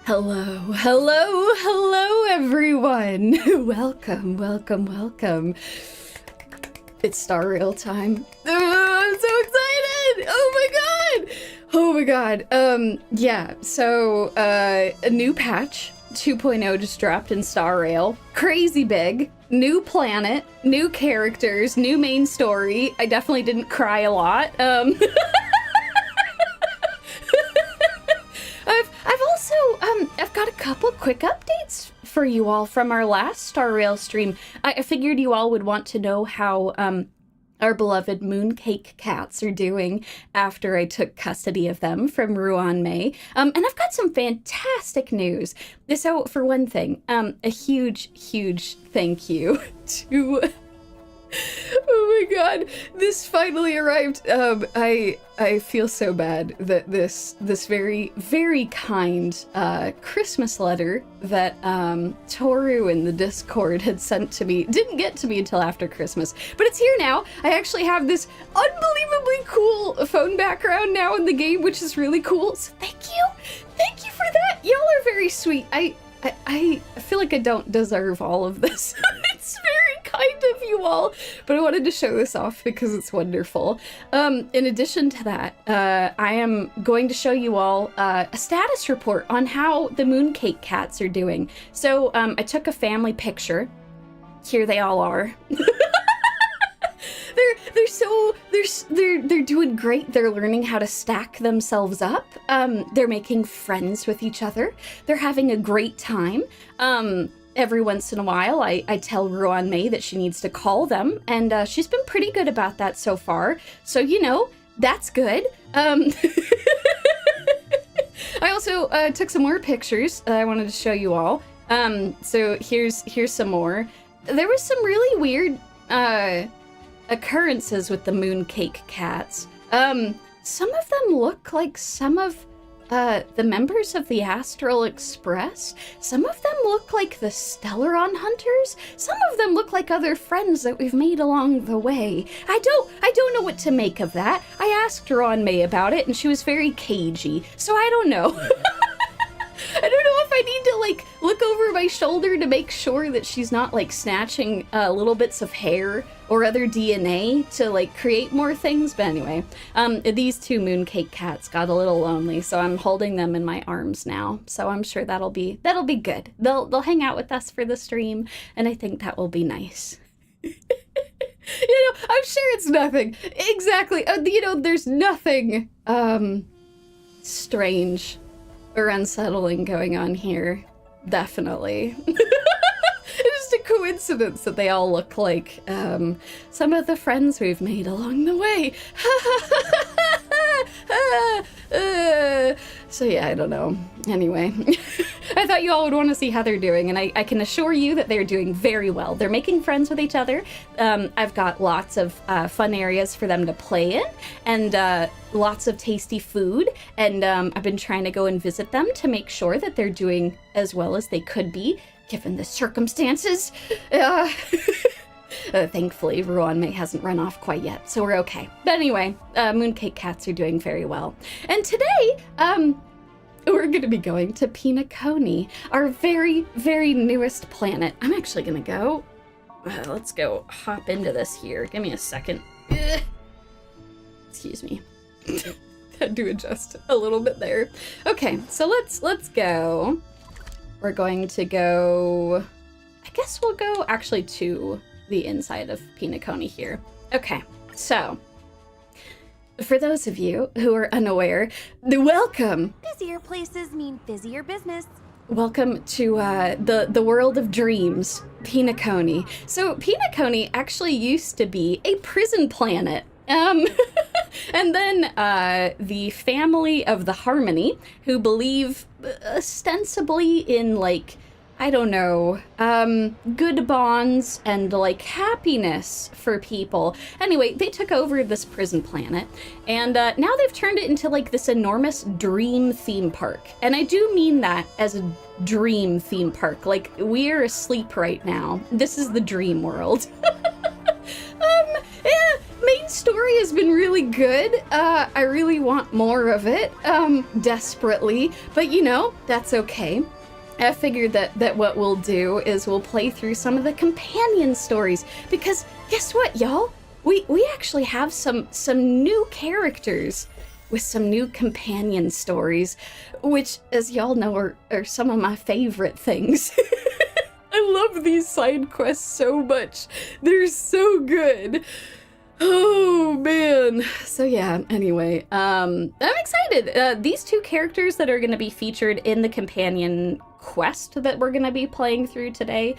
Hello, hello, hello, everyone. Welcome. It's Star Rail time. I'm so excited. Oh my god. Yeah, so, a new patch, 2.0 just dropped in Star Rail. Crazy big. New planet, new characters, new main story. I definitely didn't cry a lot. I've got a couple quick updates for you all from our last Star Rail stream. I figured you all would want to know how our beloved Mooncake Cats are doing after I took custody of them from Ruan May. And I've got some fantastic news. So for one thing, a huge thank you to... Oh my god, this finally arrived. I feel so bad that this very kind Christmas letter that Toru in the Discord had sent to me didn't get to me until after Christmas, but it's here now. I actually have this unbelievably cool phone background now in the game, which is really cool. So thank you for that. Y'all are very sweet. I feel like I don't deserve all of this. It's very kind of you all, but I wanted to show this off because it's wonderful. In addition to that, I am going to show you all a status report on how the Mooncake Cats are doing. So I took a family picture. Here they all are. They're doing great. They're learning how to stack themselves up. They're making friends with each other. They're having a great time. Every once in a while, I tell Ruan May that she needs to call them, and she's been pretty good about that so far. So, you know, that's good. I also took some more pictures that I wanted to show you all. So here's some more. There was some really weird occurrences with the Mooncake Cats. Some of them look like some of the members of the Astral Express. Some of them look like the Stellaron Hunters. Some of them look like other friends that we've made along the way. I don't know what to make of that. I asked Ruan May about it, and she was very cagey, so I don't know. I don't know if I need to, like, look over my shoulder to make sure that she's not, like, snatching little bits of hair or other DNA to, like, create more things. But anyway, these two Mooncake Cats got a little lonely, so I'm holding them in my arms now. So I'm sure that'll be good. They'll hang out with us for the stream, and I think that will be nice. You know, I'm sure it's nothing. Exactly. You know, there's nothing strange or unsettling going on here. Definitely. It's just a coincidence that they all look like some of the friends we've made along the way. So yeah, I don't know. Anyway, I thought you all would want to see how they're doing, and I can assure you that they're doing very well. They're making friends with each other. I've got lots of fun areas for them to play in, and lots of tasty food, and I've been trying to go and visit them to make sure that they're doing as well as they could be, given the circumstances. Thankfully, Ruan May hasn't run off quite yet, so we're okay. But anyway, Mooncake Cats are doing very well. And today, we're going to be going to Penacony, our very newest planet. I'm actually going to go... let's go hop into this here. Give me a second. Excuse me. Had to adjust a little bit there. Okay, so let's go. We're going to go... I guess we'll go actually to the inside of Penacony here. Okay, so for those of you who are unaware, welcome. Busier places mean busier business. Welcome to the world of dreams, Penacony. So Penacony actually used to be a prison planet. And then the family of the Harmony, who believe ostensibly in, like, I don't know, good bonds and, like, happiness for people. Anyway, they took over this prison planet, and now they've turned it into, like, this enormous dream theme park. And I do mean that as a dream theme park. Like, we're asleep right now. This is the dream world. Main story has been really good. I really want more of it, desperately, but you know, that's okay. I figured that what we'll do is we'll play through some of the companion stories, because guess what, y'all? We actually have some new characters with some new companion stories, which, as y'all know, are some of my favorite things. I love these side quests so much. They're so good. Oh man. So yeah, anyway, I'm excited. These two characters that are going to be featured in the companion quest that we're going to be playing through today,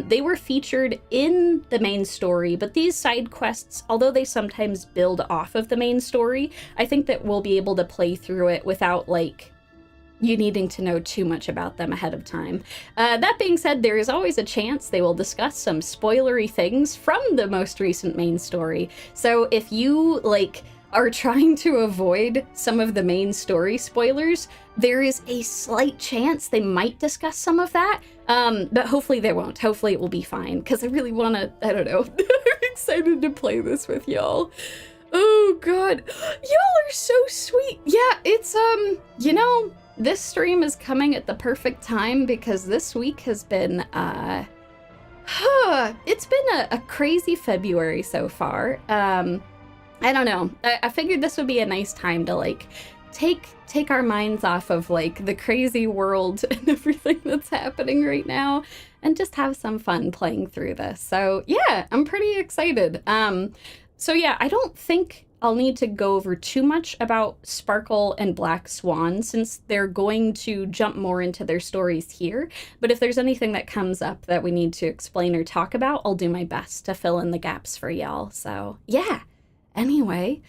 they were featured in the main story, but these side quests, although they sometimes build off of the main story, I think that we'll be able to play through it without, like, you needing to know too much about them ahead of time. That being said, there is always a chance they will discuss some spoilery things from the most recent main story. So if you, like, are trying to avoid some of the main story spoilers, there is a slight chance they might discuss some of that, but hopefully they won't. Hopefully it will be fine, because I really want to, I don't know, I'm excited to play this with y'all. Oh god, y'all are so sweet. Yeah, it's, you know, this stream is coming at the perfect time because this week has been, it's been a crazy February so far. I don't know. I figured this would be a nice time to, like, take our minds off of, like, the crazy world and everything that's happening right now and just have some fun playing through this. So yeah, I'm pretty excited. So yeah, I don't think I'll need to go over too much about Sparkle and Black Swan since they're going to jump more into their stories here. But if there's anything that comes up that we need to explain or talk about, I'll do my best to fill in the gaps for y'all. So yeah, anyway,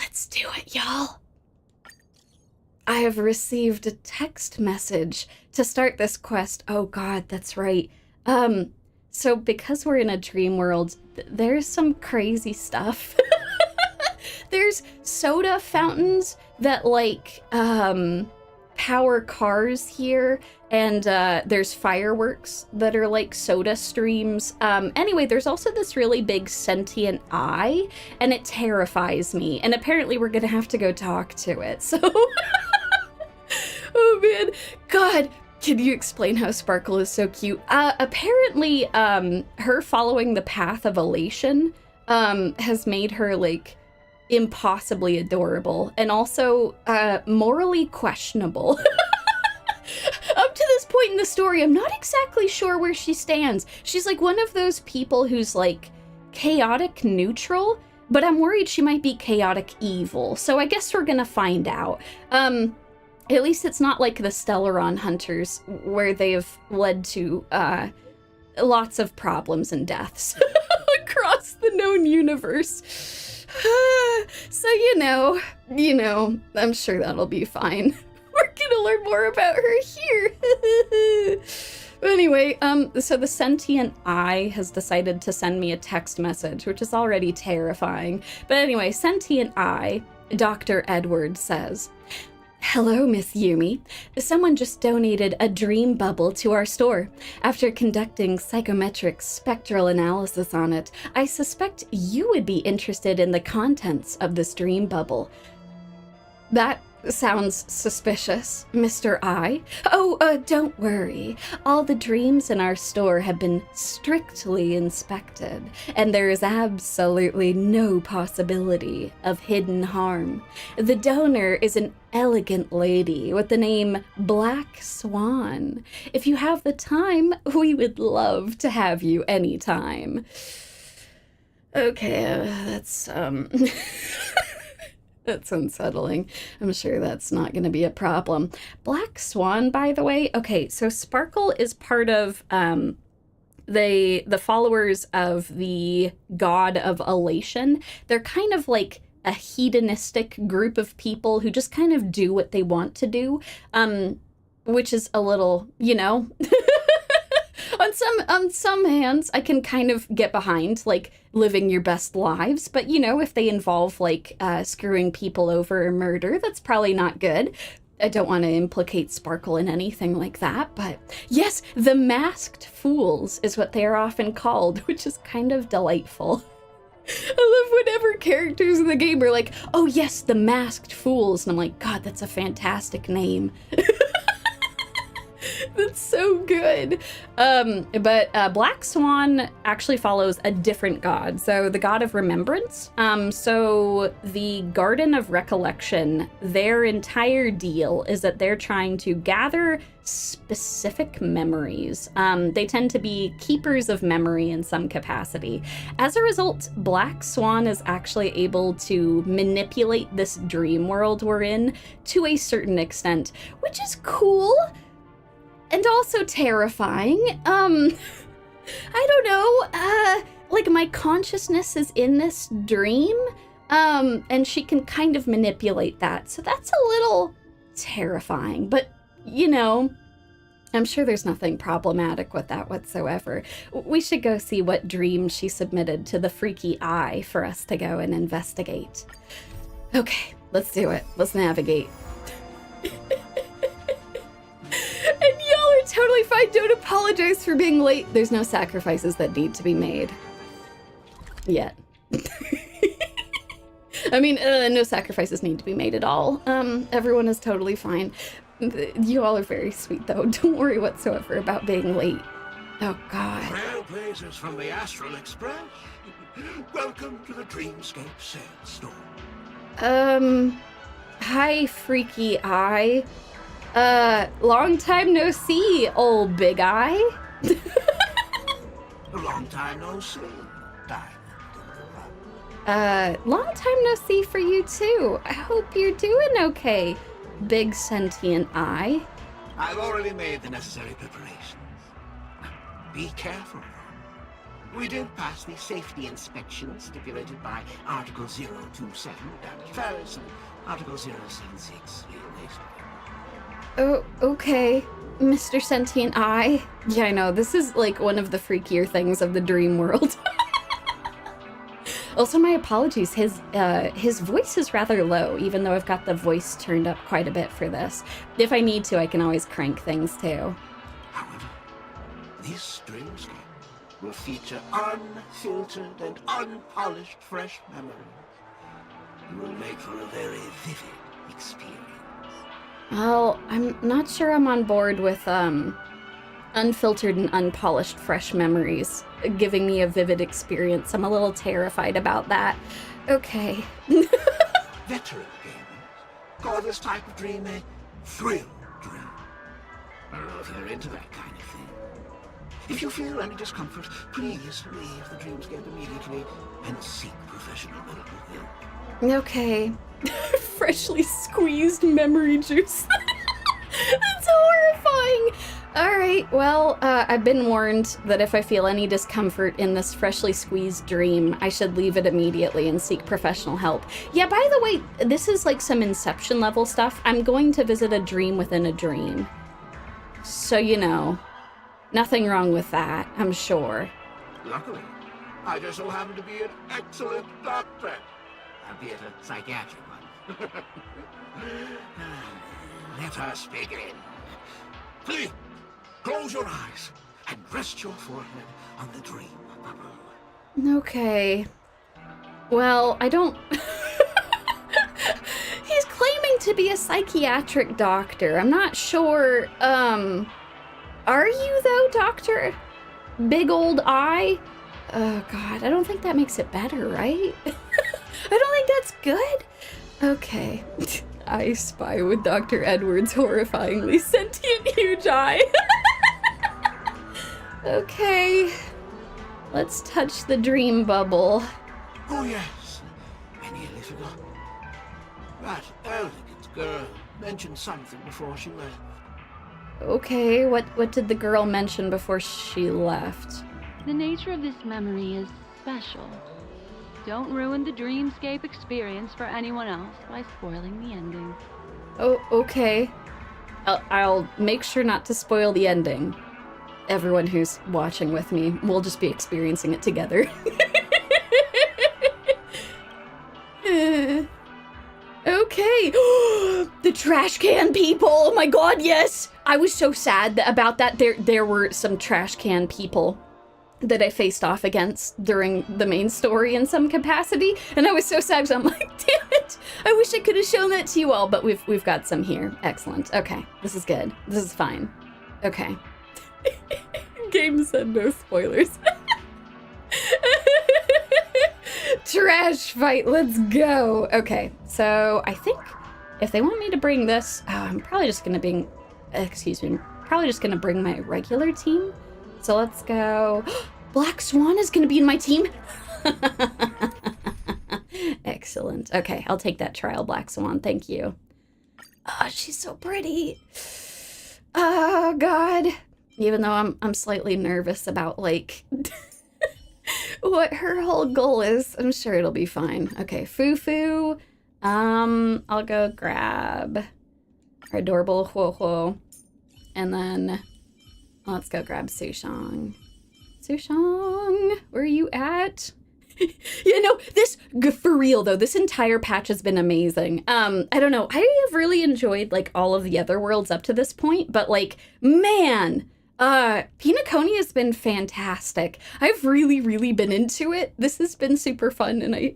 let's do it, y'all. I have received a text message to start this quest. Oh god, that's right. So because we're in a dream world, there's some crazy stuff. There's soda fountains that, like, power cars here, and there's fireworks that are like soda streams. Anyway, there's also this really big sentient eye, and it terrifies me, and apparently we're gonna have to go talk to it, so... Oh man, god, can you explain how Sparkle is so cute? Apparently, her following the path of elation has made her, like, impossibly adorable and also morally questionable. Up to this point in the story, I'm not exactly sure where she stands. She's like one of those people who's like chaotic neutral, but I'm worried she might be chaotic evil. So I guess we're gonna find out. At least it's not like the Stellaron Hunters, where they've led to lots of problems and deaths across the known universe. So, you know, I'm sure that'll be fine. We're gonna learn more about her here. Anyway, so the sentient eye has decided to send me a text message, which is already terrifying. But anyway, sentient eye, Dr. Edward says, "Hello, Miss Yumi. Someone just donated a dream bubble to our store. After conducting psychometric spectral analysis on it, I suspect you would be interested in the contents of this dream bubble." That sounds suspicious, Mr. I. Oh, don't worry. All the dreams in our store have been strictly inspected, and there is absolutely no possibility of hidden harm. The donor is an elegant lady with the name Black Swan. If you have the time, we would love to have you anytime. Okay, that's, That's unsettling. I'm sure that's not going to be a problem. Black Swan, by the way. Okay, so Sparkle is part of the followers of the god of elation. They're kind of like a hedonistic group of people who just kind of do what they want to do, which is a little, you know... On some hands, I can kind of get behind, like, living your best lives, but, you know, if they involve, like, screwing people over or murder, that's probably not good. I don't want to implicate Sparkle in anything like that, but yes, the masked fools is what they are often called, which is kind of delightful. I love whenever characters in the game are like, oh yes, the Masked Fools. And I'm like, God, that's a fantastic name. That's so good. But Black Swan actually follows a different god. So the god of remembrance. So the Garden of Recollection, their entire deal is that they're trying to gather specific memories. They tend to be keepers of memory in some capacity. As a result, Black Swan is actually able to manipulate this dream world we're in to a certain extent, which is cool. And also terrifying. I don't know, like my consciousness is in this dream, and she can kind of manipulate that. So that's a little terrifying, but you know, I'm sure there's nothing problematic with that whatsoever. We should go see what dream she submitted to the freaky eye for us to go and investigate. Okay, let's do it. Let's navigate. And y'all are totally fine. Don't apologize for being late. There's no sacrifices that need to be made. Yet. I mean, no sacrifices need to be made at all. Everyone is totally fine. You all are very sweet, though. Don't worry whatsoever about being late. Oh, God. Trailblazers from the Astral Express. Welcome to the Dreamscape Sandstorm. Hi, freaky eye. Long time no see, old big eye. A long time no see, Diamond. Long time no see for you too. I hope you're doing okay, big sentient eye. I've already made the necessary preparations. Be careful. We did pass the safety inspection stipulated by Article 027, Damage Ferris, and Article 076, Relation. Oh, okay, Mr. Sentient Eye. Yeah, I know, this is like one of the freakier things of the dream world. Also, my apologies, his voice is rather low, even though I've got the voice turned up quite a bit for this. If I need to, I can always crank things too. However, this dreamscape will feature unfiltered and unpolished fresh memories. You will make for a very vivid experience. Well, I'm not sure I'm on board with, unfiltered and unpolished fresh memories giving me a vivid experience. I'm a little terrified about that. Okay. Veteran gamers call this type of dream a thrill dream. I don't know if you're into that kind of thing. If you feel any discomfort, please leave the dreamscape immediately and seek professional medical help. Okay. Freshly squeezed memory juice. That's horrifying. All right, well, I've been warned that if I feel any discomfort in this freshly squeezed dream, I should leave it immediately and seek professional help. Yeah, by the way, this is like some Inception level stuff. I'm going to visit a dream within a dream. So, you know, nothing wrong with that, I'm sure. Luckily, I just so happen to be an excellent doctor. Albeit a psychiatric one. Let us begin. Please, close your eyes and rest your forehead on the dream bubble. Okay. Well, I don't... He's claiming to be a psychiatric doctor. I'm not sure, Are you, though, Doctor? Big old eye? Oh, God, I don't think that makes it better, right? I don't think that's good. Okay. I spy with Dr. Edwards' horrifyingly sentient huge eye. Okay. Let's touch the dream bubble. Oh, yes. I nearly forgot. That elegant girl mentioned something before she left. Okay, what did the girl mention before she left? The nature of this memory is special. Don't ruin the dreamscape experience for anyone else by spoiling the ending. Oh, okay. I'll make sure not to spoil the ending. Everyone who's watching with me, we'll just be experiencing it together. Okay. The trash can people. Oh my god, yes. I was so sad about that. There were some trash can people. that I faced off against during the main story in some capacity, and I was so sad, so I'm like, damn it, I wish I could have shown that to you all, but we've got some here. Excellent. Okay, this is good. This is fine. Okay. Game said no spoilers. Trash fight, let's go. Okay, so I think if they want me to bring this, I'm probably just gonna bring, probably just gonna bring my regular team. So let's go. Black Swan is gonna be in my team. Excellent. Okay, I'll take that trial, Black Swan. Thank you. Oh, she's so pretty. Oh God. Even though I'm slightly nervous about like what her whole goal is, I'm sure it'll be fine. Okay, Fufu. I'll go grab our adorable Huo, and then let's go grab Sushang. Sushang, where are you at? You know, this, for real though, this entire patch has been amazing. I don't know, I have really enjoyed like all of the other worlds up to this point, but like, man, Penacony has been fantastic. I've really been into it. This has been super fun, and I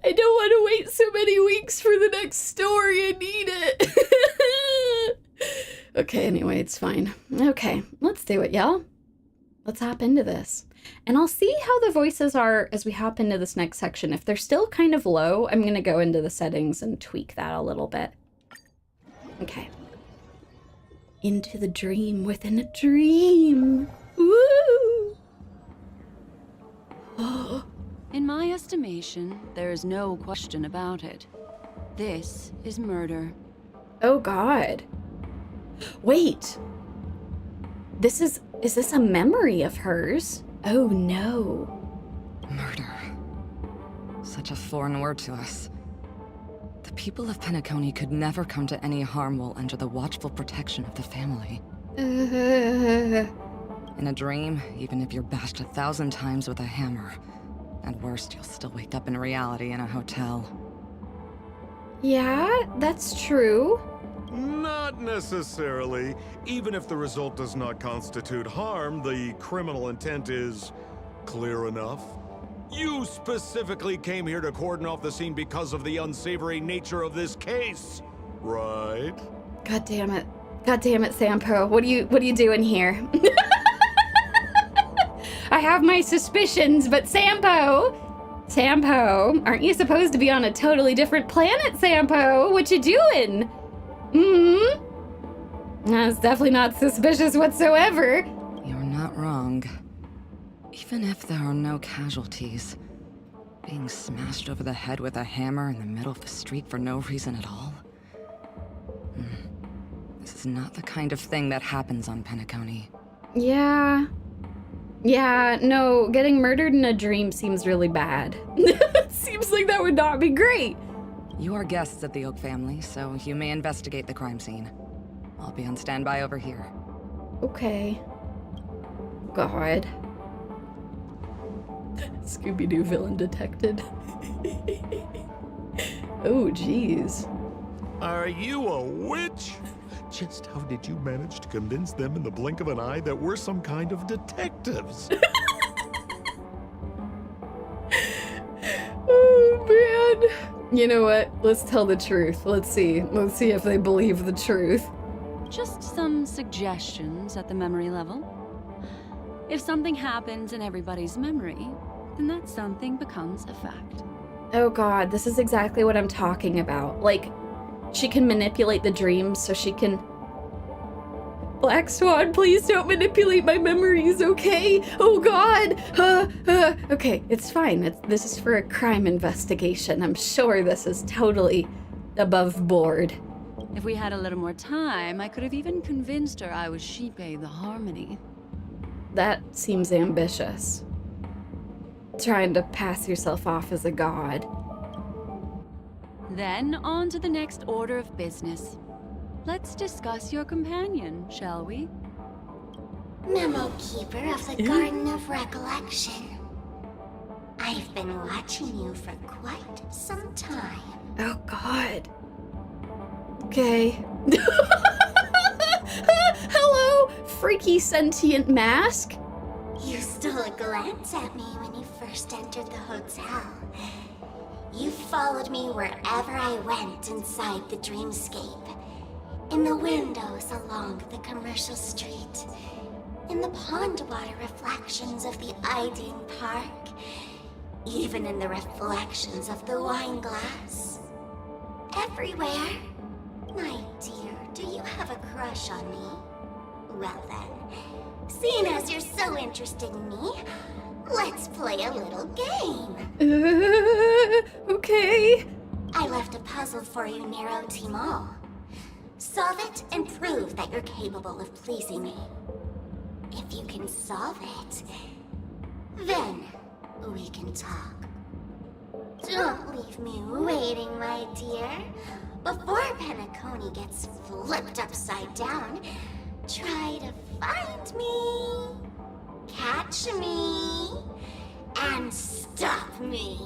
don't want to wait so many weeks for the next story. I need it. Okay, anyway, it's fine. Okay, let's do it, y'all. Let's hop into this. And I'll see how the voices are as we hop into this next section. If they're still kind of low, I'm going to go into the settings and tweak that a little bit. Okay. Into the dream within a dream. Woo! Oh. In my estimation, there is no question about it. This is murder. Oh God. Wait. Is this a memory of hers? Oh no. Murder. Such a foreign word to us. The people of Penacony could never come to any harm while under the watchful protection of the family. In a dream, even if you're bashed 1,000 times with a hammer, at worst, you'll still wake up in reality in a hotel. Yeah, that's true. Not necessarily. Even if the result does not constitute harm, the criminal intent is clear enough. You specifically came here to cordon off the scene because of the unsavory nature of this case, right? God damn it. God damn it, Sampo. What are you doing here? I have my suspicions, but Sampo, aren't you supposed to be on a totally different planet, Sampo? What you doing? That's definitely not suspicious whatsoever. You're not wrong. Even if there are no casualties, being smashed over the head with a hammer in the middle of the street for no reason at all? This is not the kind of thing that happens on Penacony. Yeah, no, getting murdered in a dream seems really bad. It seems like that would not be great. You are guests of the Oak family, so you may investigate the crime scene. I'll be on standby over here. Okay. God. Scooby-Doo villain detected. Oh, jeez. Are you a witch? Just how did you manage to convince them in the blink of an eye that we're some kind of detectives? Oh, man. You know what? Let's tell the truth. Let's see. Let's see if they believe the truth. Just some suggestions at the memory level. If something happens in everybody's memory, then that something becomes a fact. Oh God, this is exactly what I'm talking about. Like, she can manipulate the dreams so she can... Black Swan, please don't manipulate my memories, okay? Oh God! Okay, it's fine. This is for a crime investigation. I'm sure this is totally above board. If we had a little more time, I could have even convinced her I was Shipe the Harmony. That seems ambitious. Trying to pass yourself off as a god. Then on to the next order of business. Let's discuss your companion, shall we? Memokeeper of the Garden of Recollection. I've been watching you for quite some time. Oh God. Okay. Hello, freaky sentient mask. You still stole a glance at me when you first entered the hotel. You followed me wherever I went inside the dreamscape. In the windows along the commercial street. In the pond water reflections of the Iden Park. Even in the reflections of the wine glass. Everywhere. My dear, do you have a crush on me? Well then, seeing as you're so interested in me, let's play a little game. Okay. I left a puzzle for you near OT Mall. Solve it and prove that you're capable of pleasing me. If you can solve it, then we can talk. Don't leave me waiting, my dear. Before Penacony gets flipped upside down, try to find me, catch me, and stop me.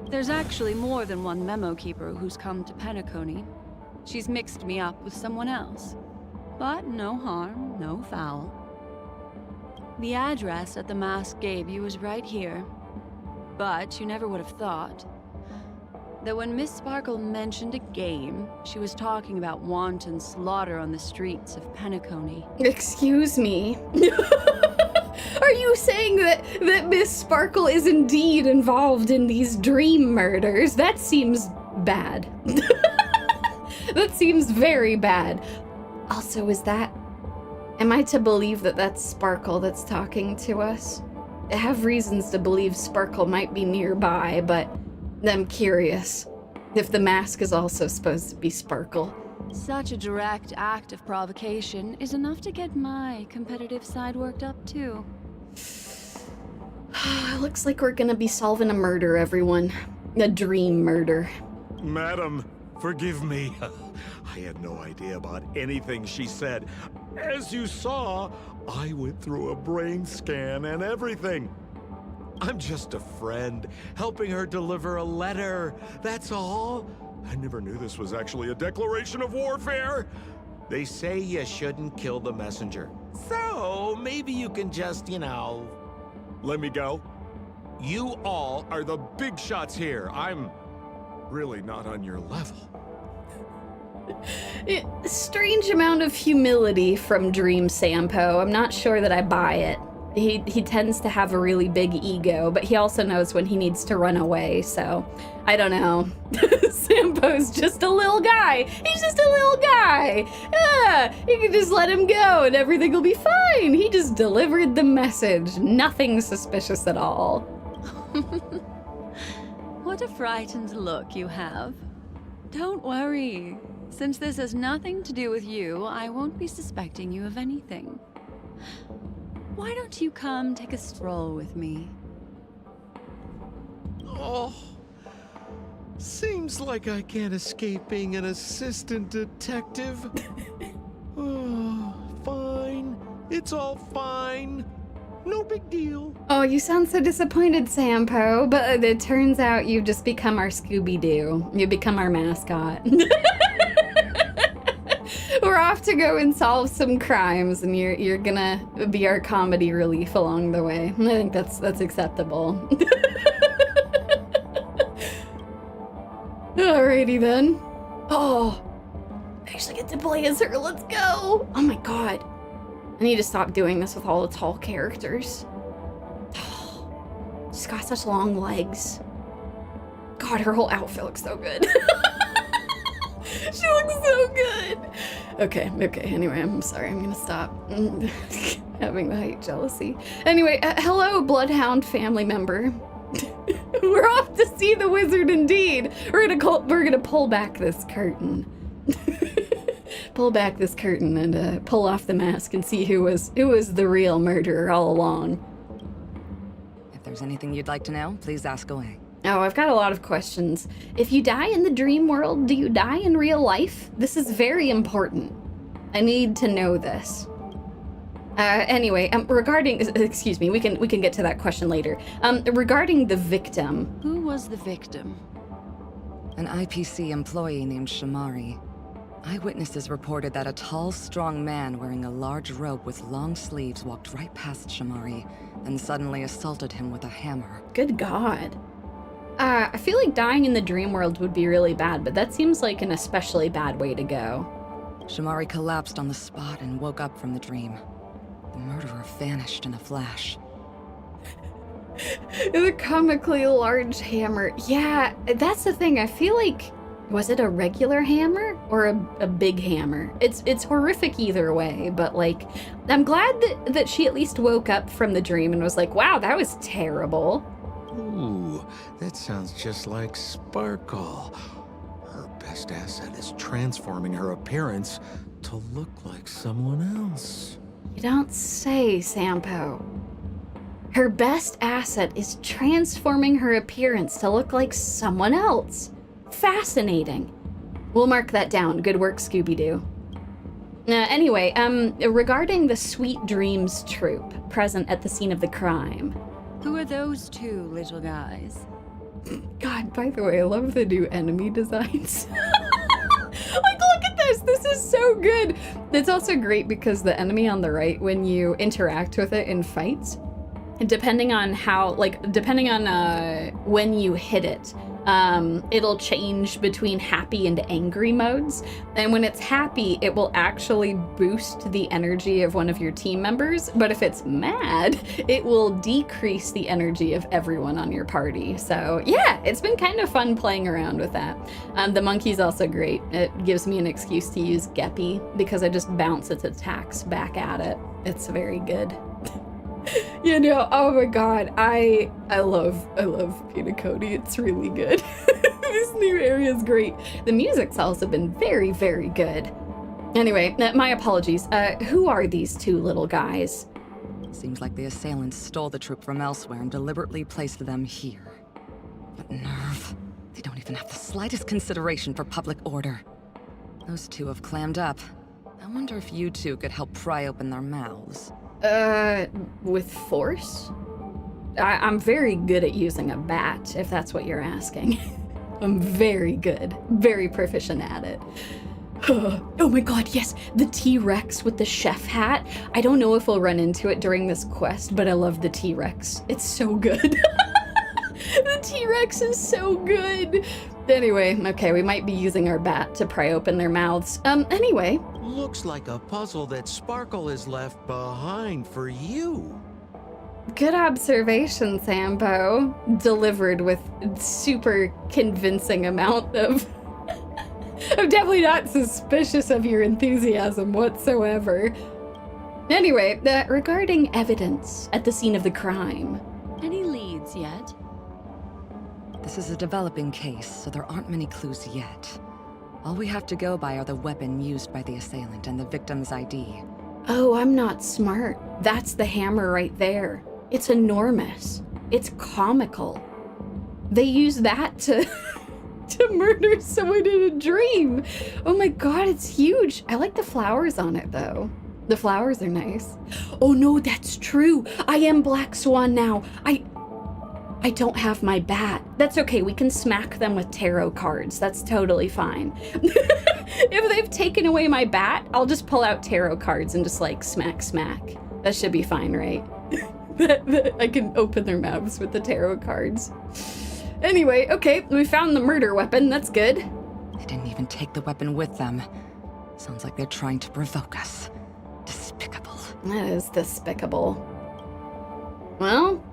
There's actually more than one Memokeeper who's come to Penacony. She's mixed me up with someone else. But no harm, no foul. The address that the mask gave you is right here. But you never would have thought that when Miss Sparkle mentioned a game, she was talking about wanton slaughter on the streets of Penacony. Excuse me. Are you saying that Miss Sparkle is indeed involved in these dream murders? That seems bad. That seems very bad. Also, am I to believe that that's Sparkle that's talking to us? I have reasons to believe Sparkle might be nearby, but I'm curious if the mask is also supposed to be Sparkle. Such a direct act of provocation is enough to get my competitive side worked up too. Looks like we're gonna be solving a murder, everyone. A dream murder. Madam, forgive me. I had no idea about anything she said. As you saw, I went through a brain scan and everything. I'm just a friend, helping her deliver a letter. That's all. I never knew this was actually a declaration of warfare. They say you shouldn't kill the messenger. So, maybe you can just, let me go. You all are the big shots here. I'm really not on your level. Strange amount of humility from Dream Sampo. I'm not sure that I buy it. He tends to have a really big ego, but he also knows when he needs to run away, so I don't know. Sampo's just a little guy. He's just a little guy. You can just let him go and everything will be fine. He just delivered the message. Nothing suspicious at all. What a frightened look you have. Don't worry. Since this has nothing to do with you, I won't be suspecting you of anything. Why don't you come take a stroll with me? Oh, seems like I can't escape being an assistant detective. Oh, fine. It's all fine. No big deal. Oh, you sound so disappointed, Sampo, but it turns out you've just become our Scooby-Doo. You become our mascot. We're off to go and solve some crimes, and you're gonna be our comedy relief along the way. I think that's acceptable. Alrighty then. Oh, I actually get to play as her. Let's go. Oh my god. I need to stop doing this with all the tall characters. She's got such long legs. God, her whole outfit looks so good. She looks so good. Okay, anyway, I'm sorry, I'm gonna stop having the height jealousy. Anyway, hello, Bloodhound family member. We're off to see the wizard indeed. We're gonna pull back this curtain. Pull back this curtain and pull off the mask and see who was the real murderer all along. If there's anything you'd like to know, please ask away. Oh, I've got a lot of questions. If you die in the dream world, do you die in real life? This is very important. I need to know this. Anyway, regarding, excuse me, we can get to that question later. Regarding the victim. Who was the victim? An IPC employee named Shamari. Eyewitnesses reported that a tall, strong man wearing a large robe with long sleeves walked right past Shamari, then suddenly assaulted him with a hammer. Good God. I feel like dying in the dream world would be really bad, but that seems like an especially bad way to go. Shamari collapsed on the spot and woke up from the dream. The murderer vanished in a flash. The comically large hammer. Yeah, that's the thing. I feel like, was it a regular hammer or a big hammer? It's horrific either way, but like, I'm glad that she at least woke up from the dream and was like, wow, that was terrible. Ooh, that sounds just like Sparkle. Her best asset is transforming her appearance to look like someone else. You don't say, Sampo. Her best asset is transforming her appearance to look like someone else. Fascinating. We'll mark that down. Good work, Scooby-Doo. Anyway, regarding the Sweet Dreams troupe present at the scene of the crime. Who are those two little guys? God, by the way, I love the new enemy designs. Like, look at this. This is so good. It's also great because the enemy on the right, when you interact with it in fights, depending on when you hit it, it'll change between happy and angry modes. And when it's happy, it will actually boost the energy of one of your team members. But if it's mad, it will decrease the energy of everyone on your party. So yeah, it's been kind of fun playing around with that. The monkey's also great. It gives me an excuse to use Geppy because I just bounce its attacks back at it. It's very good. You know, oh my god, I love Penacony. It's really good. This new area is great. The music's also been very, very good. Anyway, my apologies. Who are these two little guys? Seems like the assailants stole the troop from elsewhere and deliberately placed them here. What nerve. They don't even have the slightest consideration for public order. Those two have clammed up. I wonder if you two could help pry open their mouths. With force? I'm very good at using a bat, if that's what you're asking. I'm very good. Very proficient at it. Oh my god, yes! The T-Rex with the chef hat. I don't know if we'll run into it during this quest, but I love the T-Rex. It's so good. The T-Rex is so good! Anyway, okay, we might be using our bat to pry open their mouths. Anyway. Looks like a puzzle that Sparkle has left behind for you. Good observation, Sampo. Delivered with super convincing amount of... I'm definitely not suspicious of your enthusiasm whatsoever. Anyway, regarding evidence at the scene of the crime. Any leads yet? This is a developing case, so there aren't many clues yet. All we have to go by are the weapon used by the assailant and the victim's ID. Oh, I'm not smart. That's the hammer right there. It's enormous. It's comical. They use that to murder someone in a dream. Oh my god, it's huge. I like the flowers on it though. The flowers are nice. Oh no, that's true. I am Black Swan now. I don't have my bat. That's okay, we can smack them with tarot cards. That's totally fine. If they've taken away my bat, I'll just pull out tarot cards and just like smack. That should be fine, right? I can open their mouths with the tarot cards. Anyway, okay, we found the murder weapon. That's good. They didn't even take the weapon with them. Sounds like they're trying to provoke us. Despicable. That is despicable. Well,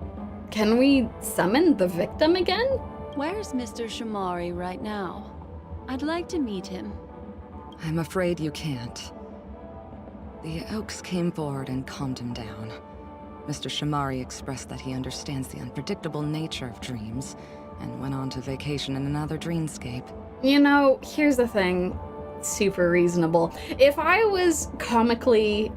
can we summon the victim again? Where's Mr. Shamari right now? I'd like to meet him. I'm afraid you can't. The Oaks came forward and calmed him down. Mr. Shamari expressed that he understands the unpredictable nature of dreams, and went on to vacation in another dreamscape. You know, here's the thing. Super reasonable. If I was comically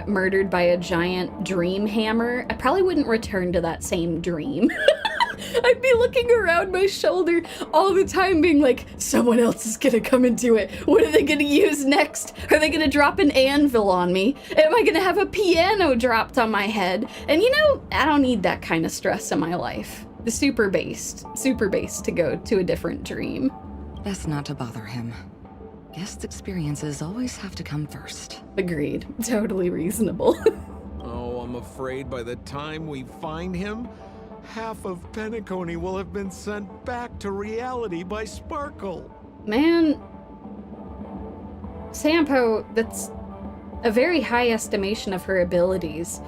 murdered by a giant dream hammer, I probably wouldn't return to that same dream. I'd be looking around my shoulder all the time being like, someone else is gonna come into it. What are they gonna use next? Are they gonna drop an anvil on me? Am I gonna have a piano dropped on my head? And you know, I don't need that kind of stress in my life. The super based to go to a different dream. Best not to bother him. Guest experiences always have to come first. Agreed. Totally reasonable. Oh, I'm afraid by the time we find him, half of Penacony will have been sent back to reality by Sparkle. Man, Sampo, that's a very high estimation of her abilities.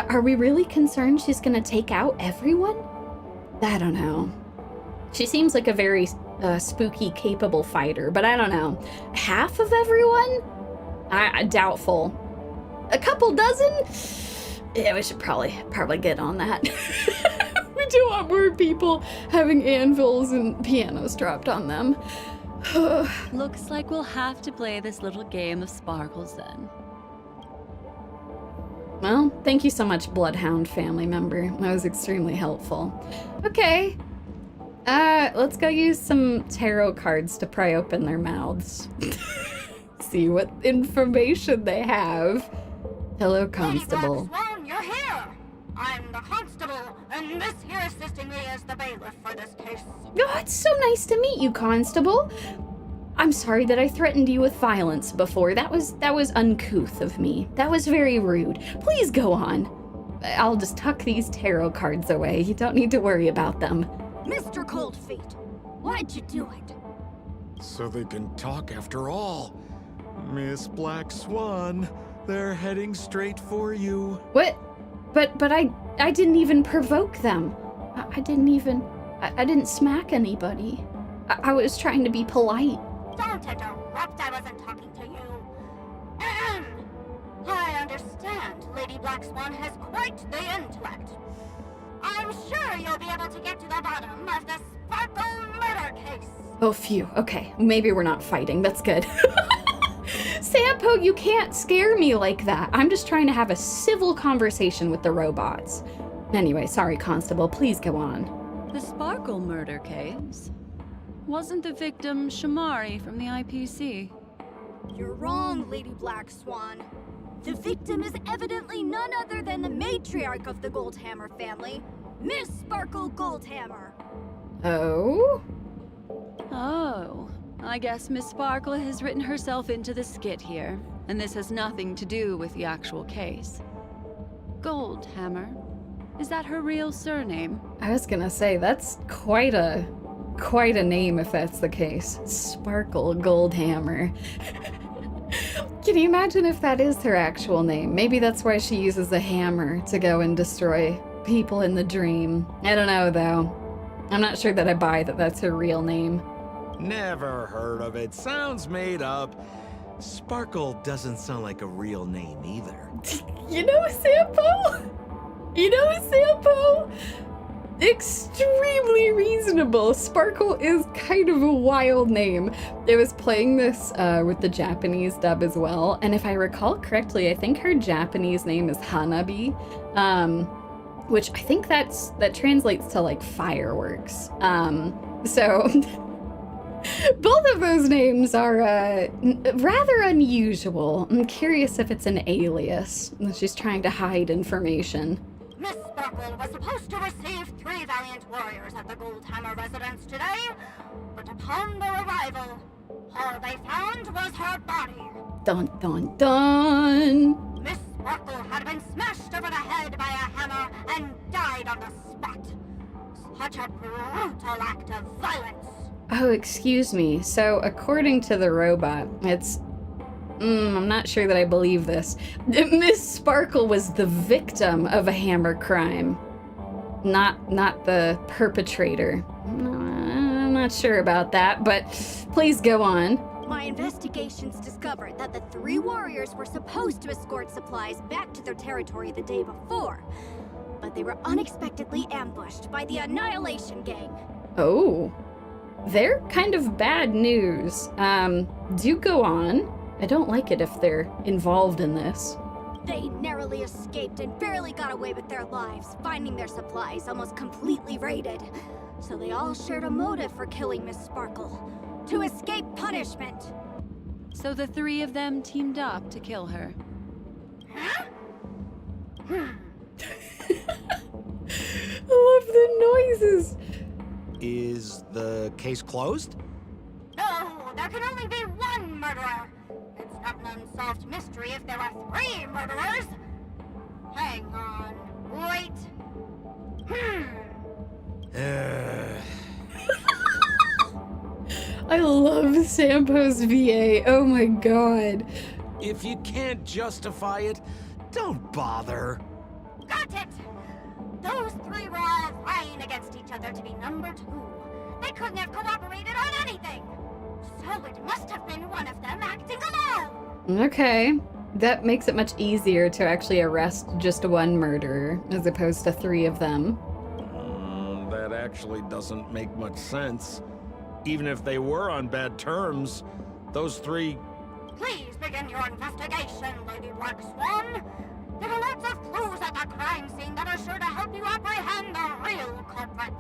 Are we really concerned she's gonna take out everyone? I don't know. She seems like a very spooky, capable fighter, but I don't know. Half of everyone? I doubtful. A couple dozen? Yeah, we should probably get on that. We don't want more people having anvils and pianos dropped on them. Looks like we'll have to play this little game of sparkles then. Well, thank you so much, Bloodhound family member. That was extremely helpful. Okay. Let's go use some tarot cards to pry open their mouths. See what information they have. Hello, Constable. Lady Black Swan, you're here! I'm the Constable, and this here assisting me is the bailiff for this case. Oh, it's so nice to meet you, Constable. I'm sorry that I threatened you with violence before. That was uncouth of me. That was very rude. Please go on. I'll just tuck these tarot cards away. You don't need to worry about them. Mr. Coldfeet, why'd you do it? So they can talk after all. Miss Black Swan, they're heading straight for you. What? But I didn't even provoke them. I didn't smack anybody. I was trying to be polite. Don't interrupt, I wasn't talking to you. I understand Lady Black Swan has quite the intellect. I'm sure you'll be able to get to the bottom of the Sparkle murder case. Oh, phew. Okay, maybe we're not fighting. That's good. Sampo, you can't scare me like that. I'm just trying to have a civil conversation with the robots. Anyway, sorry, Constable. Please go on. The Sparkle murder case? Wasn't the victim Shamari from the IPC? You're wrong, Lady Black Swan. The victim is evidently none other than the matriarch of the Goldhammer family, Miss Sparkle Goldhammer. Oh? Oh, I guess Miss Sparkle has written herself into the skit here, and this has nothing to do with the actual case. Goldhammer? Is that her real surname? I was gonna say, that's quite a name if that's the case. Sparkle Goldhammer. Can you imagine if that is her actual name? Maybe that's why she uses a hammer to go and destroy people in the dream. I don't know, though. I'm not sure that I buy that that's her real name. Never heard of it. Sounds made up. Sparkle doesn't sound like a real name either. You know, Sampo? Extremely reasonable. Sparkle is kind of a wild name. I was playing this with the Japanese dub as well, and if I recall correctly, I think her Japanese name is Hanabi, which I think that translates to like fireworks. So both of those names are rather unusual. I'm curious if it's an alias. She's trying to hide information. Miss Sparkle was supposed to receive 3 Valiant warriors at the Goldhammer residence today, but upon their arrival, all they found was her body. Dun dun dun! Miss Sparkle had been smashed over the head by a hammer and died on the spot. Such a brutal act of violence. Oh, excuse me. So, according to the robot, it's... I'm not sure that I believe this. Miss Sparkle was the victim of a hammer crime, not the perpetrator. I'm not sure about that, but please go on. My investigations discovered that the 3 warriors were supposed to escort supplies back to their territory the day before, but they were unexpectedly ambushed by the Annihilation Gang. Oh, they're kind of bad news. Do go on. I don't like it if they're involved in this. They narrowly escaped and barely got away with their lives, finding their supplies almost completely raided. So they all shared a motive for killing Miss Sparkle, to escape punishment. So the 3 of them teamed up to kill her. I love the noises. Is the case closed? No, there can only be one murderer. It's not an unsolved mystery if there are 3 murderers. Hang on. Wait. I love Sampo's VA. Oh my god. If you can't justify it, don't bother. Got it! Those 3 were all vying against each other to be number 2. They couldn't have cooperated on anything. So it must have been one of them acting alone. Okay. That makes it much easier to actually arrest just one murderer as opposed to 3 of them. That actually doesn't make much sense. Even if they were on bad terms, those 3... Please begin your investigation, Lady Black Swan. There are lots of clues at the crime scene that are sure to help you apprehend the real culprit.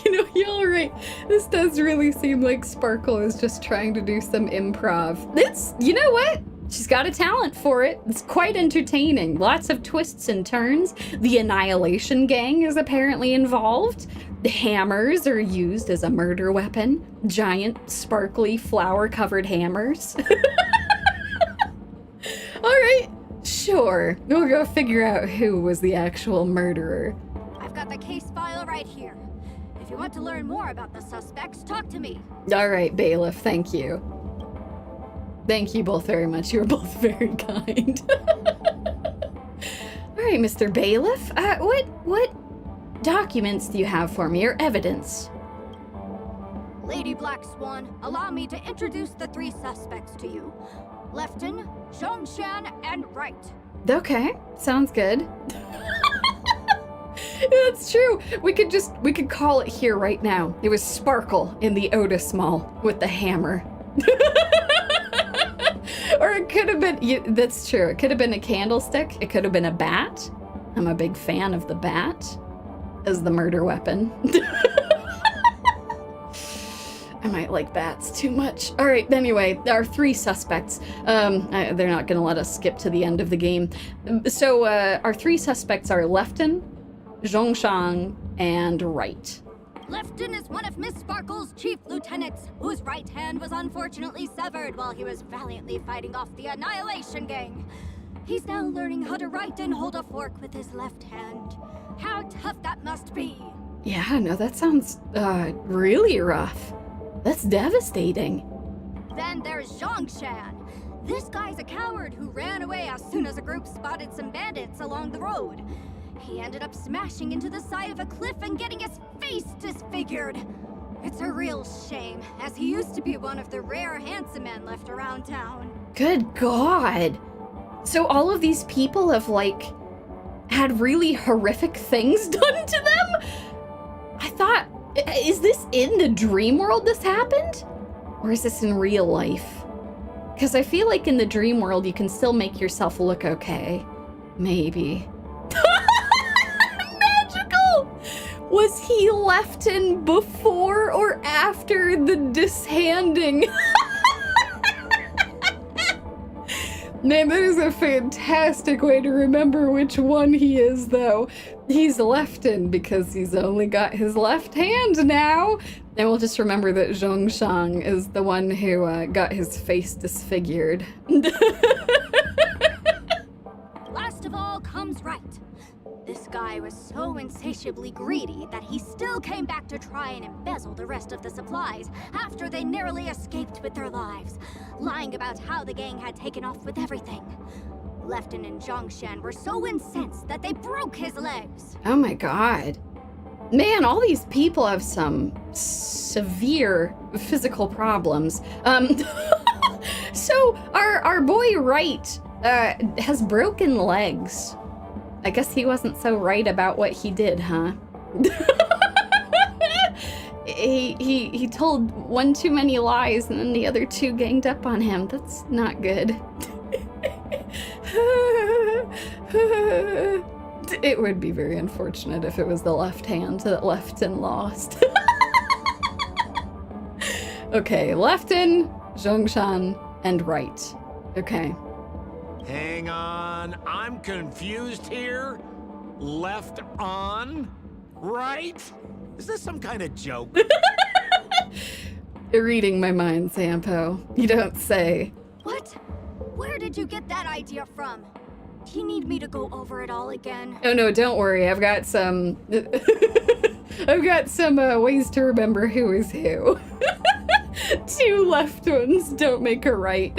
You know, you're right. This does really seem like Sparkle is just trying to do some improv. It's, you know what? She's got a talent for it. It's quite entertaining. Lots of twists and turns. The Annihilation Gang is apparently involved. The hammers are used as a murder weapon. Giant, sparkly, flower-covered hammers. All right, sure. We'll go figure out who was the actual murderer. I've got the case file right here. If you want to learn more about the suspects, talk to me. All right, bailiff, thank you. Thank you both very much. You were both very kind. All right, Mr. Bailiff, what documents do you have for me, or evidence? Lady Black Swan, allow me to introduce the 3 suspects to you. Lefton, Zhongshan, and Wright. Okay, sounds good. That's true. We could call it here right now. It was Sparkle in the Otis Mall with the hammer. Or it could have been, yeah, that's true. It could have been a candlestick. It could have been a bat. I'm a big fan of the bat as the murder weapon. I might like bats too much. All right, anyway, there are 3 suspects. They're not gonna let us skip to the end of the game. So our 3 suspects are Lefton, Zhongshan, and Wright. Lefton is one of Miss Sparkle's chief lieutenants, whose right hand was unfortunately severed while he was valiantly fighting off the Annihilation Gang. He's now learning how to write and hold a fork with his left hand. How tough that must be. Yeah, no, that sounds really rough. That's devastating. Then there's Zhongshan. This guy's a coward who ran away as soon as a group spotted some bandits along the road. He ended up smashing into the side of a cliff and getting his face disfigured. It's a real shame, as he used to be one of the rare handsome men left around town. Good God. So all of these people have, like, had really horrific things done to them? I thought, is this in the dream world this happened? Or is this in real life? Because I feel like in the dream world you can still make yourself look okay. Maybe. Was he Lefton before or after the dishanding? Man, that is a fantastic way to remember which one he is, though. He's Lefton because he's only got his left hand now. And we'll just remember that Zhongshan is the one who got his face disfigured. Last of all comes Wright. This guy was so insatiably greedy that he still came back to try and embezzle the rest of the supplies after they narrowly escaped with their lives, lying about how the gang had taken off with everything. Lefton and Zhongshan were so incensed that they broke his legs. Oh my God. Man, all these people have some severe physical problems. So our boy Wright has broken legs. I guess he wasn't so right about what he did, huh? he told one too many lies and then the other 2 ganged up on him. That's not good. It would be very unfortunate if it was the left hand that Lefton lost. Okay, Lefton, Zhongshan, and Wright. Okay. Hang on, I'm confused here. Left on? Right? Is this some kind of joke? Reading my mind, Sampo. You don't say. What? Where did you get that idea from? Do you need me to go over it all again? Oh no, don't worry. I've got some... I've got some ways to remember who is who. 2 left ones don't make a right.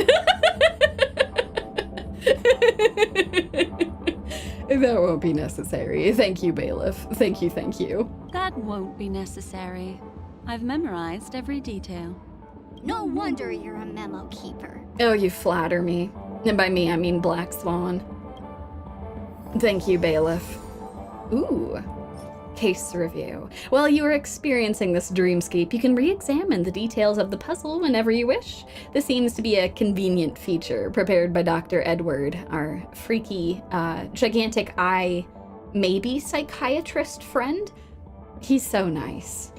That won't be necessary. Thank you, Bailiff. Thank you, thank you. That won't be necessary. I've memorized every detail. No wonder you're a memo keeper. Oh, you flatter me. And by me, I mean Black Swan. Thank you, Bailiff. Ooh. Case review. While you are experiencing this dreamscape, you can re-examine the details of the puzzle whenever you wish. This seems to be a convenient feature prepared by Dr. Edward, our freaky, gigantic eye, maybe psychiatrist friend. He's so nice.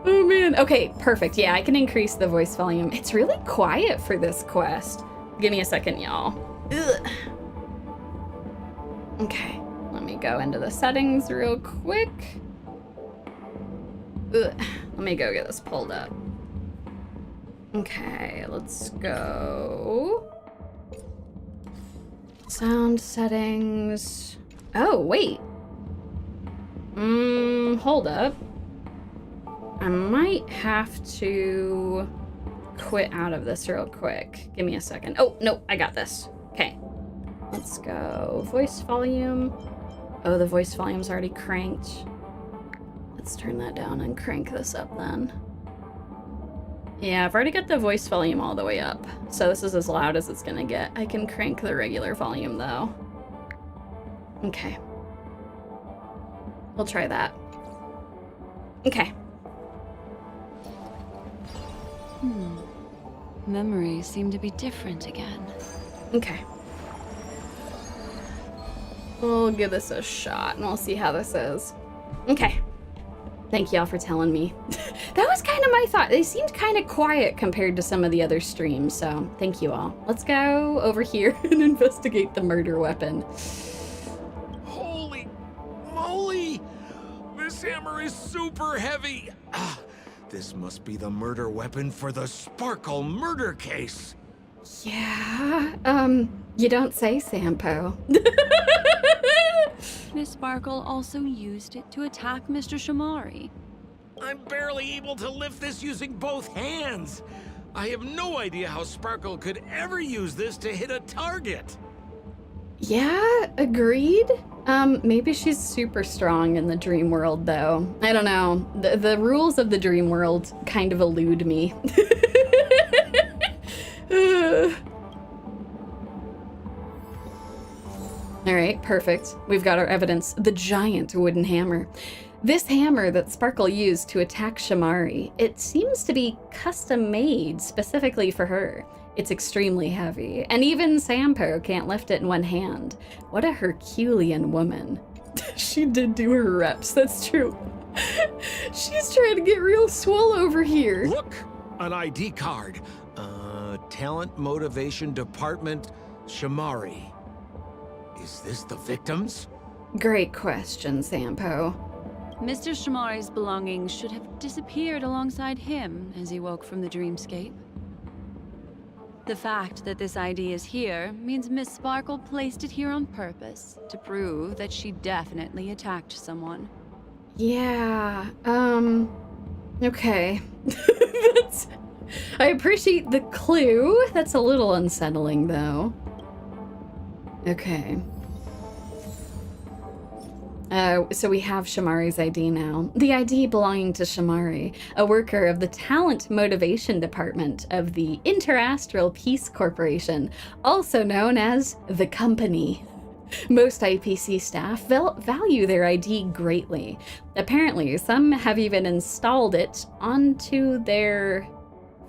Oh man. Okay, perfect. Yeah, I can increase the voice volume. It's really quiet for this quest. Give me a second, y'all. Ugh. Okay. Let me go into the settings real quick. Ugh. Let me go get this pulled up. Okay, let's go. Sound settings. Oh, wait. Hold up. I might have to quit out of this real quick. Give me a second. Oh, no, I got this. Okay. Let's go. Voice volume. Oh, the voice volume's already cranked. Let's turn that down and crank this up then. Yeah, I've already got the voice volume all the way up, so this is as loud as it's gonna get. I can crank the regular volume though. Okay. We'll try that. Okay. Memories seem to be different again. Okay. We'll give this a shot and we'll see how this is. Okay. Thank y'all for telling me. That was kind of my thought. They seemed kind of quiet compared to some of the other streams, so thank you all. Let's go over here and investigate the murder weapon. Holy moly! This hammer is super heavy! This must be the murder weapon for the Sparkle murder case. Yeah, you don't say, Sampo. Miss Sparkle also used it to attack Mr. Shamari. I'm barely able to lift this using both hands. I have no idea how Sparkle could ever use this to hit a target. Yeah, agreed. Maybe she's super strong in the dream world, though. I don't know. The rules of the dream world kind of elude me. All right, perfect. We've got our evidence. The giant wooden hammer. This hammer that Sparkle used to attack Shamari, it seems to be custom made specifically for her. It's extremely heavy, and even Sampo can't lift it in one hand. What a Herculean woman. She did do her reps, that's true. She's trying to get real swole over here. Look, an ID card. Talent Motivation Department, Shamari. Is this the victims? Great question, Sampo. Mr. Shamari's belongings should have disappeared alongside him as he woke from the dreamscape. The fact that this ID is here means Miss Sparkle placed it here on purpose to prove that she definitely attacked someone. Yeah, okay. I appreciate the clue. That's a little unsettling, though. Okay. So we have Shamari's ID now. The ID belonging to Shamari, a worker of the Talent Motivation Department of the Interastral Peace Corporation, also known as the Company. Most IPC staff value their ID greatly. Apparently, some have even installed it onto their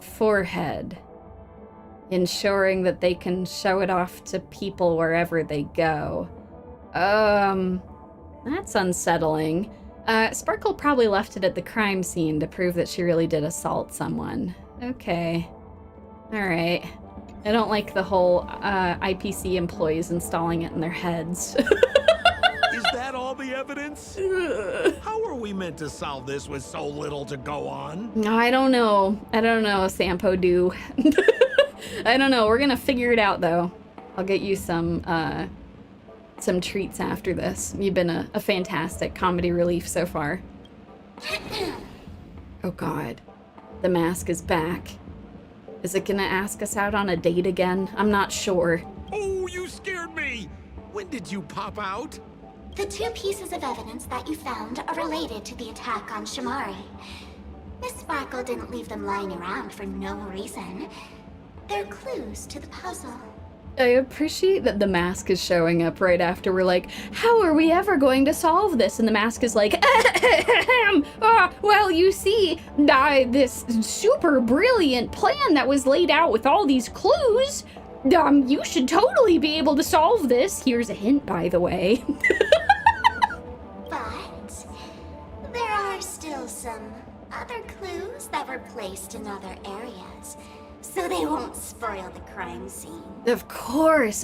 forehead, ensuring that they can show it off to people wherever they go. That's unsettling. Sparkle probably left it at the crime scene to prove that she really did assault someone. Okay. Alright. I don't like the whole IPC employees installing it in their heads. Is that all the evidence? How are we meant to solve this with so little to go on? I don't know, Sampo do. I don't know, we're gonna figure it out though. I'll get you some treats after this. You've been a fantastic comedy relief so far. Oh god, the mask is back. Is it gonna ask us out on a date again? I'm not sure. Oh, you scared me! When did you pop out? The 2 pieces of evidence that you found are related to the attack on Shamari. Miss Sparkle didn't leave them lying around for no reason. They're clues to the puzzle. I appreciate that the mask is showing up right after we're like, how are we ever going to solve this? And the mask is like, well, you see, this super brilliant plan that was laid out with all these clues, you should totally be able to solve this. Here's a hint, by the way. But there are still some other clues that were placed in other areas, so they won't spoil the crime scene. Of course.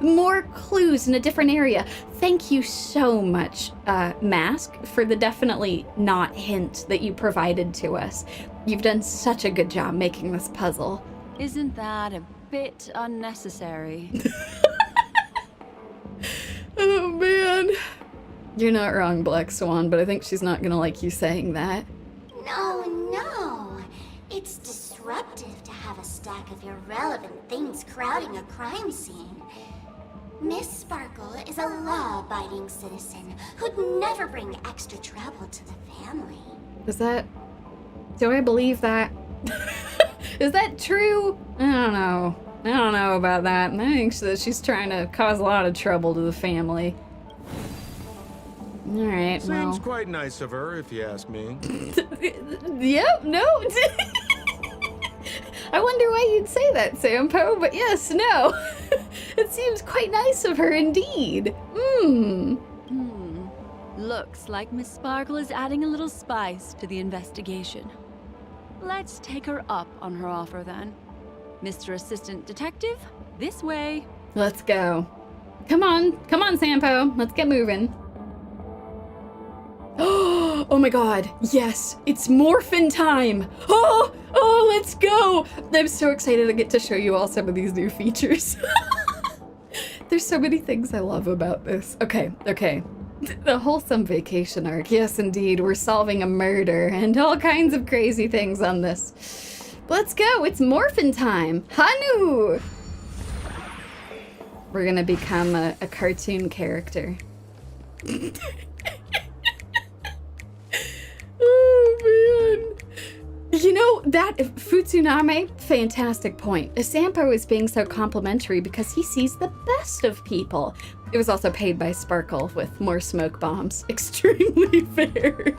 More clues in a different area. Thank you so much, Mask, for the definitely not hint that you provided to us. You've done such a good job making this puzzle. Isn't that a bit unnecessary? Oh, man. You're not wrong, Black Swan, but I think she's not gonna like you saying that. No. It's disruptive to have a stack of irrelevant things crowding a crime scene. Miss Sparkle is a law-abiding citizen who'd never bring extra trouble to the family. Do I believe that? Is that true? I don't know about that. I think that she's trying to cause a lot of trouble to the family. Alright, well. Seems quite nice of her, if you ask me. Yep, no. I wonder why you'd say that, Sampo, but yes, no. It seems quite nice of her indeed. Looks like Miss Sparkle is adding a little spice to the investigation. Let's take her up on her offer then. Mr. Assistant Detective, this way. Let's go. Come on, Sampo. Let's get moving. Oh my god, yes, it's morphin time. Oh, let's go. I'm so excited to get to show you all some of these new features. There's so many things I love about this. Okay. The wholesome vacation arc. Yes, indeed, we're solving a murder and all kinds of crazy things on this. Let's go, it's morphin time. Hanu! We're gonna become a cartoon character. Oh, man. You know, that Futsuname, fantastic point. Sampo is being so complimentary because he sees the best of people. It was also paid by Sparkle with more smoke bombs. Extremely fair.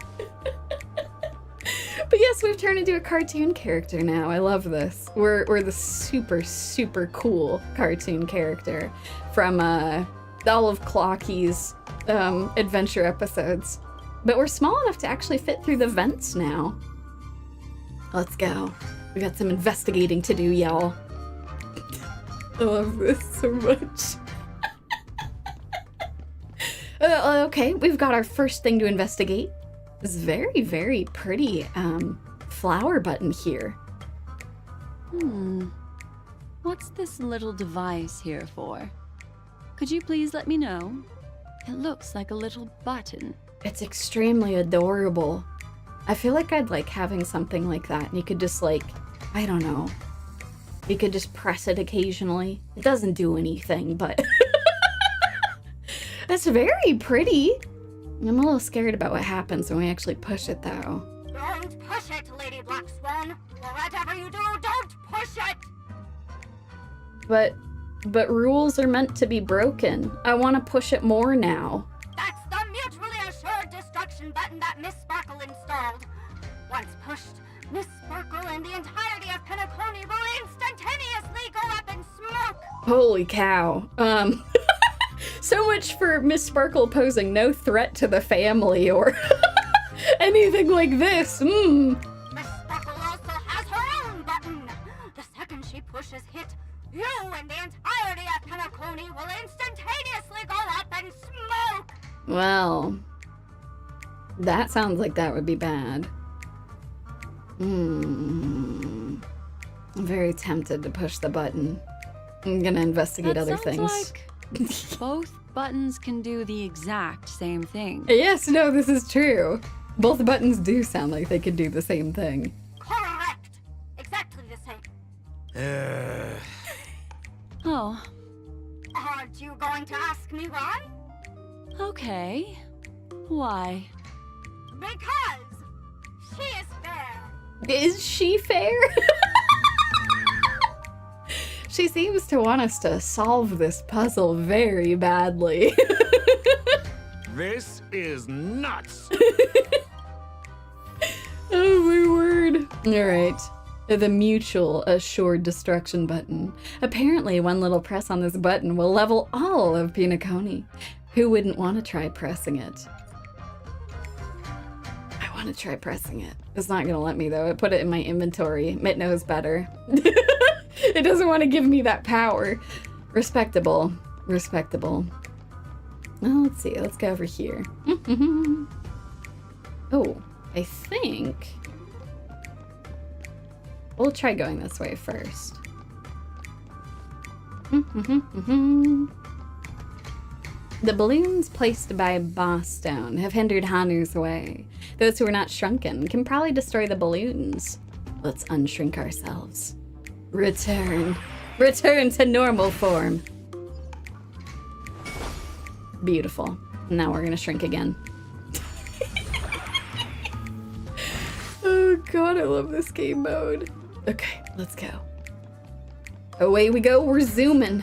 But yes, we've turned into a cartoon character now. I love this. We're the super, super cool cartoon character from all of Clocky's adventure episodes. But we're small enough to actually fit through the vents now. Let's go. We got some investigating to do, y'all. I love this so much. Okay, we've got our first thing to investigate. This very, very pretty flower button here. What's this little device here for? Could you please let me know? It looks like a little button. It's extremely adorable. I feel like I'd like having something like that. And you could just like, I don't know. You could just press it occasionally. It doesn't do anything, but that's very pretty. I'm a little scared about what happens when we actually push it though. Don't push it, Lady Black Swan. Whatever you do, don't push it. But rules are meant to be broken. I want to push it more now. That's the mutually assured destruction button that Miss Sparkle installed. Once pushed, Miss Sparkle and the entirety of Penacony will instantaneously go up in smoke. Holy cow. So much for Miss Sparkle posing no threat to the family or anything like this. Miss Sparkle also has her own button. The second she pushes hit, you and the entirety of Penacony will instantaneously go up in smoke. Well, that sounds like that would be bad. I'm very tempted to push the button. I'm gonna investigate other things. Like both buttons can do the exact same thing. Yes, no, this is true. Both buttons do sound like they could do the same thing. Correct. Exactly the same. Oh, Aren't you going to ask me why? okay. Why? Because she is fair. Is she fair? She seems to want us to solve this puzzle very badly. This is nuts! Oh my word. Alright. The mutual assured destruction button. Apparently, one little press on this button will level all of Penacony. Who wouldn't want to try pressing it? I want to try pressing it. It's not going to let me, though. I put it in my inventory. It knows better. It doesn't want to give me that power. Respectable. Respectable. Well, let's see. Let's go over here. Oh, I think we'll try going this way first. The balloons placed by Boss Stone have hindered Hanu's way. Those who are not shrunken can probably destroy the balloons. Let's unshrink ourselves. Return. Return to normal form. Beautiful. Now we're gonna shrink again. Oh god, I love this game mode. Okay, let's go. Away we go, we're zooming.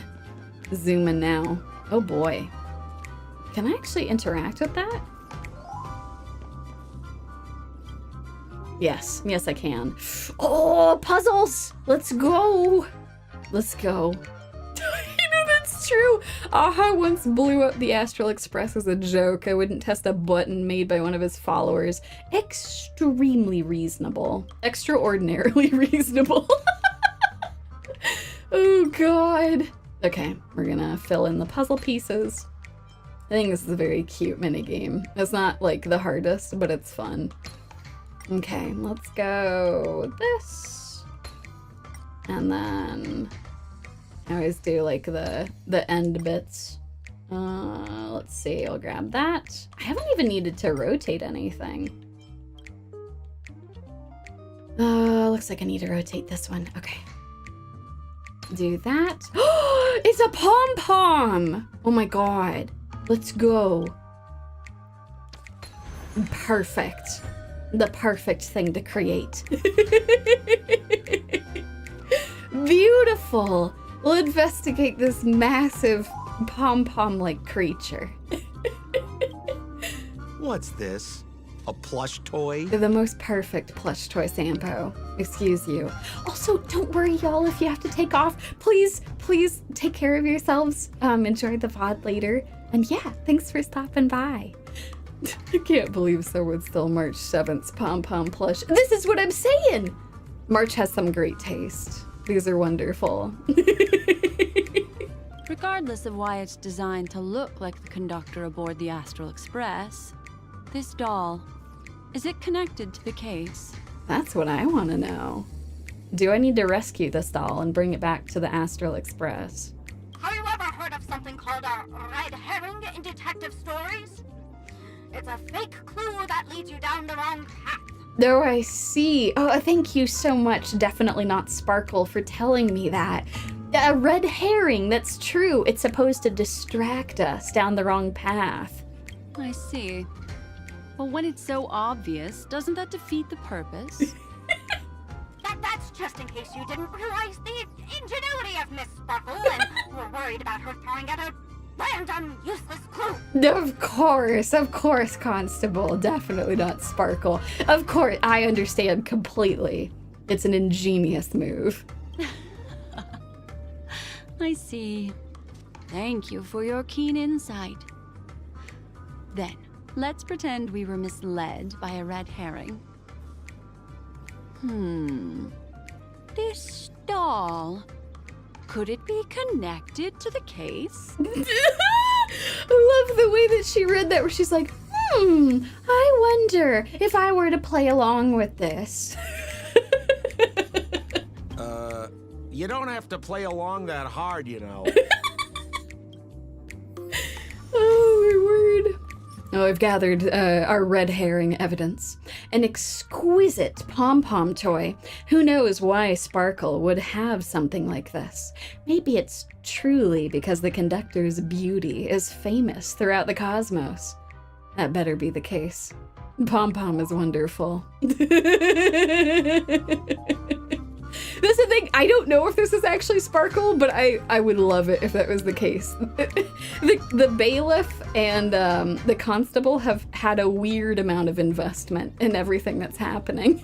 Zooming now. Oh boy. Can I actually interact with that? Yes, yes I can. Oh, puzzles! Let's go! Let's go. You know, that's true. Aha once blew up the Astral Express as a joke. I wouldn't test a button made by one of his followers. Extremely reasonable. Extraordinarily reasonable. Oh god. Okay, we're gonna fill in the puzzle pieces. I think this is a very cute minigame. It's not like the hardest, but it's fun. Okay, let's go this. And then I always do like the end bits. Let's see, I'll grab that. I haven't even needed to rotate anything. Looks like I need to rotate this one. Okay. Do that. Oh, it's a pom-pom! Oh my god. Let's go. Perfect. The perfect thing to create. Beautiful. We'll investigate this massive pom-pom-like creature. What's this? A plush toy? The most perfect plush toy, Sampo. Excuse you. Also, don't worry, y'all, if you have to take off. Please, please take care of yourselves. Enjoy the VOD later. And yeah, thanks for stopping by. I can't believe someone stole March 7th's pom-pom plush. This is what I'm saying! March has some great taste. These are wonderful. Regardless of why it's designed to look like the conductor aboard the Astral Express, this doll, is it connected to the case? That's what I want to know. Do I need to rescue this doll and bring it back to the Astral Express? Have you ever heard of something called a red herring in detective stories? It's a fake clue that leads you down the wrong path. Oh, I see. Oh, thank you so much. Definitely not Sparkle for telling me that. A red herring, that's true. It's supposed to distract us down the wrong path. I see. But when it's so obvious, doesn't that defeat the purpose? That's just in case you didn't realize the ingenuity of Miss Sparkle and were worried about her throwing out a random, useless clue. Of course, Constable. Definitely not Sparkle. Of course, I understand completely. It's an ingenious move. I see. Thank you for your keen insight. Then, let's pretend we were misled by a red herring. This doll, could it be connected to the case? I love the way that she read that, where she's like, I wonder if I were to play along with this. You don't have to play along that hard, you know. Oh, my word. Oh, I've gathered our red herring evidence. An exquisite pom-pom toy. Who knows why Sparkle would have something like this? Maybe it's truly because the conductor's beauty is famous throughout the cosmos. That better be the case. Pom-pom is wonderful. That's the thing, I don't know if this is actually Sparkle, but I would love it if that was the case. The bailiff and the constable have had a weird amount of investment in everything that's happening.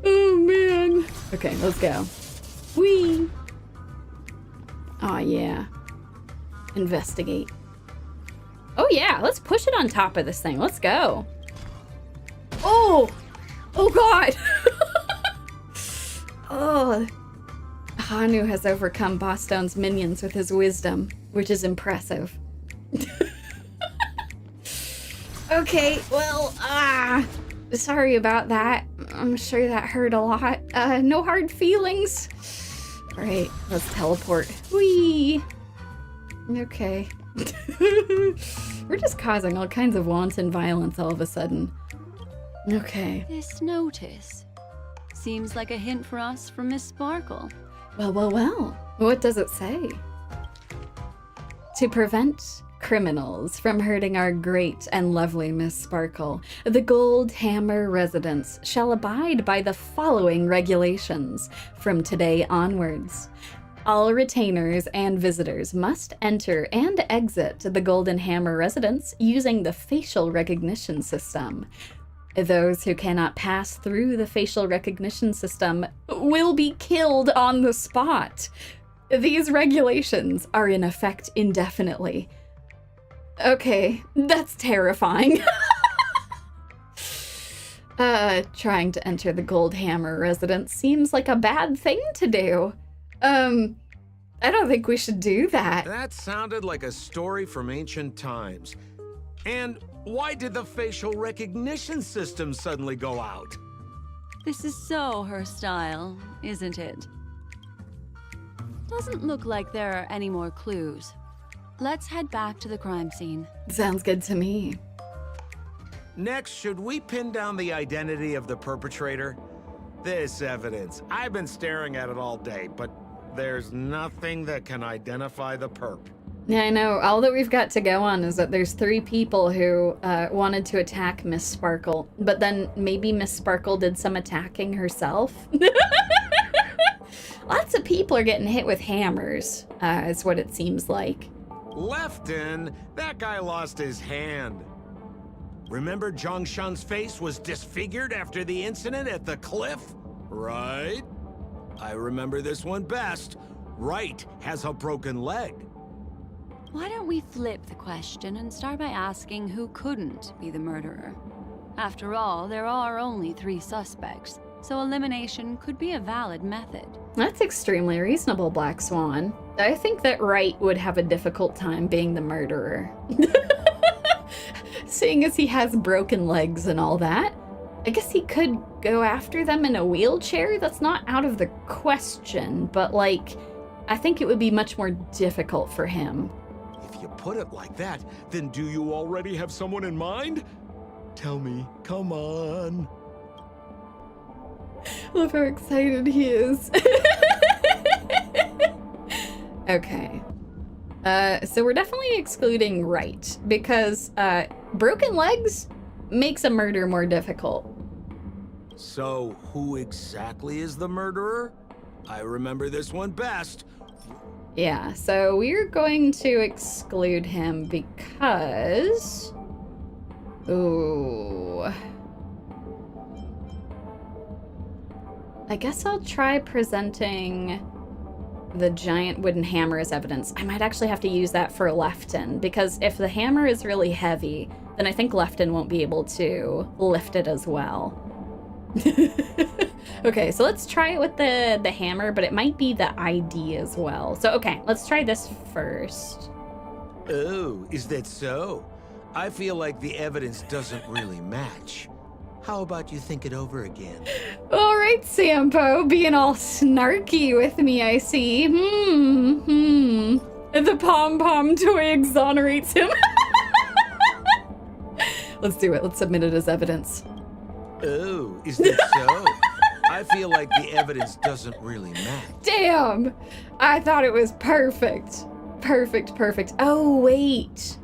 Oh man. Okay, let's go. Whee! Aw, yeah. Investigate. Oh yeah, let's push it on top of this thing. Let's go. Oh! Oh god! Oh, Hanu has overcome Bosstone's minions with his wisdom, which is impressive. Okay, well, sorry about that. I'm sure that hurt a lot. No hard feelings. All right, let's teleport. Whee! Okay. We're just causing all kinds of wanton violence all of a sudden. Okay. This notice seems like a hint for us from Miss Sparkle. Well. What does it say? To prevent criminals from hurting our great and lovely Miss Sparkle, the Goldhammer residents shall abide by the following regulations from today onwards. All retainers and visitors must enter and exit the Goldhammer residence using the facial recognition system. Those who cannot pass through the facial recognition system will be killed on the spot. These regulations are in effect indefinitely. Okay, that's terrifying. Trying to enter the Goldhammer residence seems like a bad thing to do. I don't think we should do that. That sounded like a story from ancient times. And why did the facial recognition system suddenly go out? This is so her style, isn't it? Doesn't look like there are any more clues. Let's head back to the crime scene. Sounds good to me. Next, should we pin down the identity of the perpetrator? This evidence, I've been staring at it all day, but there's nothing that can identify the perp. Yeah, I know. All that we've got to go on is that there's 3 people who wanted to attack Miss Sparkle, but then maybe Miss Sparkle did some attacking herself. Lots of people are getting hit with hammers, is what it seems like. Lefton, that guy lost his hand. Remember Zhongshan's face was disfigured after the incident at the cliff? Right? I remember this one best. Right has a broken leg. Why don't we flip the question and start by asking who couldn't be the murderer? After all, there are only 3 suspects, so elimination could be a valid method. That's extremely reasonable, Black Swan. I think that Wright would have a difficult time being the murderer. Seeing as he has broken legs and all that. I guess he could go after them in a wheelchair? That's not out of the question, but like, I think it would be much more difficult for him. If you put it like that, then do you already have someone in mind? Tell me, come on. Look how excited he is. Okay. So we're definitely excluding Wright because broken legs makes a murder more difficult. So who exactly is the murderer? I remember this one best. Yeah, so we're going to exclude him because... Ooh. I guess I'll try presenting the giant wooden hammer as evidence. I might actually have to use that for Lefton, because if the hammer is really heavy, then I think Lefton won't be able to lift it as well. Okay, so let's try it with the hammer, but it might be the ID as well. So, okay, let's try this first. Oh, is that so? I feel like the evidence doesn't really match. How about you think it over again? All right, Sampo, being all snarky with me, I see. The pom-pom toy exonerates him. Let's do it. Let's submit it as evidence. Oh, is that so? I feel like the evidence doesn't really match. Damn! I thought it was perfect. Perfect. Oh, wait.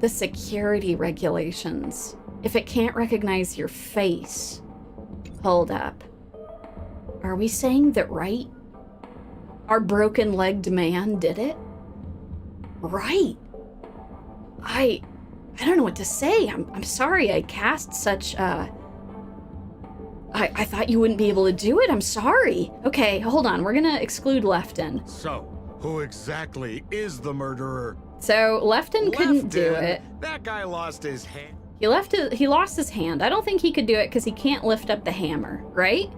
The security regulations. If it can't recognize your face. Hold up. Are we saying that right? Our broken-legged man did it? Right. I don't know what to say. I'm sorry I cast such, I thought you wouldn't be able to do it. I'm sorry. Okay, hold on. We're gonna exclude Lefton. So, who exactly is the murderer? So, Lefton couldn't do it. That guy lost his hand. He lost his hand. I don't think he could do it because he can't lift up the hammer, right?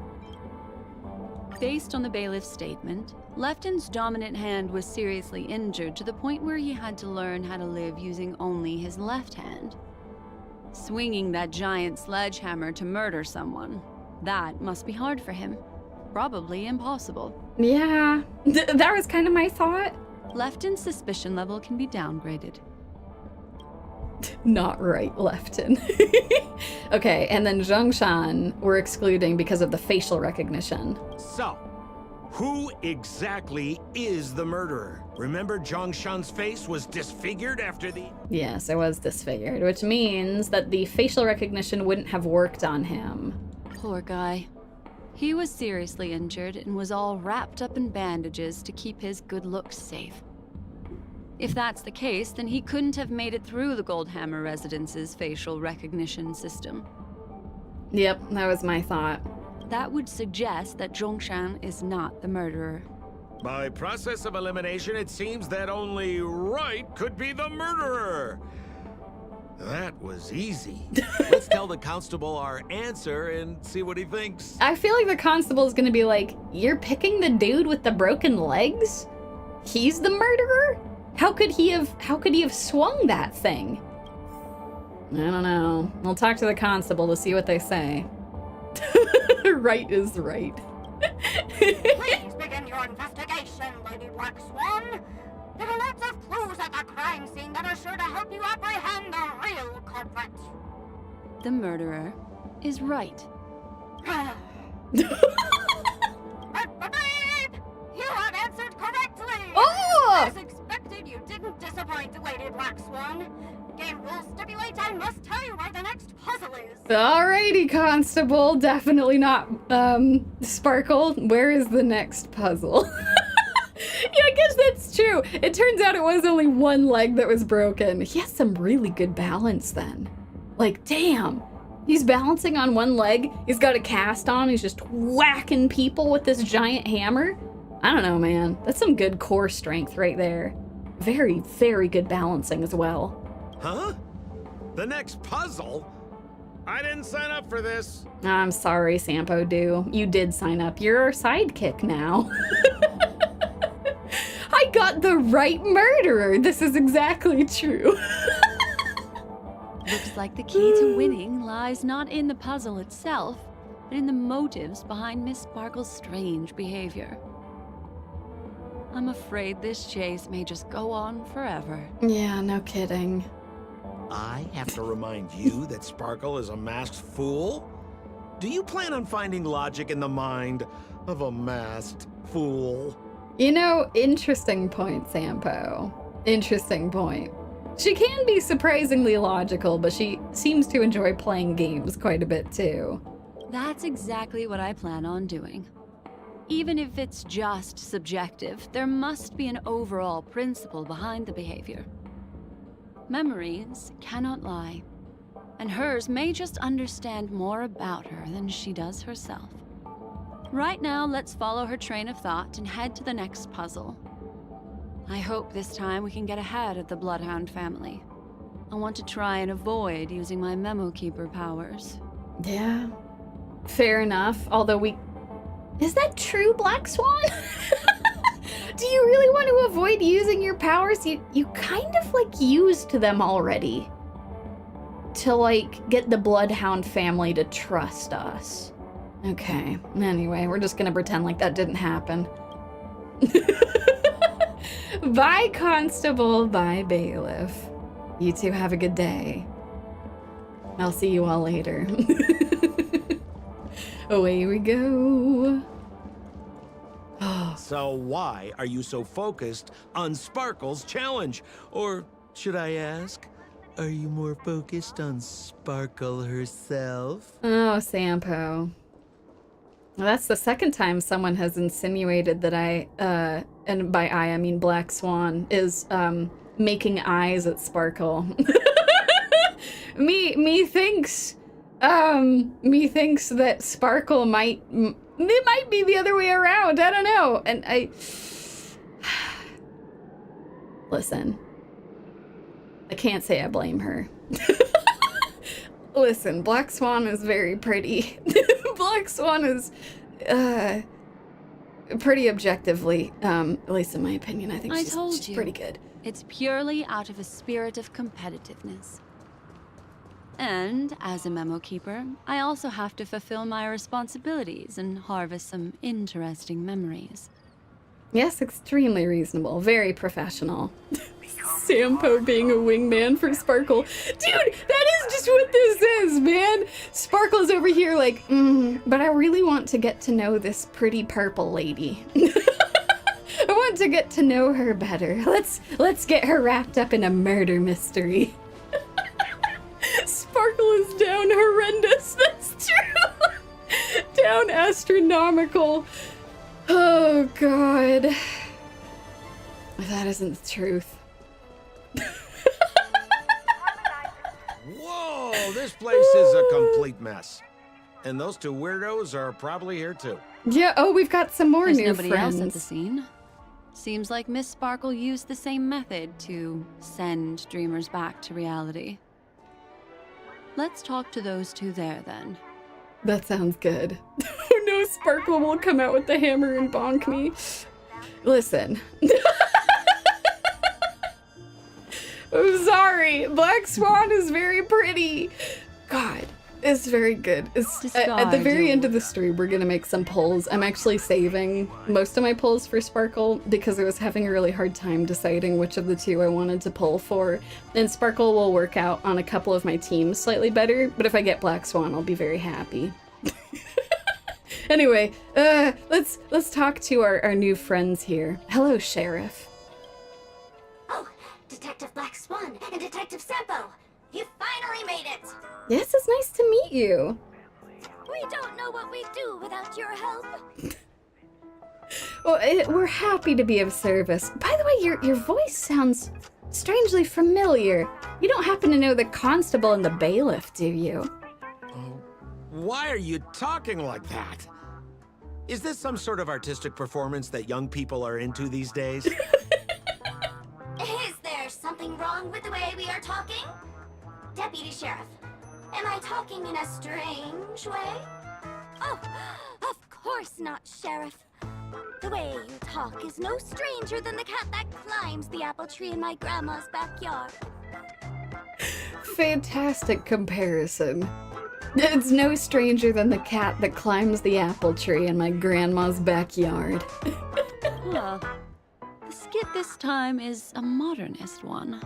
Based on the bailiff's statement, Lefton's dominant hand was seriously injured to the point where he had to learn how to live using only his left hand. Swinging that giant sledgehammer to murder someone, that must be hard for him. Probably impossible. Yeah, that was kind of my thought. Lefton's suspicion level can be downgraded. Not right, Lefton. Okay, and then Zhongshan we're excluding because of the facial recognition. So, who exactly is the murderer? Remember Zhongshan's face was disfigured after the... Yes, it was disfigured, which means that the facial recognition wouldn't have worked on him. Poor guy. He was seriously injured and was all wrapped up in bandages to keep his good looks safe. If that's the case, then he couldn't have made it through the Goldhammer residence's facial recognition system. Yep, that was my thought. That would suggest that Zhongshan is not the murderer. By process of elimination, it seems that only Right could be the murderer. That was easy. Let's tell the constable our answer and see what he thinks. I feel like the constable is gonna be like, "You're picking the dude with the broken legs? He's the murderer? How could he have swung that thing?" I don't know. We'll talk to the constable to see what they say. Right is right. Please begin your investigation, Lady Black Swan. There are lots of clues at the crime scene that are sure to help you apprehend the real culprit. The murderer is Right. Beep! You have answered correctly! Oh! As expected, you didn't disappoint, Lady Black Swan. Game rules stipulate I must tell you where the next puzzle is. Alrighty, constable. Definitely not, Sparkle. Where is the next puzzle? Yeah, I guess that's true. It turns out it was only one leg that was broken. He has some really good balance then. Like, damn. He's balancing on one leg. He's got a cast on. He's just whacking people with this giant hammer. I don't know, man. That's some good core strength right there. Very, very good balancing as well. Huh? The next puzzle? I didn't sign up for this. I'm sorry, Sampo Do. You did sign up. You're our sidekick now. I got the right murderer. This is exactly true. Looks like the key to winning lies not in the puzzle itself, but in the motives behind Miss Sparkle's strange behavior. I'm afraid this chase may just go on forever. Yeah, no kidding. I have to remind you that Sparkle is a masked fool? Do you plan on finding logic in the mind of a masked fool? You know, interesting point, Sampo. Interesting point. She can be surprisingly logical, but she seems to enjoy playing games quite a bit too. That's exactly what I plan on doing. Even if it's just subjective, there must be an overall principle behind the behavior. Memories cannot lie, and hers may just understand more about her than she does herself. Right now, let's follow her train of thought and head to the next puzzle. I hope this time we can get ahead of the Bloodhound family. I want to try and avoid using my Memokeeper powers. Yeah, fair enough. Although is that true, Black Swan? Do you really want to enjoyed using your powers, you kind of like used them already. To like get the Bloodhound family to trust us. Okay, anyway, we're just gonna pretend like that didn't happen. Bye, Constable, bye, Bailiff. You two have a good day. I'll see you all later. Away we go. So why are you so focused on Sparkle's challenge? Or should I ask, are you more focused on Sparkle herself? Oh, Sampo. Well, that's the second time someone has insinuated that I, and by I mean Black Swan, is, making eyes at Sparkle. Methinks that Sparkle might, it might be the other way around, I don't know, and listen, I can't say I blame her. Listen, Black Swan is very pretty. Black Swan is, pretty objectively, at least in my opinion, I think she's pretty good. It's purely out of a spirit of competitiveness. And as a Memokeeper, I also have to fulfill my responsibilities and harvest some interesting memories. Yes, extremely reasonable. Very professional. Sampo being a wingman for Sparkle. Dude, that is just what this is, man. Sparkle's over here like, but I really want to get to know this pretty purple lady. I want to get to know her better. Let's get her wrapped up in a murder mystery. Sparkle is down horrendous. That's true. Down astronomical. Oh, God. That isn't the truth. Whoa, this place is a complete mess. And those two weirdos are probably here too. Yeah, oh, we've got some more There's new nobody friends. else at the scene. Seems like Miss Sparkle used the same method to send dreamers back to reality. Let's talk to those two there, then. That sounds good. Oh no, Sparkle will come out with the hammer and bonk me. Listen. I'm sorry. Black Swan is very pretty. God, it's very good. At the very end of the stream, we're gonna make some polls. I'm actually saving most of my polls for Sparkle because I was having a really hard time deciding which of the two I wanted to poll for. And Sparkle will work out on a couple of my teams slightly better, but if I get Black Swan, I'll be very happy. Anyway, let's talk to our new friends here. Hello, Sheriff. Oh, Detective Black Swan and Detective Sampo. You finally made it. Yes, it's nice to meet you. We don't know what we'd do without your help. Well, we're happy to be of service. By the way, your voice sounds strangely familiar. You don't happen to know the constable and the bailiff, do you? Why are you talking like that? Is this some sort of artistic performance that young people are into these days? Is there something wrong with the way we are talking? Deputy Sheriff, am I talking in a strange way? Oh, of course not, Sheriff. The way you talk is no stranger than the cat that climbs the apple tree in my grandma's backyard. Fantastic comparison. It's no stranger than the cat that climbs the apple tree in my grandma's backyard. Well, the skit this time is a modernist one.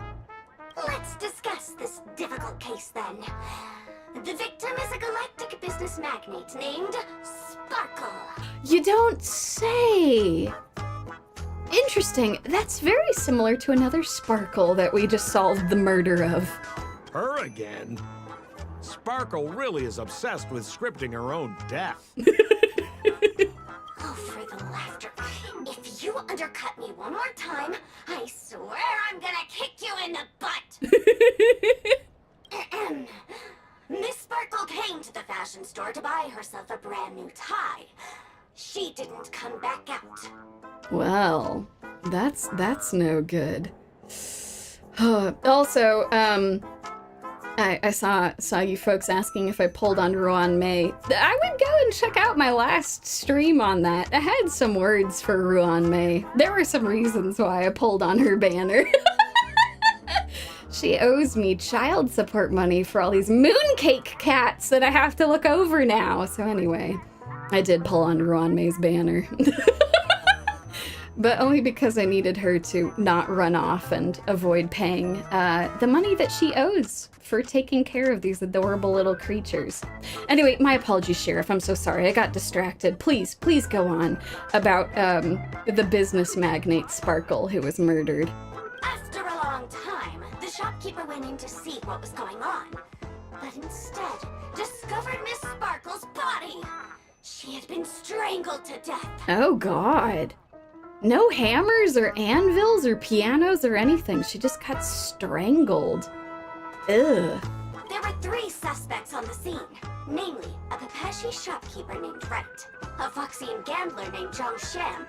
Let's discuss this difficult case then. The victim is a galactic business magnate named Sparkle. You don't say. Interesting. That's very similar to another Sparkle that we just solved the murder of. Her again? Sparkle really is obsessed with scripting her own death. Oh, for the laughter. If you undercut me one more time, I swear I'm gonna kick you in the butt. Miss Sparkle came to the fashion store to buy herself a brand new tie. She didn't come back out. Well, that's no good. Also, I saw you folks asking if I pulled on Ruan Mei. I would go and check out my last stream on that. I had some words for Ruan Mei. There were some reasons why I pulled on her banner. She owes me child support money for all these Mooncake Cats that I have to look over now. So anyway, I did pull on Ruan Mei's banner. But only because I needed her to not run off and avoid paying the money that she owes for taking care of these adorable little creatures. Anyway, my apologies, Sheriff. I'm so sorry. I got distracted. Please go on about the business magnate Sparkle who was murdered. After a long time, the shopkeeper went in to see what was going on, but instead discovered Miss Sparkle's body. She had been strangled to death. Oh, God. No hammers or anvils or pianos or anything. She just got strangled. Ugh. There were 3 suspects on the scene, namely a Pepeshi shopkeeper named Wright, a Foxian gambler named Zhongshan,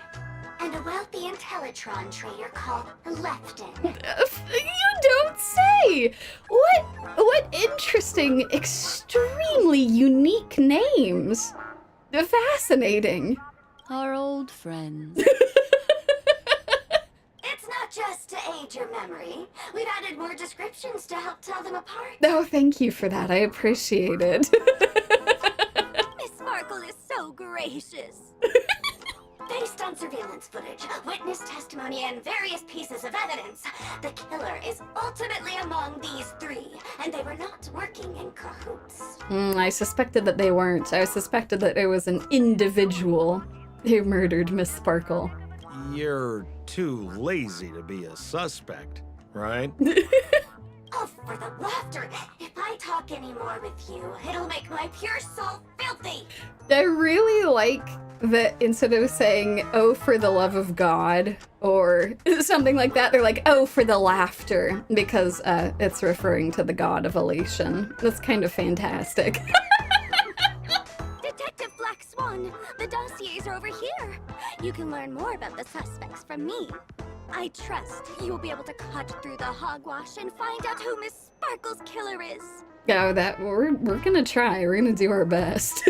and a wealthy Intellitron trader called Lefton. You don't say! What interesting, extremely unique names. Fascinating. Our old friends. It's not just to aid your memory. We've added more descriptions to help tell them apart. Oh, thank you for that. I appreciate it. Miss Sparkle is so gracious. Based on surveillance footage, witness testimony, and various pieces of evidence, the killer is ultimately among these 3, and they were not working in cahoots. I suspected that they weren't. I suspected that it was an individual who murdered Miss Sparkle. You're too lazy to be a suspect, right? Oh, for the laughter! If I talk any more with you, it'll make my pure soul filthy! I really like that instead of saying, oh, for the love of God, or something like that, they're like, oh, for the laughter, because it's referring to the god of elation. That's kind of fantastic. Detective Black Swan, the dossiers are over here. You can learn more about the suspects from me. I trust you'll be able to cut through the hogwash and find out who Miss Sparkle's killer is. Oh, that we're gonna try. We're gonna do our best.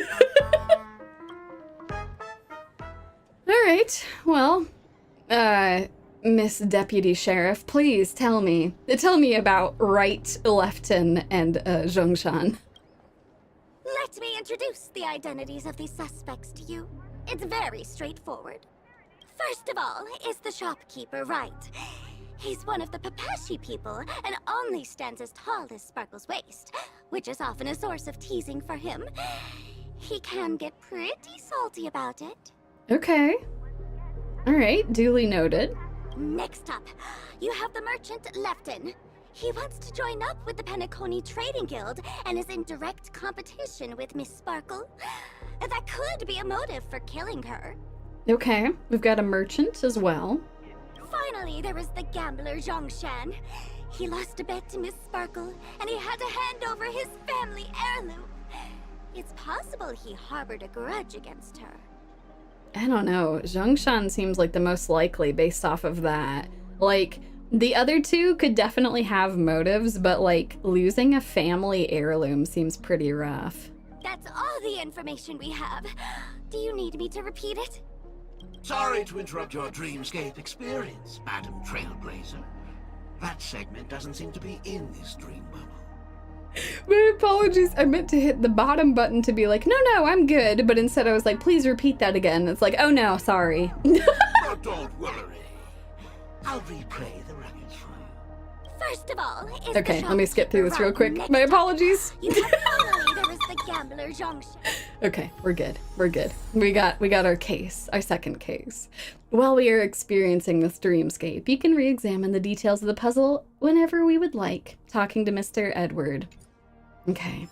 All right. Well, Miss Deputy Sheriff, please tell me about Wright, Lefton, and Zhongshan. Let me introduce the identities of these suspects to you. It's very straightforward. First of all is the shopkeeper, Wright. He's one of the Pepeshi people and only stands as tall as Sparkle's waist, which is often a source of teasing for him. He can get pretty salty about it. Okay. All right, duly noted. Next up, you have the merchant Lefton. He wants to join up with the Penacony Trading Guild and is in direct competition with Miss Sparkle. That could be a motive for killing her. Okay, we've got a merchant as well. Finally, there is the gambler Zhongshan. He lost a bet to Miss Sparkle, and he had to hand over his family heirloom. It's possible he harbored a grudge against her. I don't know. Zhongshan seems like the most likely based off of that. Like, the other 2 could definitely have motives, but like, losing a family heirloom seems pretty rough. That's all the information we have. Do you need me to repeat it? Sorry to interrupt your dreamscape experience, Madam Trailblazer. That segment doesn't seem to be in this dream bubble. My apologies. I meant to hit the bottom button to be like, no, I'm good. But instead I was like, please repeat that again. It's like, oh no, sorry. Oh, don't worry. I'll replay the records for you. First of all, is Okay, let me skip through this real quick. Next My up, apologies. You have finally there is the gambler Zhongshan. Okay, we're good. We got our case, our second case. While we are experiencing this dreamscape, you can re-examine the details of the puzzle whenever we would like, talking to Mr. Edward. Okay.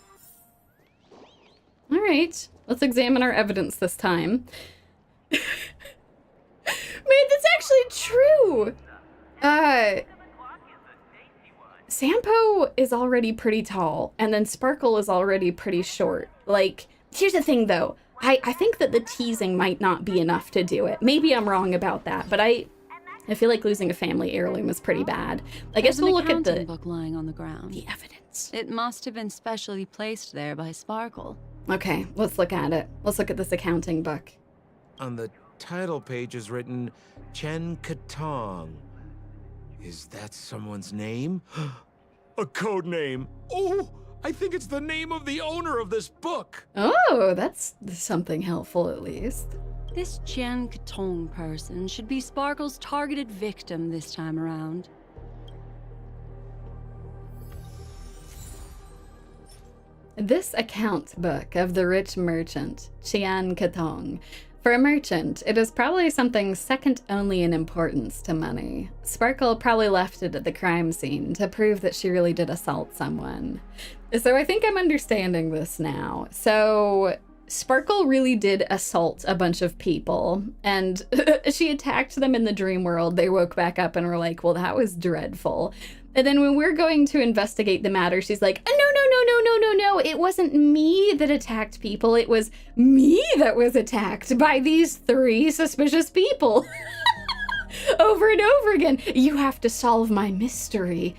All right, let's examine our evidence this time. Man, that's actually true! Sampo is already pretty tall, and then Sparkle is already pretty short. Like, here's the thing though. I think that the teasing might not be enough to do it. Maybe I'm wrong about that, but I I feel like losing a family heirloom is pretty bad. I guess we'll look at the book lying on the ground. The evidence. It must have been specially placed there by Sparkle. Okay, let's look at it. Let's look at this accounting book. On the title page is written Chen Katong. Is that someone's name? A code name. Oh, I think it's the name of the owner of this book. Oh, that's something helpful at least. This Chen Katong person should be Sparkle's targeted victim this time around. This account book of the rich merchant, Chian Katong. For a merchant, it is probably something second only in importance to money. Sparkle probably left it at the crime scene to prove that she really did assault someone. So I think I'm understanding this now. So Sparkle really did assault a bunch of people, and she attacked them in the dream world. They woke back up and were like, well, that was dreadful. And then when we're going to investigate the matter, she's like, no, it wasn't me that attacked people. It was me that was attacked by these 3 suspicious people. Over and over again. You have to solve my mystery.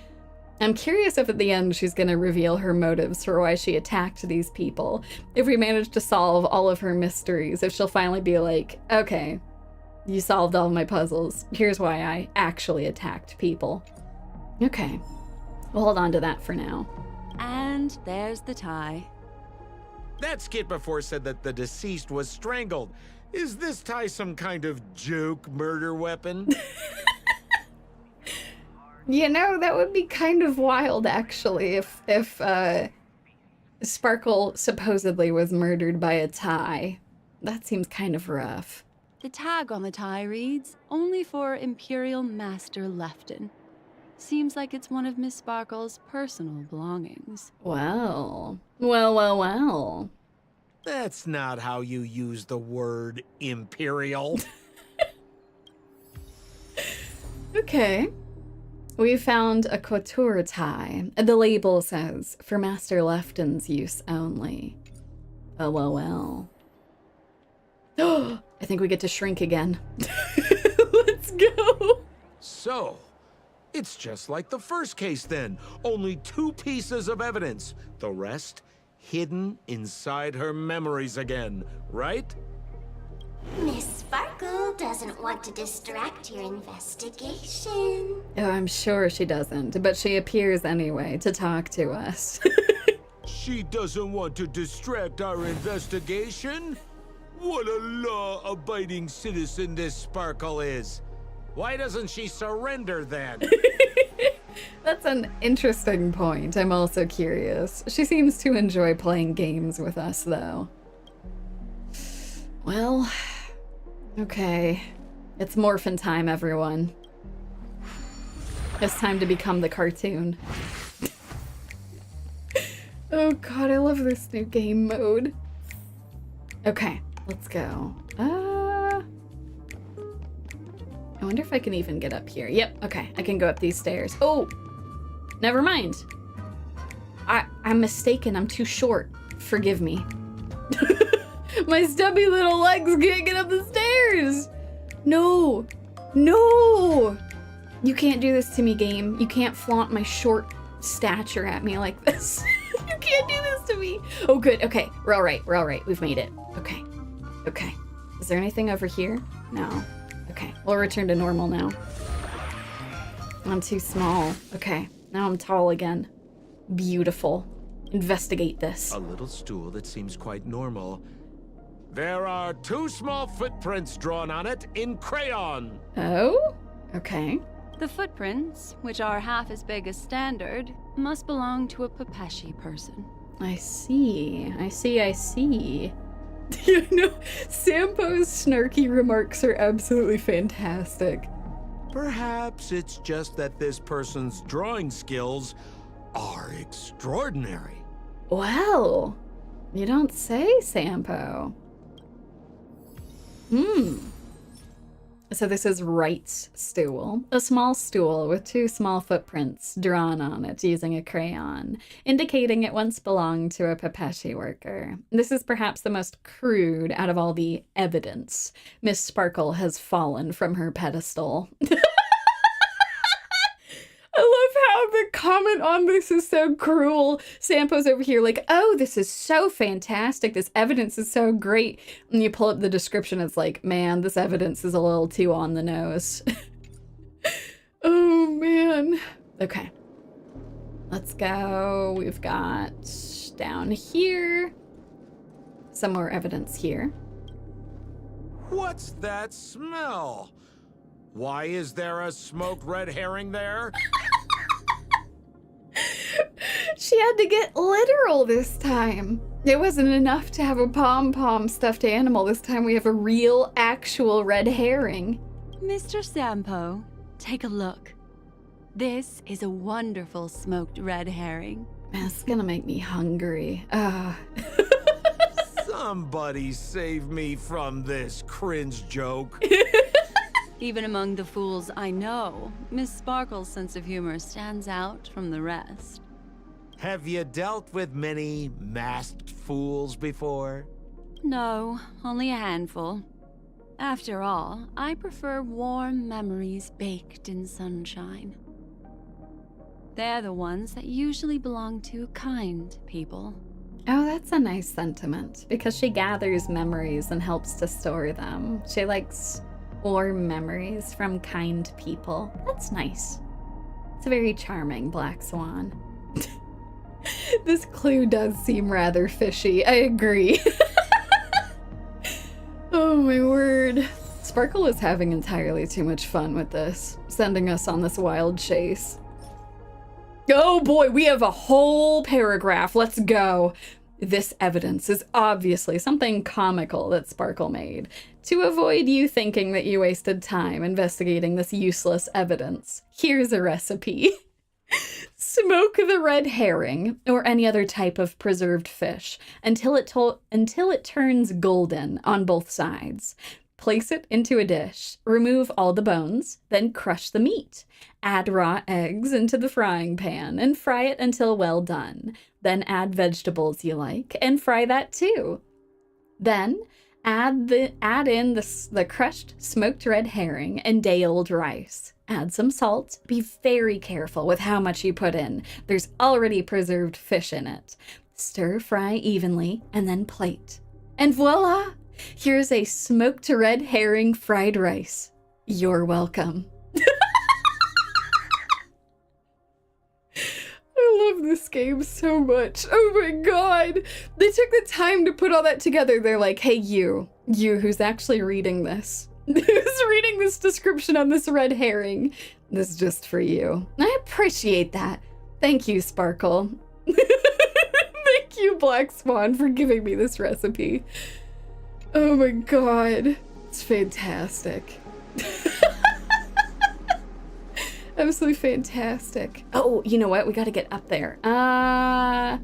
I'm curious if at the end she's going to reveal her motives for why she attacked these people. If we manage to solve all of her mysteries, if she'll finally be like, okay, you solved all my puzzles. Here's why I actually attacked people. Okay, we'll hold on to that for now. And there's the tie. That skit before said that the deceased was strangled. Is this tie some kind of joke murder weapon? You know, that would be kind of wild, actually, if Sparkle supposedly was murdered by a tie. That seems kind of rough. The tag on the tie reads, only for Imperial Master Lefton. Seems like it's one of Miss Sparkle's personal belongings. Well. That's not how you use the word imperial. Okay. We found a couture tie. The label says, for Master Lefton's use only. LOL. I think we get to shrink again. Let's go. So, it's just like the first case then. Only 2 pieces of evidence. The rest hidden inside her memories again, right? Miss Sparkle doesn't want to distract your investigation. Oh, I'm sure she doesn't, but she appears anyway to talk to us. She doesn't want to distract our investigation? What a law-abiding citizen this Sparkle is. Why doesn't she surrender then? That's an interesting point. I'm also curious. She seems to enjoy playing games with us, though. Well, okay. It's morphin' time, everyone. It's time to become the cartoon. Oh god, I love this new game mode. Okay, let's go. I wonder if I can even get up here. Yep, okay, I can go up these stairs. Oh, never mind. I'm mistaken, I'm too short. Forgive me. My stubby little legs can't get up the stairs. No, you can't do this to me, game. You can't flaunt my short stature at me like this. You can't do this to me. Oh, good. Okay, we're all right. We've made it. Okay. Is there anything over here? No. Okay, we'll return to normal now. I'm too small. Okay, now I'm tall again. Beautiful. Investigate this. A little stool that seems quite normal. There are 2 small footprints drawn on it in crayon. Oh? Okay. The footprints, which are half as big as standard, must belong to a Pepeshi person. I see. You know, Sampo's snarky remarks are absolutely fantastic. Perhaps it's just that this person's drawing skills are extraordinary. Well, you don't say, Sampo. So this is Wright's stool, a small stool with 2 small footprints drawn on it using a crayon, indicating it once belonged to a Pepeshi worker. This is perhaps the most crude out of all the evidence. Miss Sparkle has fallen from her pedestal. comment on this is so cruel. Sampo's over here like, oh, this is so fantastic. This evidence is so great. And you pull up the description, it's like, man, this evidence is a little too on the nose. Oh, man. Okay. Let's go. We've got down here. Some more evidence here. What's that smell? Why is there a smoked red herring there? She had to get literal this time. It wasn't enough to have a pom-pom stuffed animal. This time we have a real, actual red herring. Mr. Sampo, take a look. This is a wonderful smoked red herring. That's gonna make me hungry. Somebody save me from this cringe joke. Even among the fools I know, Miss Sparkle's sense of humor stands out from the rest. Have you dealt with many masked fools before? No, only a handful. After all, I prefer warm memories baked in sunshine. They're the ones that usually belong to kind people. Oh, that's a nice sentiment, because she gathers memories and helps to store them. She likes warm memories from kind people. That's nice. It's very charming, Black Swan. This clue does seem rather fishy. I agree. Oh my word. Sparkle is having entirely too much fun with this, sending us on this wild chase. Oh boy, we have a whole paragraph. Let's go. This evidence is obviously something comical that Sparkle made to avoid you thinking that you wasted time investigating this useless evidence. Here's a recipe. Smoke the red herring or any other type of preserved fish until it turns golden on both sides. Place it into a dish, remove all the bones, then crush the meat. Add raw eggs into the frying pan and fry it until well done. Then add vegetables you like and fry that too. Then add in the crushed smoked red herring and day-old rice. Add some salt. Be very careful with how much you put in. There's already preserved fish in it. Stir fry evenly and then plate. And voila! Here's a smoked red herring fried rice. You're welcome. I love this game so much. Oh my god. They took the time to put all that together. They're like, hey, you who's actually reading this. Who's reading this description on this red herring. This is just for you. I appreciate that. Thank you, Sparkle. Thank you, Black Swan, for giving me this recipe. Oh my god. It's fantastic. Absolutely fantastic. Oh, you know what? We gotta get up there. I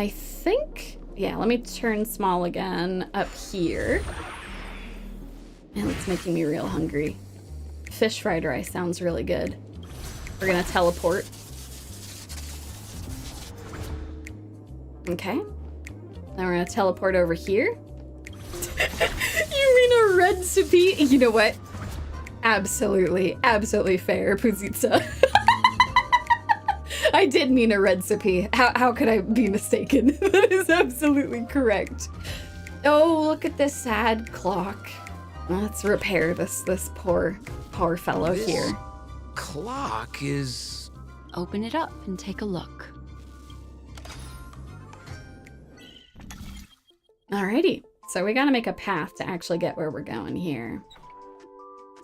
think... Yeah, let me turn small again up here. Man, it's making me real hungry. Fish fried rice sounds really good. We're gonna teleport. Okay. Now we're gonna teleport over here. You mean a recipe? You know what? Absolutely, absolutely fair, Puzitsa. I did mean a recipe. How could I be mistaken? That is absolutely correct. Oh, look at this sad clock. Let's repair this poor fellow here. Clock is... Open it up and take a look. Alrighty. So we gotta make a path to actually get where we're going here.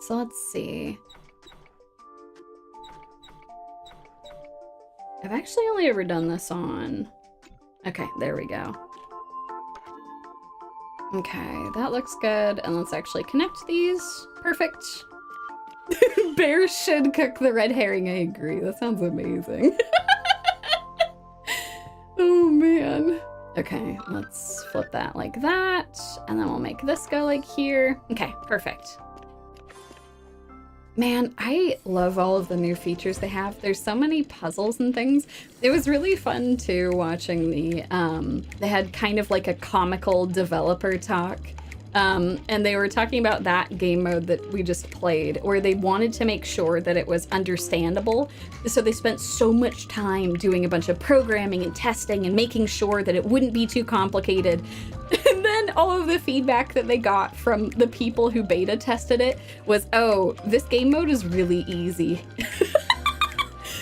So let's see. I've actually only ever done this on... Okay, there we go. Okay, that looks good. And let's actually connect these. Perfect. Bear should cook the red herring. I agree. That sounds amazing. Oh, man. Okay, let's flip that like that. And then we'll make this go like here. Okay, perfect. Man, I love all of the new features they have. There's so many puzzles and things. It was really fun too watching the, they had kind of like a comical developer talk And they were talking about that game mode that we just played, where they wanted to make sure that it was understandable. So they spent so much time doing a bunch of programming and testing and making sure that it wouldn't be too complicated. And then all of the feedback that they got from the people who beta tested it was, oh, this game mode is really easy.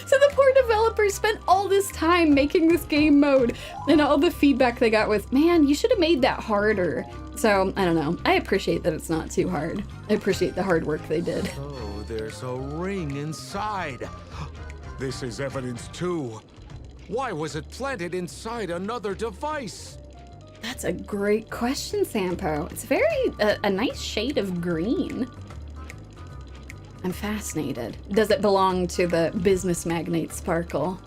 So the poor developers spent all this time making this game mode, and all the feedback they got was, man, you should have made that harder. So, I don't know. I appreciate that it's not too hard. I appreciate the hard work they did. Oh, there's a ring inside. This is evidence too. Why was it planted inside another device? That's a great question, Sampo. It's very, a nice shade of green. I'm fascinated. Does it belong to the business magnate Sparkle?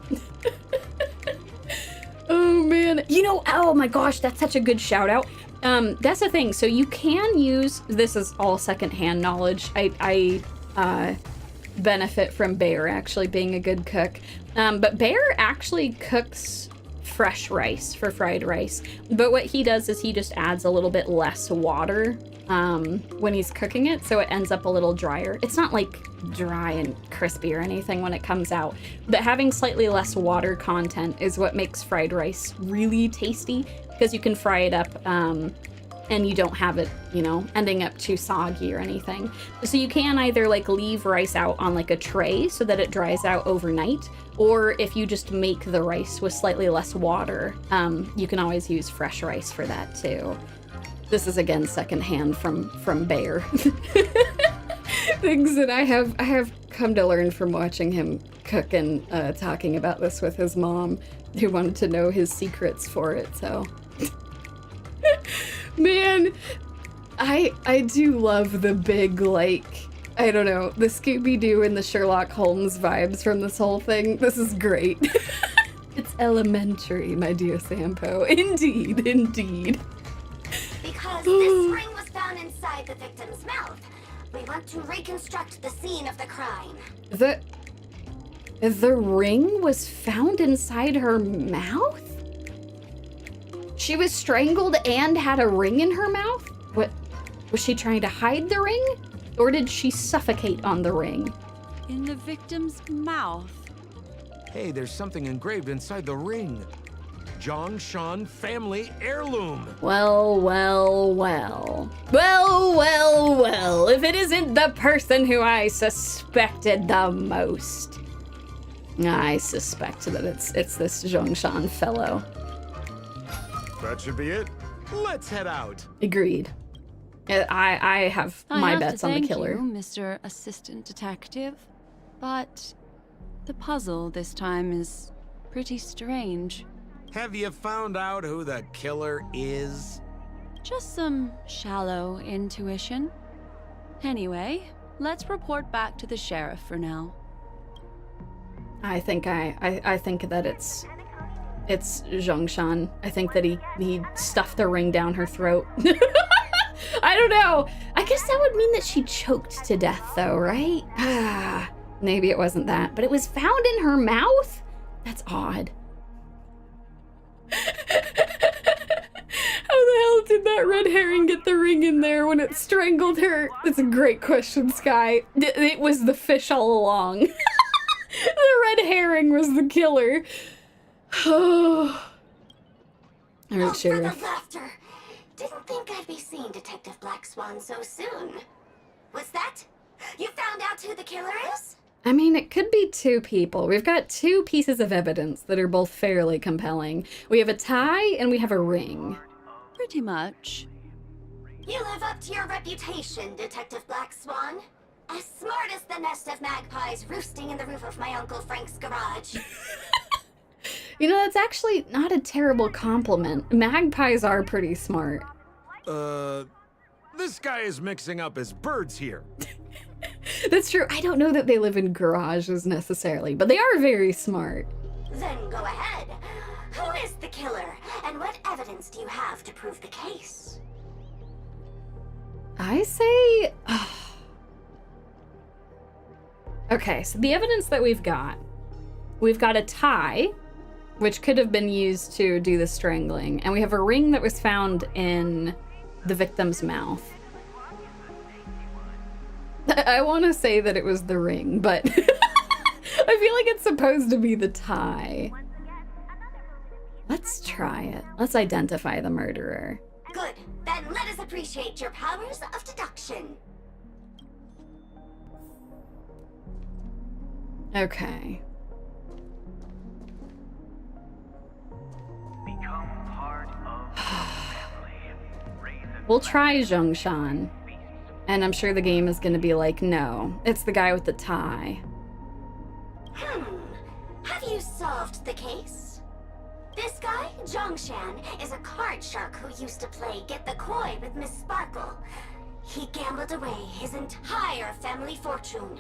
Oh man. You know, oh my gosh, that's such a good shout out. That's the thing. So you can use, this is all secondhand knowledge. I benefit from Bear actually being a good cook. But Bear actually cooks fresh rice for fried rice. But what he does is he just adds a little bit less water when he's cooking it, so it ends up a little drier. It's not like dry and crispy or anything when it comes out, but having slightly less water content is what makes fried rice really tasty, because you can fry it up and you don't have it, you know, ending up too soggy or anything. So you can either like leave rice out on like a tray so that it dries out overnight, or if you just make the rice with slightly less water, you can always use fresh rice for that too. This is again secondhand from Bear. Things that I have come to learn from watching him cook and talking about this with his mom, who wanted to know his secrets for it. So, man, I do love the big, like, I don't know, the Scooby-Doo and the Sherlock Holmes vibes from this whole thing. This is great. It's elementary, my dear Sampo. Indeed, indeed. Because this ring was found inside the victim's mouth, we want to reconstruct the scene of the crime. The ring was found inside her mouth? She was strangled and had a ring in her mouth? What, was she trying to hide the ring? Or did she suffocate on the ring? In the victim's mouth. Hey, there's something engraved inside the ring. Zhongshan family heirloom. Well, well, well. Well, well, well. If it isn't the person who I suspected the most. I suspect that it's this Zhongshan fellow. That should be it. Let's head out. Agreed. I have my bets on the killer. I have to thank you, Mr. Assistant Detective, but the puzzle this time is pretty strange. Have you found out who the killer is? Just some shallow intuition. Anyway, let's report back to the sheriff for now. I think that it's Zhongshan. I think that he stuffed the ring down her throat. I don't know. I guess that would mean that she choked to death though, right? Maybe it wasn't that, but it was found in her mouth? That's odd. How the hell did that red herring get the ring in there when it strangled her? That's a great question, Sky. It was the fish all along. The red herring was the killer. All right, Sheriff. For the laughter. Didn't think I'd be seeing Detective Black Swan so soon. What's that? You found out who the killer is? I mean, it could be two people. We've got two pieces of evidence that are both fairly compelling. We have a tie and we have a ring. Pretty much. You live up to your reputation, Detective Black Swan. As smart as the nest of magpies roosting in the roof of my Uncle Frank's garage. You know, that's actually not a terrible compliment. Magpies are pretty smart. This guy is mixing up his birds here. That's true. I don't know that they live in garages necessarily, but they are very smart. Then go ahead. Who is the killer, and what evidence do you have to prove the case? I say... Okay, so the evidence that we've got a tie, which could have been used to do the strangling, and we have a ring that was found in the victim's mouth. I want to say that it was the ring, but I feel like it's supposed to be the tie. Let's try it. Let's identify the murderer. Good. Then let us appreciate your powers of deduction. Okay. We'll try Zhongshan. And I'm sure the game is gonna be like, no, it's the guy with the tie. Have you solved the case? This guy, Zhongshan, is a card shark who used to play Get the Koi with Miss Sparkle. He gambled away his entire family fortune.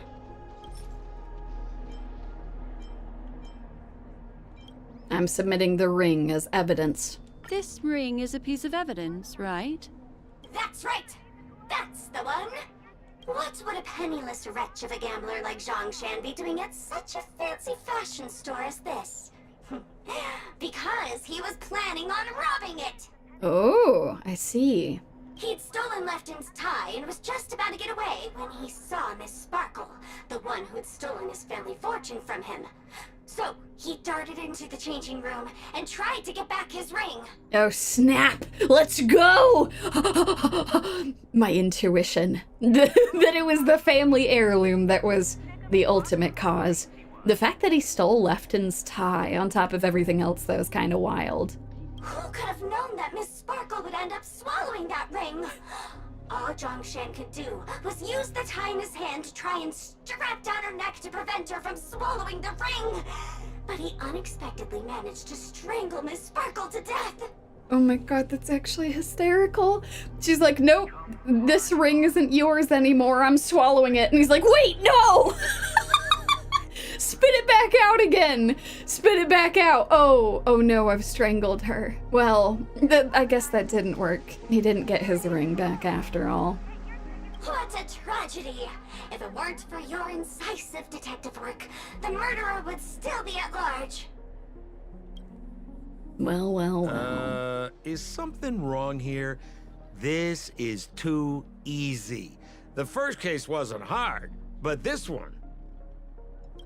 I'm submitting the ring as evidence. This ring is a piece of evidence, right? That's right! That's the one! What would a penniless wretch of a gambler like Zhongshan be doing at such a fancy fashion store as this? Because he was planning on robbing it! Oh, I see. He'd stolen Lefton's tie and was just about to get away when he saw Miss Sparkle, the one who'd stolen his family fortune from him. So, he darted into the changing room and tried to get back his ring. Oh, snap! Let's go! My intuition. That it was the family heirloom that was the ultimate cause. The fact that he stole Lefton's tie on top of everything else, though, is kind of wild. Who could have known that Miss Sparkle would end up swallowing that ring? All Zhongshan could do was use the tie in his hand to try and strap down her neck to prevent her from swallowing the ring. But he unexpectedly managed to strangle Miss Sparkle to death. Oh my god, that's actually hysterical. She's like, nope, this ring isn't yours anymore, I'm swallowing it. And he's like, wait, no! Spit it back out again! Spit it back out! Oh no, I've strangled her. Well, I guess that didn't work. He didn't get his ring back after all. What a tragedy! If it weren't for your incisive detective work, the murderer would still be at large. Well. Is something wrong here? This is too easy. The first case wasn't hard, but this one...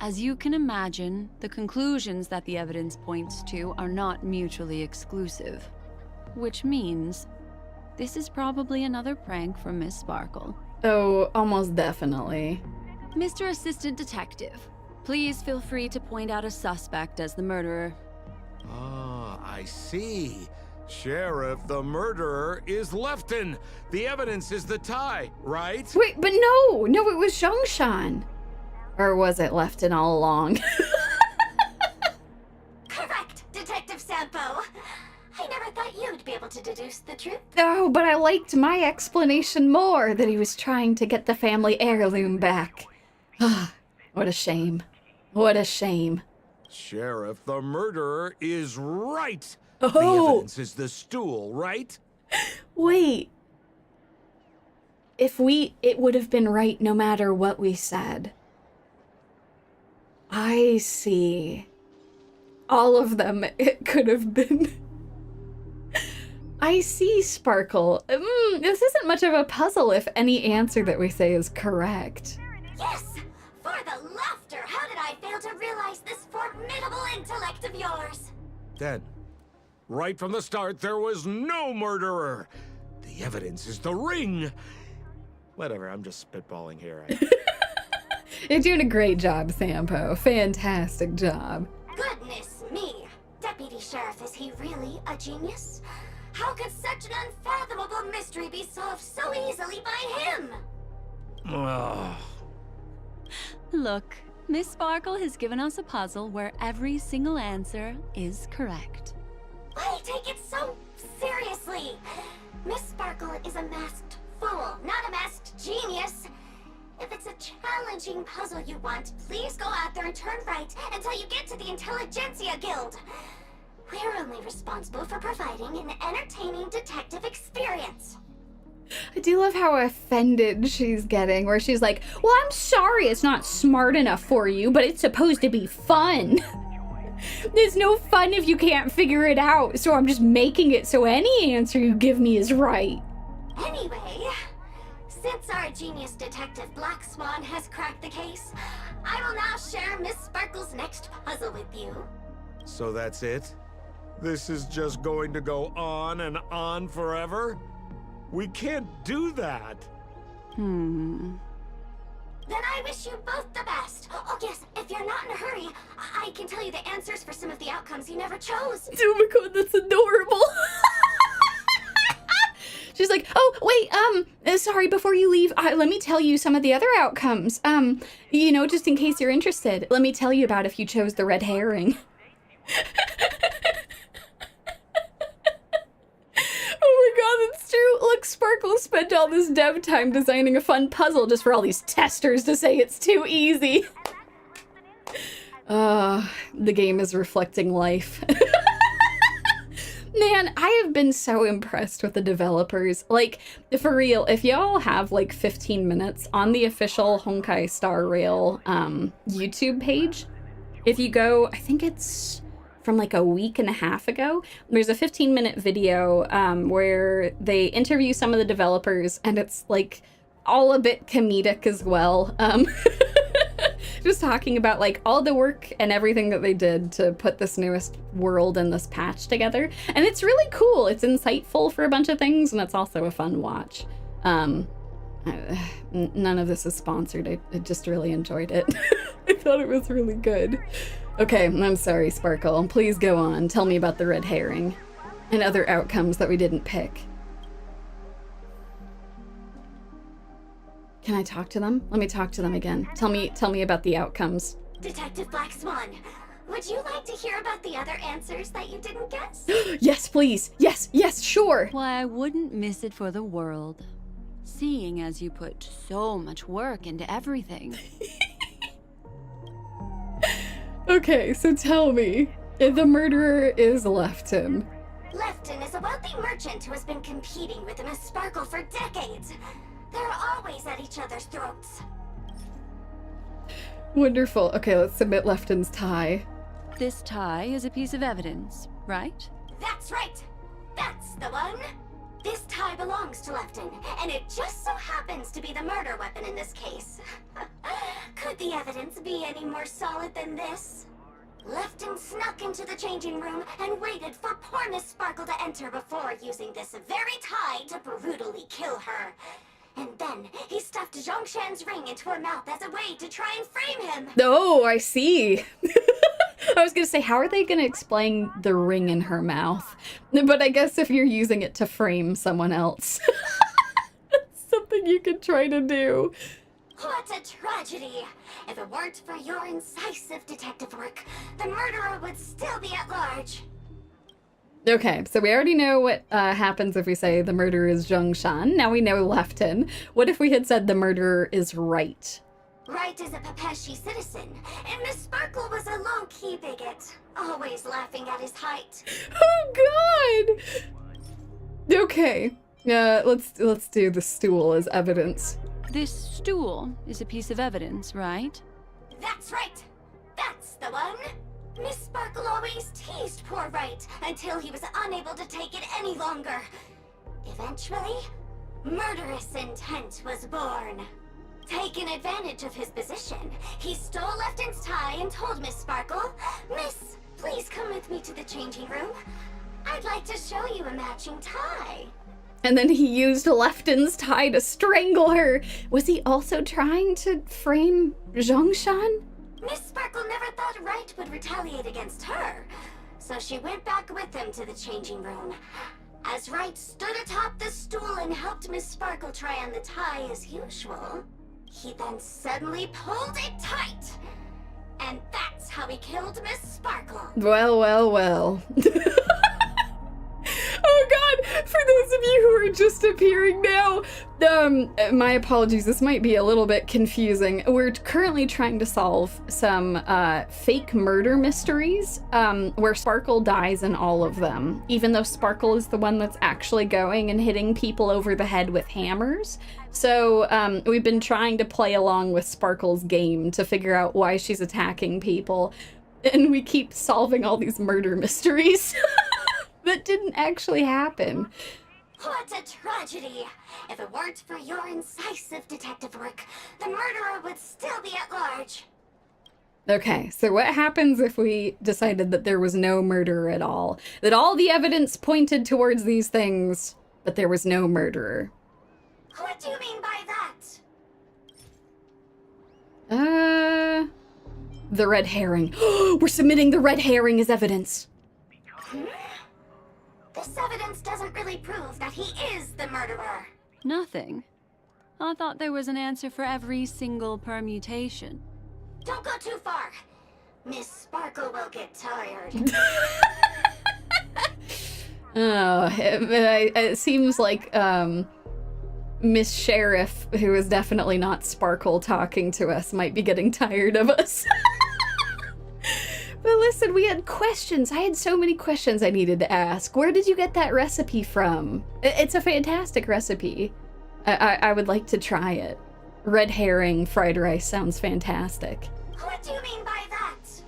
As you can imagine, the conclusions that the evidence points to are not mutually exclusive. Which means, this is probably another prank from Miss Sparkle. Oh, almost definitely. Mr. Assistant Detective, please feel free to point out a suspect as the murderer. Ah, I see. Sheriff, the murderer is Lefton. The evidence is the tie, right? Wait, but no, it was Zhongshan. Or was it Lefton all along? Correct, Detective Sampo. I never thought you'd be able to deduce the truth. Oh, but I liked my explanation more, that he was trying to get the family heirloom back. What a shame. What a shame. Sheriff, the murderer is right. Oh. The evidence is the stool, right? Wait. It would have been right no matter what we said. I see. All of them, it could have been. I see, Sparkle. This isn't much of a puzzle if any answer that we say is correct. Yes! For the laughter, how did I fail to realize this formidable intellect of yours? Then, right from the start, there was no murderer. The evidence is the ring. Whatever, I'm just spitballing here. You're doing a great job, Sampo. Fantastic job. Goodness me! Deputy Sheriff, is he really a genius? How could such an unfathomable mystery be solved so easily by him? Look, Miss Sparkle has given us a puzzle where every single answer is correct. Why take it so seriously? Miss Sparkle is a masked fool, not a masked genius. If it's a challenging puzzle you want, please go out there and turn right until you get to the Intelligentsia Guild. We're only responsible for providing an entertaining detective experience. I do love how offended she's getting, where she's like, well, I'm sorry it's not smart enough for you, but it's supposed to be fun. There's no fun if you can't figure it out, so I'm just making it so any answer you give me is right. Anyway, since our genius detective Black Swan has cracked the case, I will now share Miss Sparkle's next puzzle with you. So that's it? This is just going to go on and on forever? We can't do that. Then I wish you both the best. Oh yes, if you're not in a hurry, I can tell you the answers for some of the outcomes you never chose. Oh my god, that's adorable. She's like, oh, wait, sorry, before you leave, let me tell you some of the other outcomes. You know, just in case you're interested, let me tell you about if you chose the red herring. Oh my god, that's true. Look, Sparkle spent all this dev time designing a fun puzzle just for all these testers to say it's too easy. The game is reflecting life. Man, I have been so impressed with the developers. Like, for real, if y'all have like 15 minutes on the official Honkai Star Rail YouTube page, if you go, I think it's from like a week and a half ago, there's a 15-minute video where they interview some of the developers, and it's like all a bit comedic as well. Just talking about like all the work and everything that they did to put this newest world and this patch together. And it's really cool. It's insightful for a bunch of things, and it's also a fun watch. None of this is sponsored. I just really enjoyed it. I thought it was really good. Okay, I'm sorry, Sparkle. Please go on. Tell me about the red herring and other outcomes that we didn't pick. Can I talk to them? Let me talk to them again. Tell me about the outcomes. Detective Black Swan, would you like to hear about the other answers that you didn't guess? Yes, please. Yes, sure. Why, I wouldn't miss it for the world. Seeing as you put so much work into everything. Okay, so tell me, the murderer is Lefton. Lefton is a wealthy merchant who has been competing with Miss Sparkle for decades. They're always at each other's throats. Wonderful. Okay, let's submit Lefton's tie. This tie is a piece of evidence, right? That's right. That's the one. This tie belongs to Lefton, and it just so happens to be the murder weapon in this case. Could the evidence be any more solid than this? Lefton snuck into the changing room and waited for poor Miss Sparkle to enter before using this very tie to brutally kill her. And then he stuffed Zhongshan's ring into her mouth as a way to try and frame him. Oh, I see. I was gonna say, how are they gonna explain the ring in her mouth? But I guess if you're using it to frame someone else, that's something you could try to do. What a tragedy! If it weren't for your incisive detective work, the murderer would still be at large. Okay, so we already know what happens if we say the murderer is Zhongshan. Now we know Lefton. What if we had said the murderer is Right? Right is a Pepeshi citizen, and Miss Sparkle was a low-key bigot, always laughing at his height. Oh God! Okay, let's do the stool as evidence. This stool is a piece of evidence, right? That's right! That's the one! Miss Sparkle always teased poor Right until he was unable to take it any longer. Eventually, murderous intent was born. Taking advantage of his position, he stole Lefton's tie and told Miss Sparkle, "Miss, please come with me to the changing room. I'd like to show you a matching tie." And then he used Lefton's tie to strangle her. Was he also trying to frame Zhongshan? Miss Sparkle never thought Right would retaliate against her, so she went back with him to the changing room. As Right stood atop the stool and helped Miss Sparkle try on the tie as usual, he then suddenly pulled it tight. And that's how he killed Miss Sparkle. Well. Oh God, for those of you who are just appearing now, my apologies, this might be a little bit confusing. We're currently trying to solve some fake murder mysteries where Sparkle dies in all of them, even though Sparkle is the one that's actually going and hitting people over the head with hammers. So we've been trying to play along with Sparkle's game to figure out why she's attacking people, and we keep solving all these murder mysteries. That didn't actually happen. What a tragedy! If it weren't for your incisive detective work, the murderer would still be at large. Okay, so what happens if we decided that there was no murderer at all? That all the evidence pointed towards these things, but there was no murderer? What do you mean by that? The red herring. We're submitting the red herring as evidence. This evidence doesn't really prove that he is the murderer. Nothing. I thought there was an answer for every single permutation. Don't go too far. Miss Sparkle will get tired. It seems like, Miss Sheriff, who is definitely not Sparkle talking to us, might be getting tired of us. But listen, we had questions. I had so many questions I needed to ask. Where did you get that recipe from? It's a fantastic recipe. I would like to try it. Red herring fried rice sounds fantastic. What do you mean by that?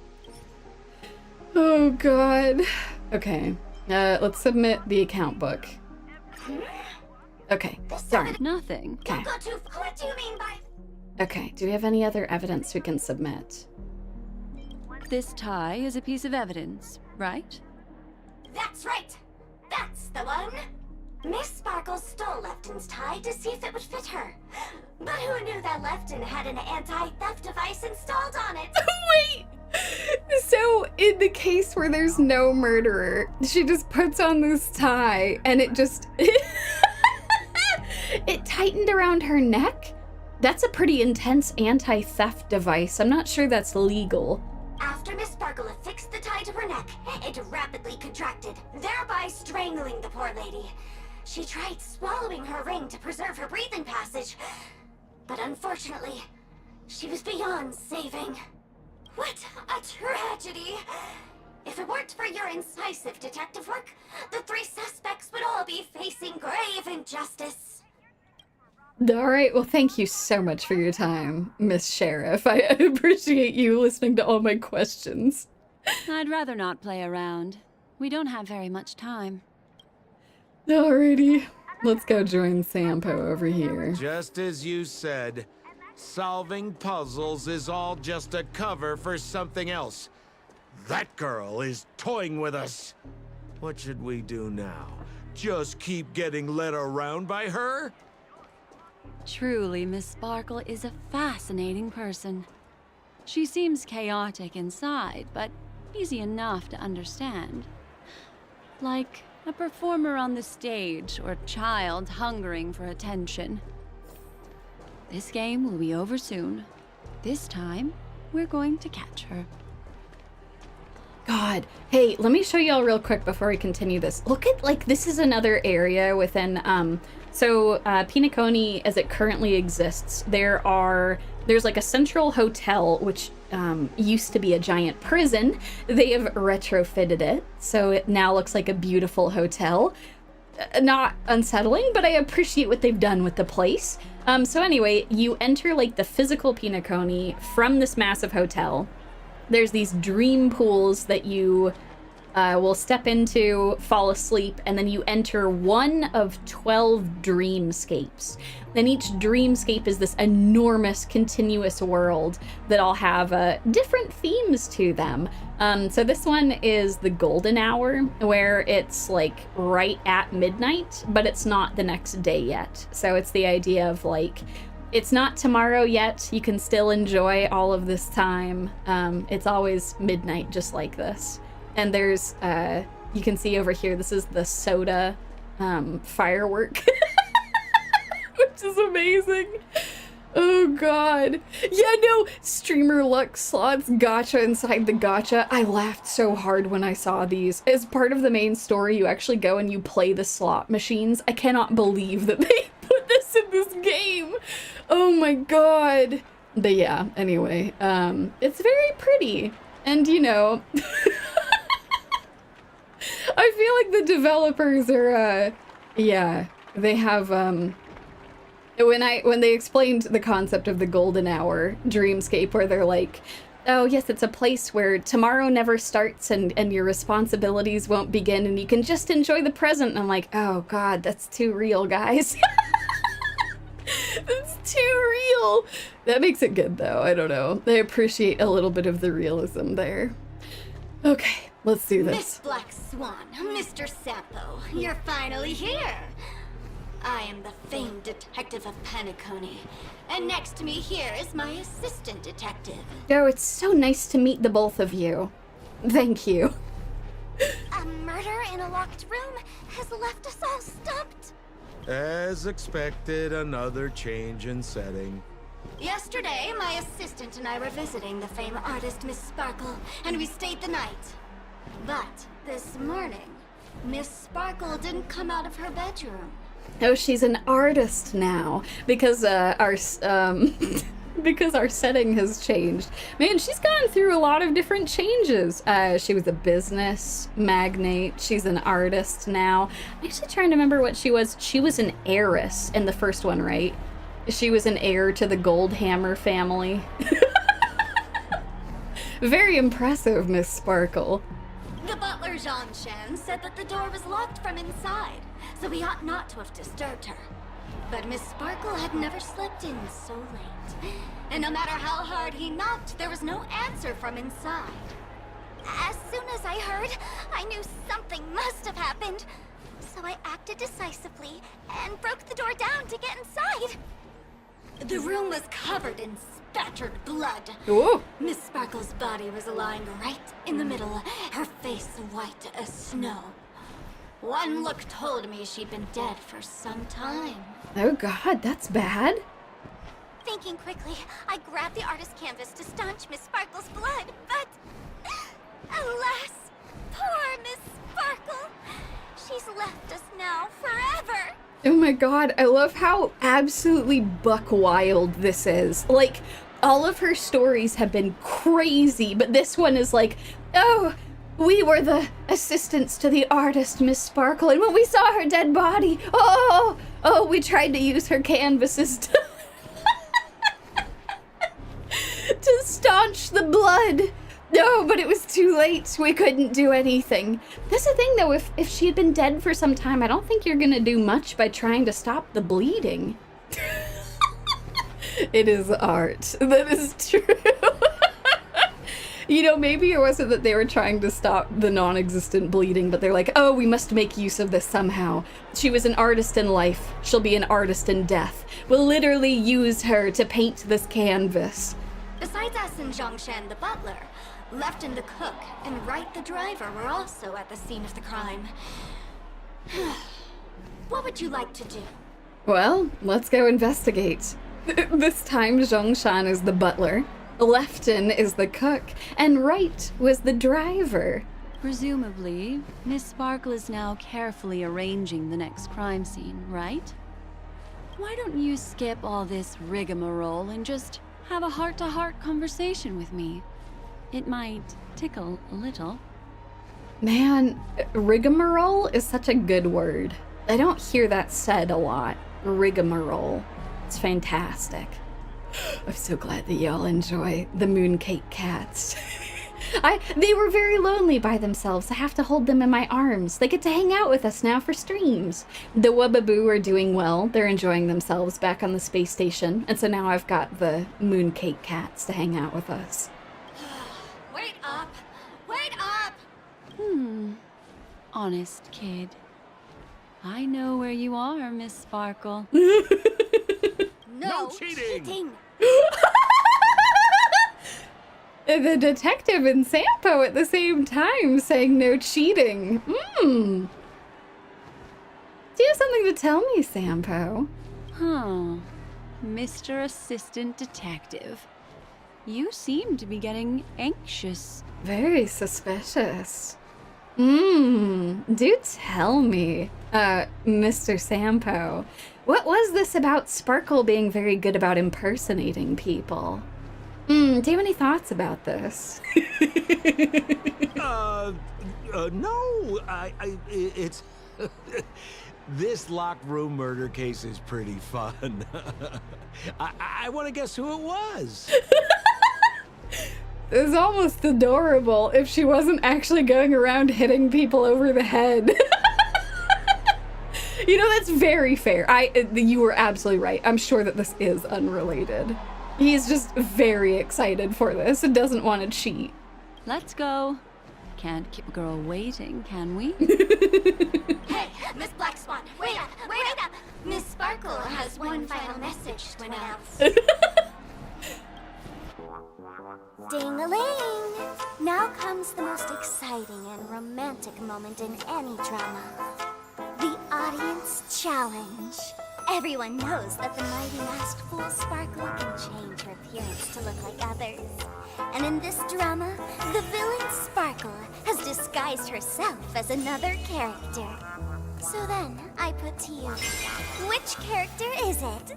Oh, God. Okay, let's submit the account book. Okay, darn. Nothing. Okay. Don't go too far. What do you mean by... Okay, do we have any other evidence we can submit? This tie is a piece of evidence, right? That's right. That's the one. Miss Sparkle stole Lefton's tie to see if it would fit her. But who knew that Lefton had an anti-theft device installed on it? Wait! So, in the case where there's no murderer, she just puts on this tie, and it just... it tightened around her neck? That's a pretty intense anti-theft device. I'm not sure that's legal. After Miss Sparkle affixed the tie to her neck, it rapidly contracted, thereby strangling the poor lady. She tried swallowing her ring to preserve her breathing passage, but unfortunately, she was beyond saving. What a tragedy! If it weren't for your incisive detective work, the three suspects would all be facing grave injustice. Alright, well thank you so much for your time, Miss Sheriff. I appreciate you listening to all my questions. I'd rather not play around. We don't have very much time. Alrighty, let's go join Sampo over here. Just as you said, solving puzzles is all just a cover for something else. That girl is toying with us. What should we do now? Just keep getting led around by her? Truly, Miss Sparkle is a fascinating person. She seems chaotic inside, but easy enough to understand. Like a performer on the stage or a child hungering for attention. This game will be over soon. This time, we're going to catch her. God. Hey, let me show y'all real quick before we continue this. Look at, like, this is another area within, Penacony, as it currently exists, there's like a central hotel, which used to be a giant prison. They have retrofitted it, so it now looks like a beautiful hotel. Not unsettling, but I appreciate what they've done with the place. So anyway, you enter like the physical Penacony from this massive hotel. There's these dream pools that you will step into, fall asleep, and then you enter one of 12 dreamscapes. Then each dreamscape is this enormous continuous world that all have different themes to them. So this one is the golden hour, where it's like right at midnight, but it's not the next day yet. So it's the idea of like, it's not tomorrow yet, you can still enjoy all of this time. It's always midnight just like this. And there's, you can see over here, this is the soda firework, which is amazing. Oh God. Yeah, no, streamer luck slots, gacha inside the gacha. I laughed so hard when I saw these. As part of the main story, you actually go and you play the slot machines. I cannot believe that they put this in this game. Oh my God. But yeah, anyway, it's very pretty. And you know, I feel like the developers are, yeah, they have, when they explained the concept of the golden hour dreamscape, where they're like, oh yes, it's a place where tomorrow never starts and your responsibilities won't begin and you can just enjoy the present. And I'm like, oh God, that's too real, guys. That's too real. That makes it good though, I don't know. I appreciate a little bit of the realism there. Okay, let's do this. Miss Black Swan, Mr. Sampo, you're finally here. I am the famed detective of Penacony, and next to me here is my assistant detective. Oh, it's so nice to meet the both of you. Thank you. A murder in a locked room has left us all stumped. As expected, another change in setting. Yesterday, my assistant and I were visiting the famed artist Miss Sparkle, and we stayed the night. But this morning, Miss Sparkle didn't come out of her bedroom. Oh, she's an artist now because because our setting has changed. Man, she's gone through a lot of different changes. She was a business magnate. She's an artist now. I'm actually trying to remember what she was. She was an heiress in the first one, right? She was an heir to the Goldhammer family. Very impressive, Miss Sparkle. The butler, Jean-Shan, said that the door was locked from inside, so we ought not to have disturbed her. But Miss Sparkle had never slept in so late. And no matter how hard he knocked, there was no answer from inside. As soon as I heard, I knew something must have happened. So I acted decisively and broke the door down to get inside. The room was covered in spattered blood. Ooh. Miss Sparkle's body was lying right in the middle, her face white as snow. One look told me she'd been dead for some time. Oh God, that's bad. Thinking quickly, I grabbed the artist canvas to staunch Miss Sparkle's blood, but alas, poor Miss Sparkle. She's left us now forever. Oh my God, I love how absolutely buck wild this is. Like, all of her stories have been crazy, but this one is like, oh, we were the assistants to the artist, Miss Sparkle, and when we saw her dead body, oh, we tried to use her canvases to, to staunch the blood. No, but it was too late. We couldn't do anything. That's the thing, though. If she had been dead for some time, I don't think you're gonna do much by trying to stop the bleeding. It is art. That is true. You know, maybe it wasn't that they were trying to stop the non-existent bleeding, but they're like, oh, we must make use of this somehow. She was an artist in life. She'll be an artist in death. We'll literally use her to paint this canvas. Besides us and Zhongshan the butler, Left and the cook and Wright the driver were also at the scene of the crime. What would you like to do? Well, let's go investigate. This time, Zhongshan is the butler, Lefton is the cook, and Wright was the driver. Presumably, Miss Sparkle is now carefully arranging the next crime scene, right? Why don't you skip all this rigmarole and just have a heart-to-heart conversation with me? It might tickle a little. Man, rigmarole is such a good word. I don't hear that said a lot. Rigmarole. It's fantastic. I'm so glad that y'all enjoy the Mooncake Cats. They were very lonely by themselves. I have to hold them in my arms. They get to hang out with us now for streams. The Wubbaboo are doing well. They're enjoying themselves back on the space station. And so now I've got the Mooncake Cats to hang out with us. Wait up! Wait up! Honest kid. I know where you are, Miss Sparkle. No cheating! The detective and Sampo at the same time saying no cheating. Do you have something to tell me, Sampo? Huh. Mr. Assistant Detective. You seem to be getting anxious. Very suspicious. Do tell me, Mr. Sampo. What was this about Sparkle being very good about impersonating people? Do you have any thoughts about this? No, it's... This locked room murder case is pretty fun. I want to guess who it was. is almost adorable if she wasn't actually going around hitting people over the head. You know, that's very fair. You were absolutely right. I'm sure that this is unrelated. He's just very excited for this and doesn't want to cheat. Let's go. Can't keep a girl waiting, can we? Hey, Miss Black Swan, wait up, wait up! Miss Sparkle has one final message to announce. Ding-a-ling! Now comes the most exciting and romantic moment in any drama. The audience challenge. Everyone knows that the mighty masked fool Sparkle can change her appearance to look like others. And in this drama, the villain Sparkle has disguised herself as another character. So then, I put to you, which character is it?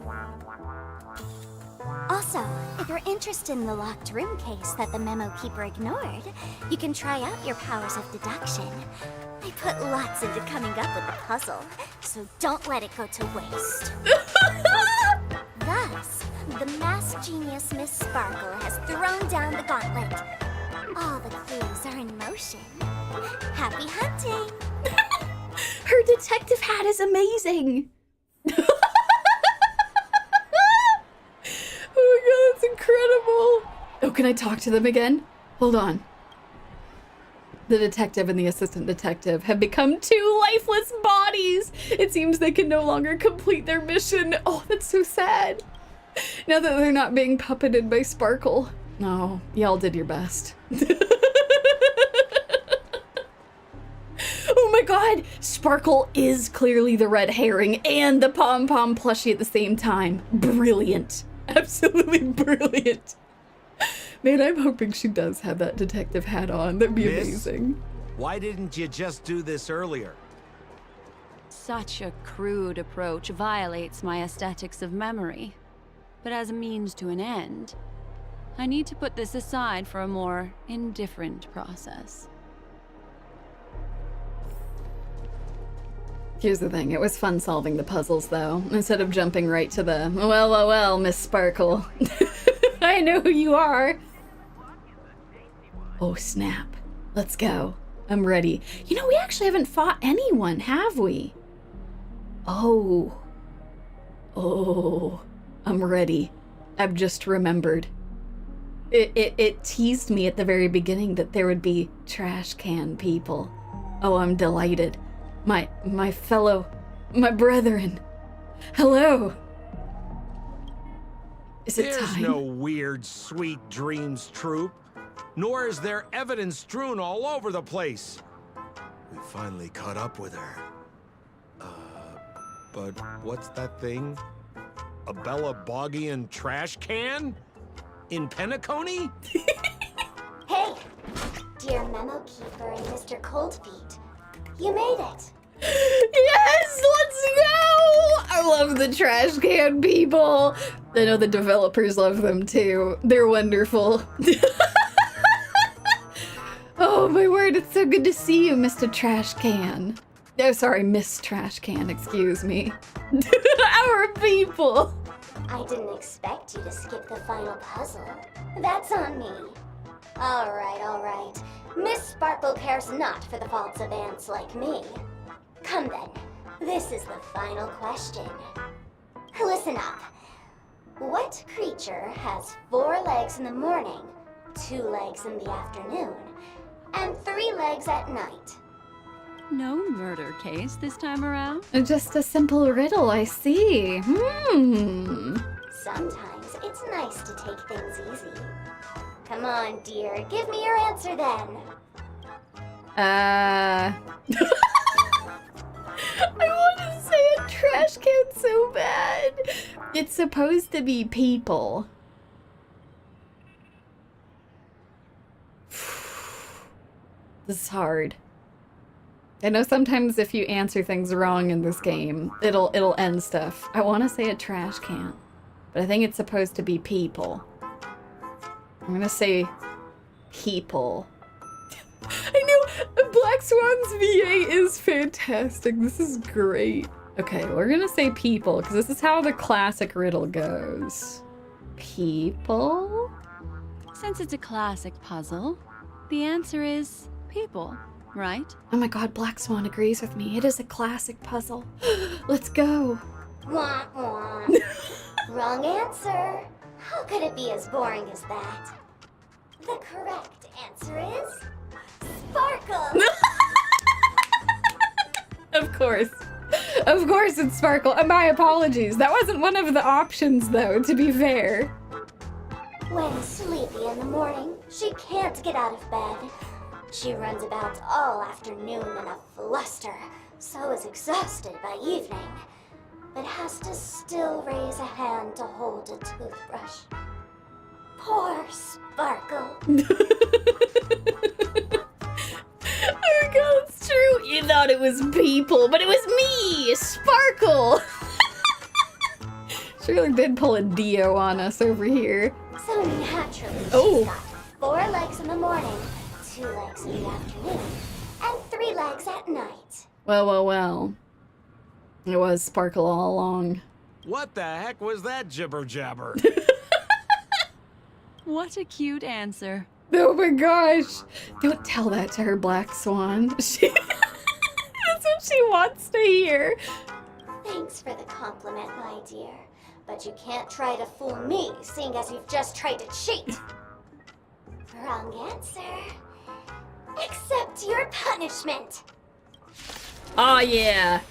Also, if you're interested in the locked room case that the Memokeeper ignored, you can try out your powers of deduction. I put lots into coming up with the puzzle, so don't let it go to waste. Thus, the masked genius Miss Sparkle has thrown down the gauntlet. All the clues are in motion. Happy hunting! Her detective hat is amazing. Oh my god, that's incredible. Oh, can I talk to them again? Hold on. The detective and the assistant detective have become two lifeless bodies. It seems they can no longer complete their mission. Oh, that's so sad. Now that they're not being puppeted by Sparkle. No, y'all did your best. Oh my god, Sparkle is clearly the red herring and the pom-pom plushie at the same time. Brilliant. Absolutely brilliant. Man, I'm hoping she does have that detective hat on. That'd be amazing. Why didn't you just do this earlier? Such a crude approach violates my aesthetics of memory. But as a means to an end, I need to put this aside for a more indifferent process. Here's the thing, it was fun solving the puzzles though, instead of jumping right to the, well, Miss Sparkle. I know who you are. Oh snap, let's go. I'm ready. You know, we actually haven't fought anyone, have we? Oh, I'm ready. I've just remembered. It teased me at the very beginning that there would be Trashcan people. Oh, I'm delighted. My brethren. Hello. Is it There's time? no weird, sweet dreams troop. Nor is there evidence strewn all over the place. We finally caught up with her. But what's that thing? A Bella Boggian trash can? In Penacony? Hey, dear Memokeeper and Mr. Coldfeet, you made it. Yes, let's go! I love the trash can people. I know the developers love them too. They're wonderful. Oh my word, it's so good to see you, Mr. Trash Can. Oh, sorry, Miss Trash Can, excuse me. Our people. I didn't expect you to skip the final puzzle. That's on me. All right. Miss Sparkle cares not for the faults of ants like me. Come then, this is the final question. Listen up. What creature has 4 legs in the morning, 2 legs in the afternoon, and 3 legs at night? No murder case this time around? Just a simple riddle, I see. Sometimes it's nice to take things easy. Come on, dear, give me your answer then. I want to say a trash can so bad. It's supposed to be people. This is hard. I know sometimes if you answer things wrong in this game, it'll end stuff. I want to say a trash can, but I think it's supposed to be people. I'm gonna say people. I know Black Swan's VA is fantastic. This is great. Okay, we're gonna say people because this is how the classic riddle goes. People? Since it's a classic puzzle, the answer is people, right? Oh my god, Black Swan agrees with me. It is a classic puzzle. Let's go. Wah, wah. Wrong answer. How could it be as boring as that? The correct answer is Sparkle. Of course. Of course it's Sparkle. And my apologies. That wasn't one of the options, though, to be fair. When sleepy in the morning, she can't get out of bed. She runs about all afternoon in a fluster, so is exhausted by evening, but has to still raise a hand to hold a toothbrush. Poor Sparkle. Oh my god, it's true. You thought it was people, but it was me, Sparkle. Shirley did pull a Dio on us over here. So naturally, Oh. she's got 4 legs in the morning, 2 legs in the afternoon, and 3 legs at night. Well, well, well. It was Sparkle all along. What the heck was that jibber jabber? What a cute answer. Oh my gosh. Don't tell that to her, Black Swan. That's what she wants to hear. Thanks for the compliment, my dear. But you can't try to fool me, seeing as you've just tried to cheat. Wrong answer. Accept your punishment. Oh yeah.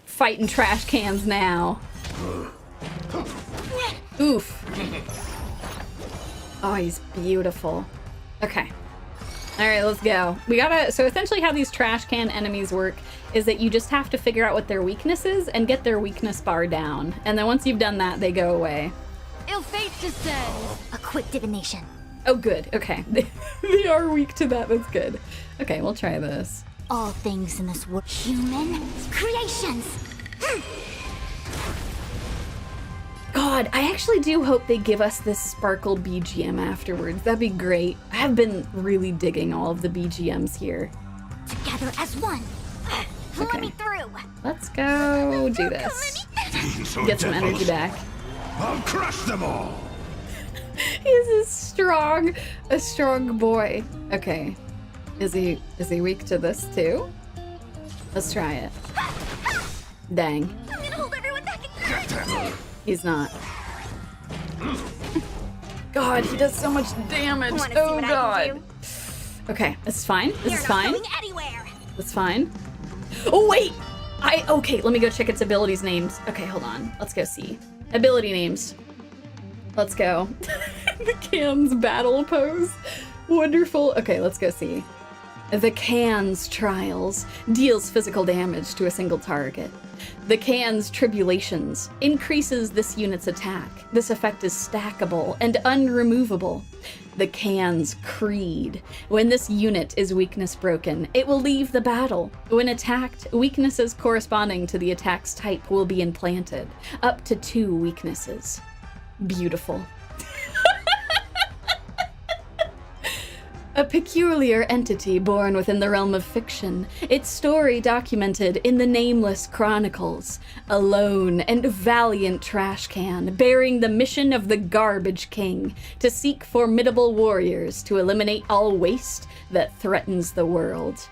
Fighting trash cans now. Oof. Oh, he's beautiful. Okay. Alright, let's go. We gotta, so essentially how these trash can enemies work is that you just have to figure out what their weakness is and get their weakness bar down. And then once you've done that, they go away. Ill fate descends. A quick divination. Oh, good. Okay. They are weak to that. That's good. Okay, we'll try this. All things in this world. Human creations. God, I actually do hope they give us this Sparkle BGM afterwards. That'd be great. I have been really digging all of the BGMs here. Together as one. Okay. Let me through. Let's go do this. Get some energy back. I'll crush them all. He's a strong boy. Okay. Is he weak to this too? Let's try it. Dang. I'm gonna hold everyone back and He's not. God, he does so much damage. Wanna see Oh what I god. can do? Okay, this is fine. This You're is not fine. going anywhere. That's fine. Oh wait! Okay, let me go check its abilities names. Okay, hold on. Let's go see. Ability names. Let's go. The Can's battle pose. Wonderful. Okay, let's go see. The Can's Trials deals physical damage to a single target. The Can's Tribulations increases this unit's attack. This effect is stackable and unremovable. The Can's Creed. When this unit is weakness broken, it will leave the battle. When attacked, weaknesses corresponding to the attack's type will be implanted. Up to 2 weaknesses. Beautiful. A peculiar entity born within the realm of fiction, its story documented in the Nameless Chronicles. A lone and valiant trash can, bearing the mission of the Garbage King, to seek formidable warriors to eliminate all waste that threatens the world.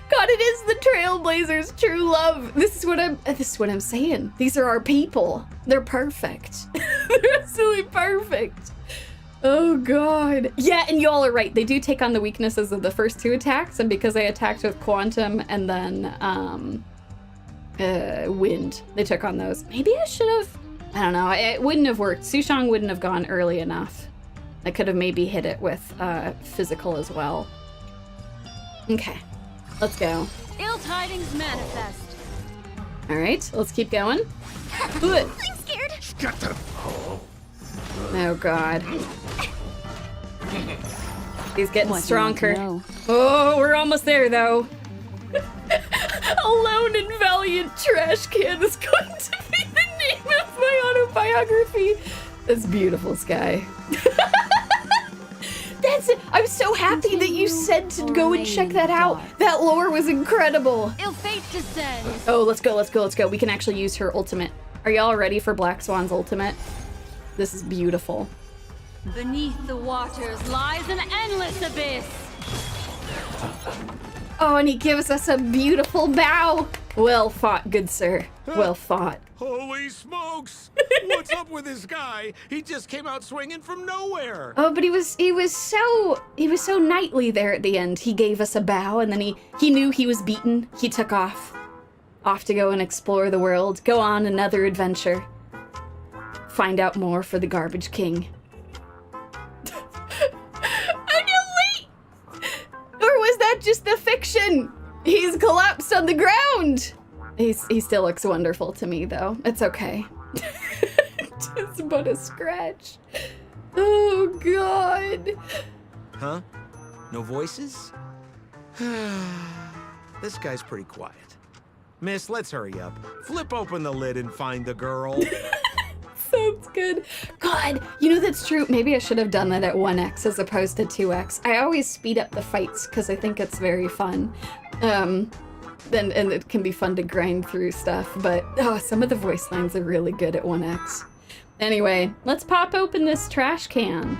God, it is the Trailblazers' true love. This is what I'm saying. These are our people. They're perfect. They're absolutely perfect. Oh god. Yeah, and y'all are right. They do take on the weaknesses of the first 2 attacks, and because I attacked with Quantum and then Wind, they took on those. Maybe I should have, I don't know, it wouldn't have worked. Sushang wouldn't have gone early enough. I could have maybe hit it with physical as well. Okay, let's go. Ill tidings manifest. Alright, let's keep going. Good. I'm scared. Scatter. Oh god. He's getting What do you want to stronger. know? Oh, we're almost there though. A lone and valiant trash can is going to be the name of my autobiography. That's beautiful, Sky. That's it. I'm so happy that you said to go and check that out. That lore was incredible. Ill fate descends. Oh, let's go, let's go, let's go. We can actually use her ultimate. Are y'all ready for Black Swan's ultimate? This is beautiful. Beneath the waters lies an endless abyss. Oh, and he gives us a beautiful bow. Well fought, good sir. Well fought. Holy smokes! What's up with this guy? He just came out swinging from nowhere. Oh, but he was so knightly there at the end. He gave us a bow, and then he knew he was beaten. He took off to go and explore the world, go on another adventure, find out more for the Garbage King. I know, wait! Or was that just the fiction? He's collapsed on the ground. He still looks wonderful to me, though. It's okay. Just but a scratch. Oh, God. Huh? No voices? This guy's pretty quiet. Miss, let's hurry up. Flip open the lid and find the girl. Sounds good. God, you know that's true. Maybe I should have done that at 1x as opposed to 2x. I always speed up the fights because I think it's very fun. And it can be fun to grind through stuff, but some of the voice lines are really good at 1x. Anyway, let's pop open this trash can.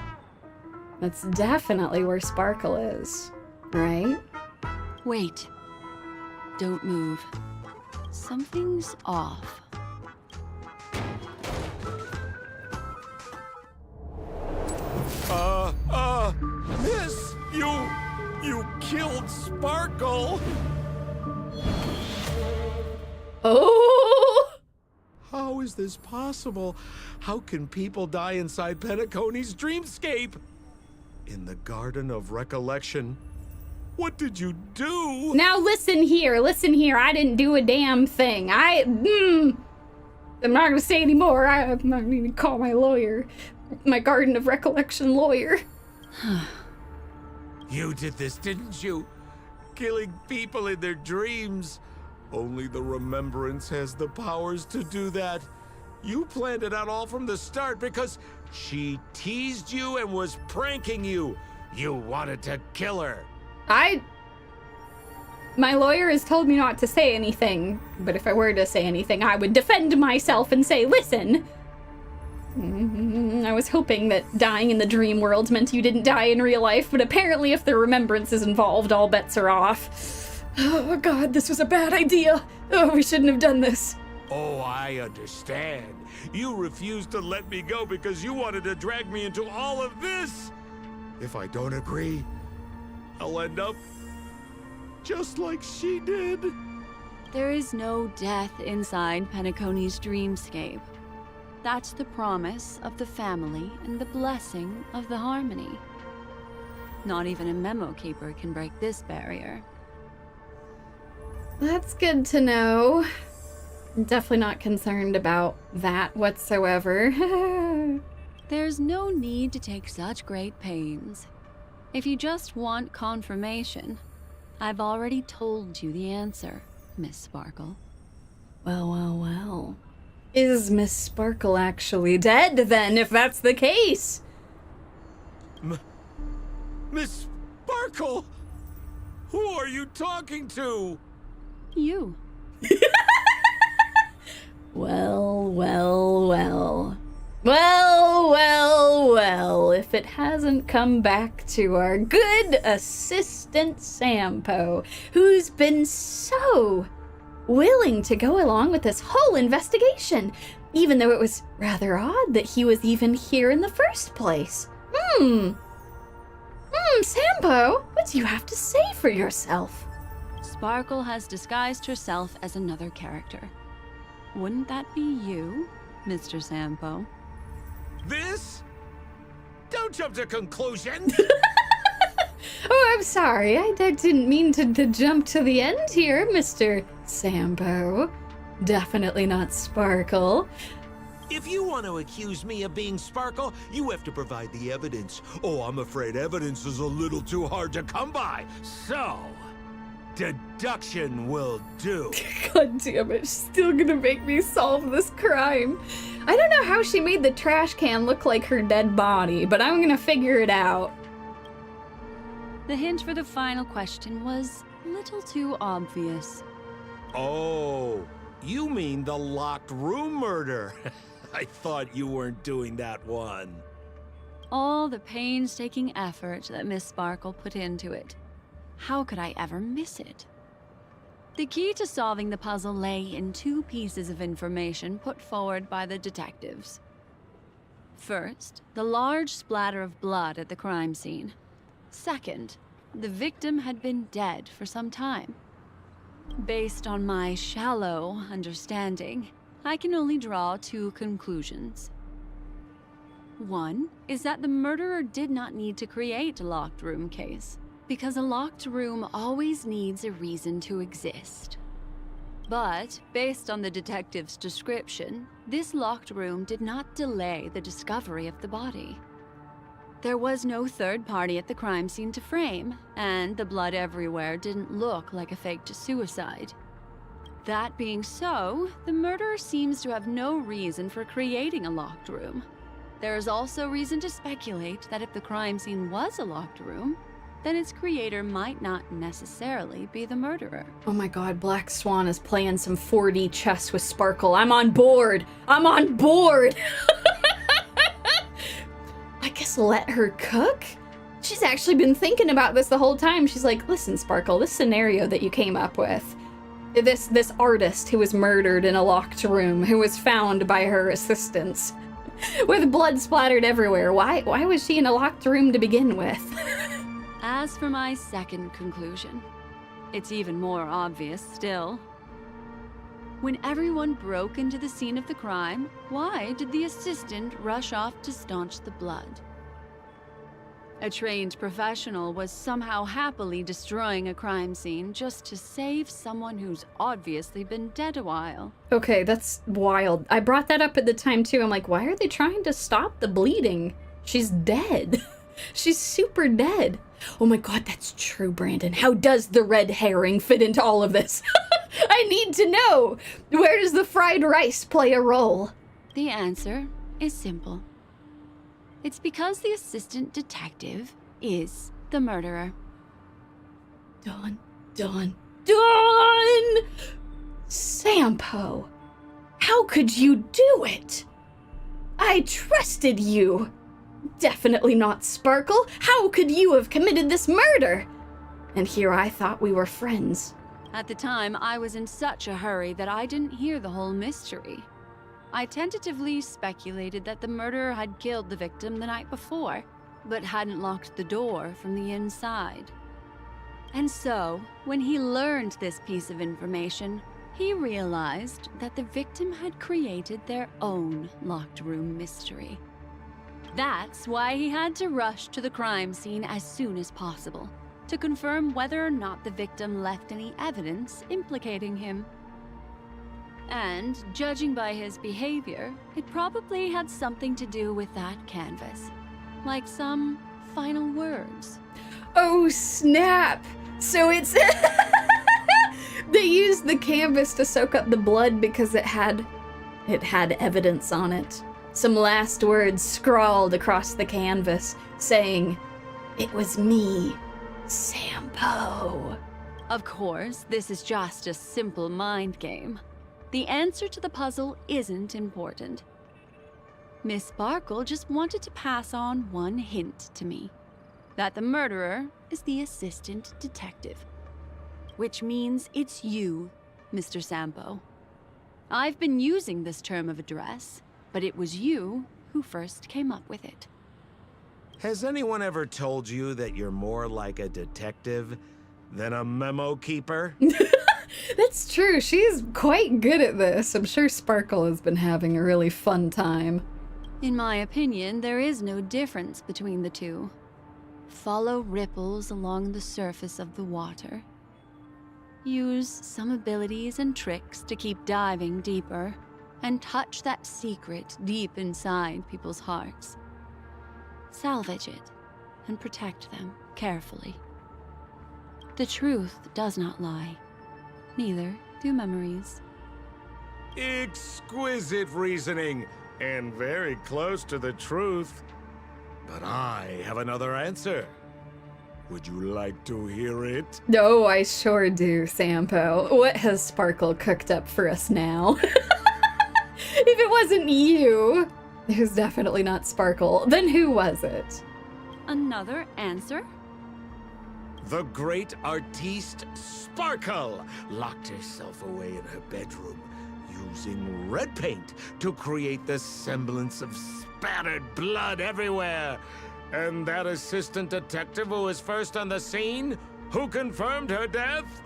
That's definitely where Sparkle is, right? Wait. Don't move. Something's off. Miss, you killed Sparkle. Oh! How is this possible? How can people die inside Penacony's dreamscape? In the Garden of Recollection. What did you do? Now listen here. I didn't do a damn thing. I'm not gonna say anymore. I'm not gonna call my lawyer. My Garden of Recollection lawyer. You did this, didn't you? Killing people in their dreams. Only the Remembrance has the powers to do that. You planned it out all from the start because she teased you and was pranking you. You wanted to kill her. My lawyer has told me not to say anything, but if I were to say anything, I would defend myself and say, listen, I was hoping that dying in the dream world meant you didn't die in real life, but apparently if the Remembrance is involved, all bets are off. Oh God, this was a bad idea. Oh, we shouldn't have done this. Oh, I understand. You refused to let me go because you wanted to drag me into all of this. If I don't agree, I'll end up just like she did. There is no death inside Penacony's dreamscape. That's the promise of the family and the blessing of the harmony. Not even a Memokeeper can break this barrier. That's good to know. I'm definitely not concerned about that whatsoever. There's no need to take such great pains. If you just want confirmation, I've already told you the answer, Miss Sparkle. Well. Is Miss Sparkle actually dead, then, if that's the case? Miss Sparkle? Who are you talking to? You. Well, if it hasn't come back to our good assistant Sampo, who's been so willing to go along with this whole investigation, even though it was rather odd that he was even here in the first place. Sampo, what do you have to say for yourself? Sparkle has disguised herself as another character. Wouldn't that be you, Mr. Sampo? This? Don't jump to conclusions! Oh, I'm sorry. I didn't mean to jump to the end here, Mr. Sampo. Definitely not Sparkle. If you want to accuse me of being Sparkle, you have to provide the evidence. Oh, I'm afraid evidence is a little too hard to come by. So, deduction will do. God damn it, she's still gonna make me solve this crime. I don't know how she made the trash can look like her dead body, but I'm gonna figure it out. The hint for the final question was a little too obvious. Oh, you mean the locked room murder? I thought you weren't doing that one. All the painstaking effort that Miss Sparkle put into it. How could I ever miss it? The key to solving the puzzle lay in 2 pieces of information put forward by the detectives. First, the large splatter of blood at the crime scene. Second, the victim had been dead for some time. Based on my shallow understanding, I can only draw 2 conclusions. One is that the murderer did not need to create a locked room case, because a locked room always needs a reason to exist. But, based on the detective's description, this locked room did not delay the discovery of the body. There was no third party at the crime scene to frame, and the blood everywhere didn't look like a faked suicide. That being so, the murderer seems to have no reason for creating a locked room. There is also reason to speculate that if the crime scene was a locked room, then its creator might not necessarily be the murderer. Oh my god, Black Swan is playing some 4D chess with Sparkle. I'm on board! I'm on board! I guess let her cook? She's actually been thinking about this the whole time. She's like, listen, Sparkle, this scenario that you came up with, this artist who was murdered in a locked room, who was found by her assistants, with blood splattered everywhere. Why was she in a locked room to begin with? As for my second conclusion, it's even more obvious still. When everyone broke into the scene of the crime, why did the assistant rush off to staunch the blood? A trained professional was somehow happily destroying a crime scene just to save someone who's obviously been dead a while. Okay, that's wild. I brought that up at the time too. I'm like, why are they trying to stop the bleeding? She's dead. She's super dead. Oh my god, that's true, Brandon. How does the red herring fit into all of this? I need to know! Where does the fried rice play a role? The answer is simple. It's because the assistant detective is the murderer. Done. Done! Sampo, how could you do it? I trusted you. Definitely not Sparkle. How could you have committed this murder? And here I thought we were friends. At the time, I was in such a hurry that I didn't hear the whole mystery. I tentatively speculated that the murderer had killed the victim the night before, but hadn't locked the door from the inside. And so, when he learned this piece of information, he realized that the victim had created their own locked room mystery. That's why he had to rush to the crime scene as soon as possible, to confirm whether or not the victim left any evidence implicating him. And, judging by his behavior, it probably had something to do with that canvas. Like some final words. Oh, snap! So it's... They used the canvas to soak up the blood because it had evidence on it. Some last words scrawled across the canvas saying, "It was me, Sampo." Of course, this is just a simple mind game. The answer to the puzzle isn't important. Miss Sparkle just wanted to pass on one hint to me. That the murderer is the assistant detective. Which means it's you, Mr. Sampo. I've been using this term of address, but it was you who first came up with it. Has anyone ever told you that you're more like a detective than a Memokeeper? That's true. She's quite good at this. I'm sure Sparkle has been having a really fun time. In my opinion, there is no difference between the two. Follow ripples along the surface of the water. Use some abilities and tricks to keep diving deeper, and touch that secret deep inside people's hearts. Salvage it, and protect them carefully. The truth does not lie. Neither do memories. Exquisite reasoning, and very close to the truth. But I have another answer. Would you like to hear it? Oh, I sure do, Sampo. What has Sparkle cooked up for us now? If it wasn't you. It was definitely not Sparkle. Then who was it? Another answer? The great artiste Sparkle locked herself away in her bedroom, using red paint to create the semblance of spattered blood everywhere. And that assistant detective who was first on the scene, who confirmed her death,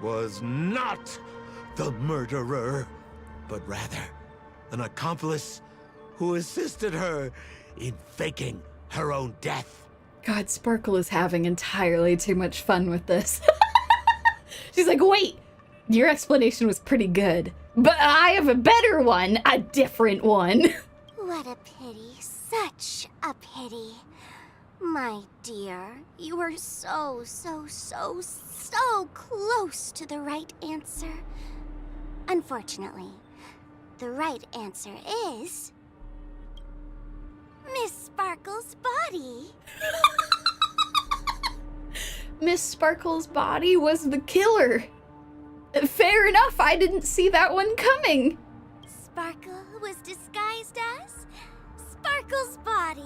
was not the murderer, but rather an accomplice who assisted her in faking her own death. God, Sparkle is having entirely too much fun with this. She's like, wait, your explanation was pretty good, but I have a better one, a different one. What a pity, such a pity. My dear, you were so close to the right answer. Unfortunately, the right answer is... Miss Sparkle's body. Miss Sparkle's body was the killer. Fair enough, I didn't see that one coming. Sparkle was disguised as Sparkle's body.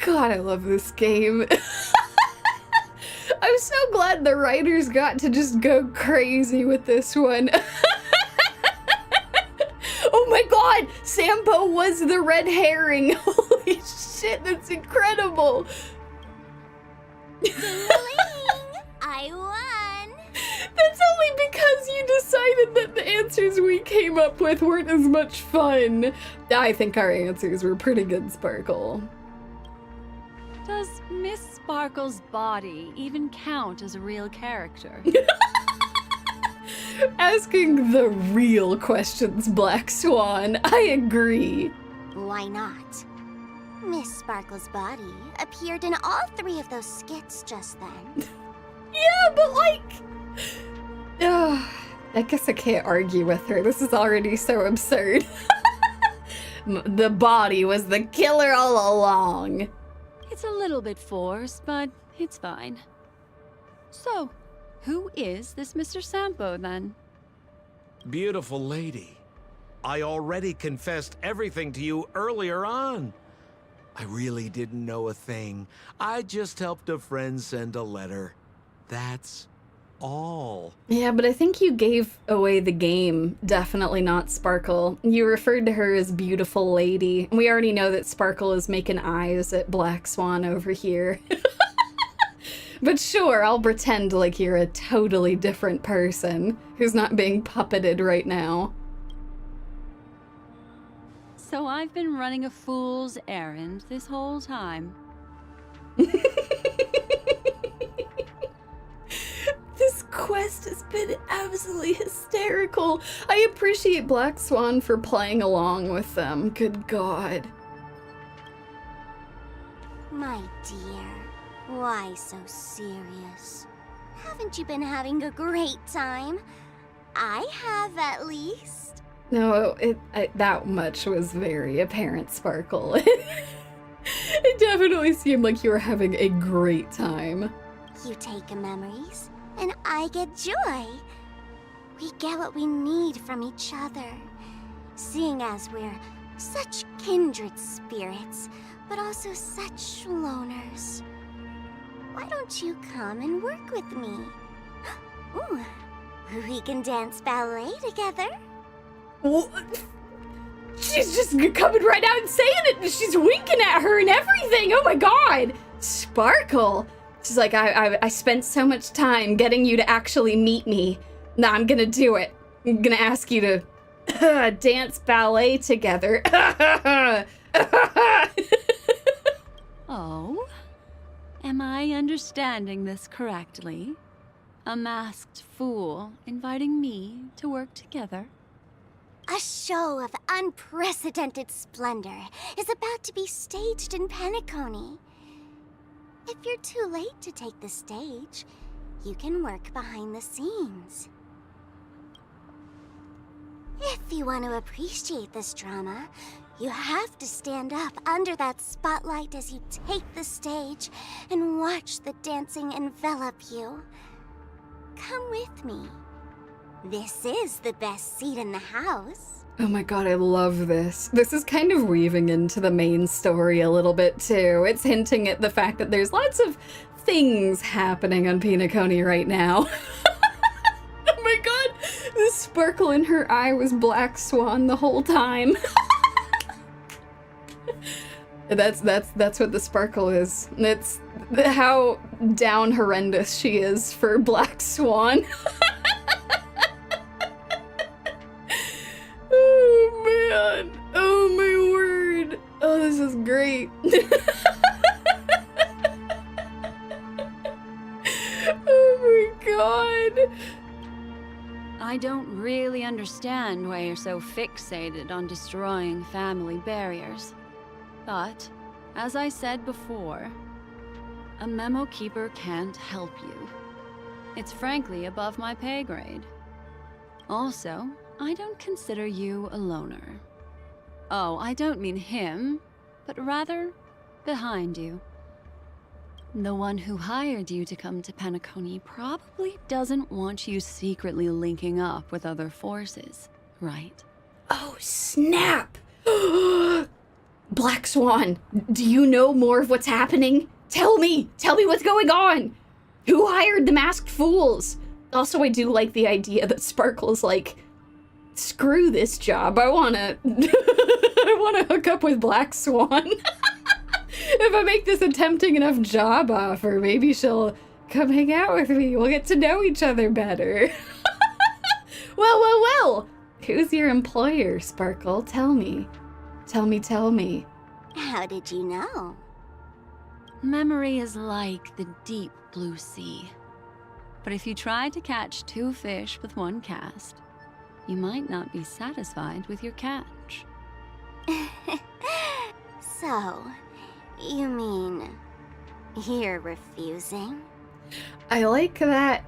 God, I love this game. I'm so glad the writers got to just go crazy with this one. Oh my god! Sampo was the red herring! Holy shit, that's incredible! I won! That's only because you decided that the answers we came up with weren't as much fun. I think our answers were pretty good, Sparkle. Does Miss Sparkle's body even count as a real character? Asking the real questions, Black Swan. I agree. Why not? Miss Sparkle's body appeared in all 3 of those skits just then. Yeah, but like... I guess I can't argue with her. This is already so absurd. The body was the killer all along. It's a little bit forced, but it's fine. So, who is this Mr. Sampo, then? Beautiful lady, I already confessed everything to you earlier on. I really didn't know a thing. I just helped a friend send a letter. That's all. Yeah, but I think you gave away the game. Definitely not Sparkle. You referred to her as beautiful lady. We already know that Sparkle is making eyes at Black Swan over here. But sure, I'll pretend like you're a totally different person who's not being puppeted right now. So I've been running a fool's errand this whole time. This quest has been absolutely hysterical. I appreciate Black Swan for playing along with them. Good God. My dear, why so serious? Haven't you been having a great time? I have, at least. No, that much was very apparent, Sparkle. It definitely seemed like you were having a great time. You take memories, and I get joy. We get what we need from each other, seeing as we're such kindred spirits, but also such loners. Why don't you come and work with me? Ooh, we can dance ballet together. What? She's just coming right out and saying it. She's winking at her and everything. Oh my God. Sparkle. She's like, I spent so much time getting you to actually meet me. Now I'm gonna do it. I'm gonna ask you to dance ballet together. Oh? Am I understanding this correctly? A masked fool inviting me to work together? A show of unprecedented splendor is about to be staged in Penacony. If you're too late to take the stage, you can work behind the scenes. If you want to appreciate this drama, you have to stand up under that spotlight as you take the stage and watch the dancing envelop you. Come with me. This is the best seat in the house. Oh my god, I love this. This is kind of weaving into the main story a little bit too. It's hinting at the fact that there's lots of things happening on Penacony right now. Oh my god, the sparkle in her eye was Black Swan the whole time. That's what the sparkle is. It's how down horrendous she is for Black Swan. Oh man, oh my word. Oh, this is great. Oh my god. I don't really understand why you're so fixated on destroying family barriers. But, as I said before, a Memokeeper can't help you. It's frankly above my pay grade. Also, I don't consider you a loner. Oh, I don't mean him, but rather behind you. The one who hired you to come to Penacony probably doesn't want you secretly linking up with other forces, right? Oh, snap! Black Swan, do you know more of what's happening? Tell me what's going on! Who hired the masked fools? Also, I do like the idea that Sparkle's like, screw this job, I wanna hook up with Black Swan. If I make this a tempting enough job offer, maybe she'll come hang out with me. We'll get to know each other better. Well. Who's your employer, Sparkle? Tell me. Tell me. How did you know? Memory is like the deep blue sea. But if you try to catch 2 fish with 1 cast, you might not be satisfied with your catch. So, you mean you're refusing? I like that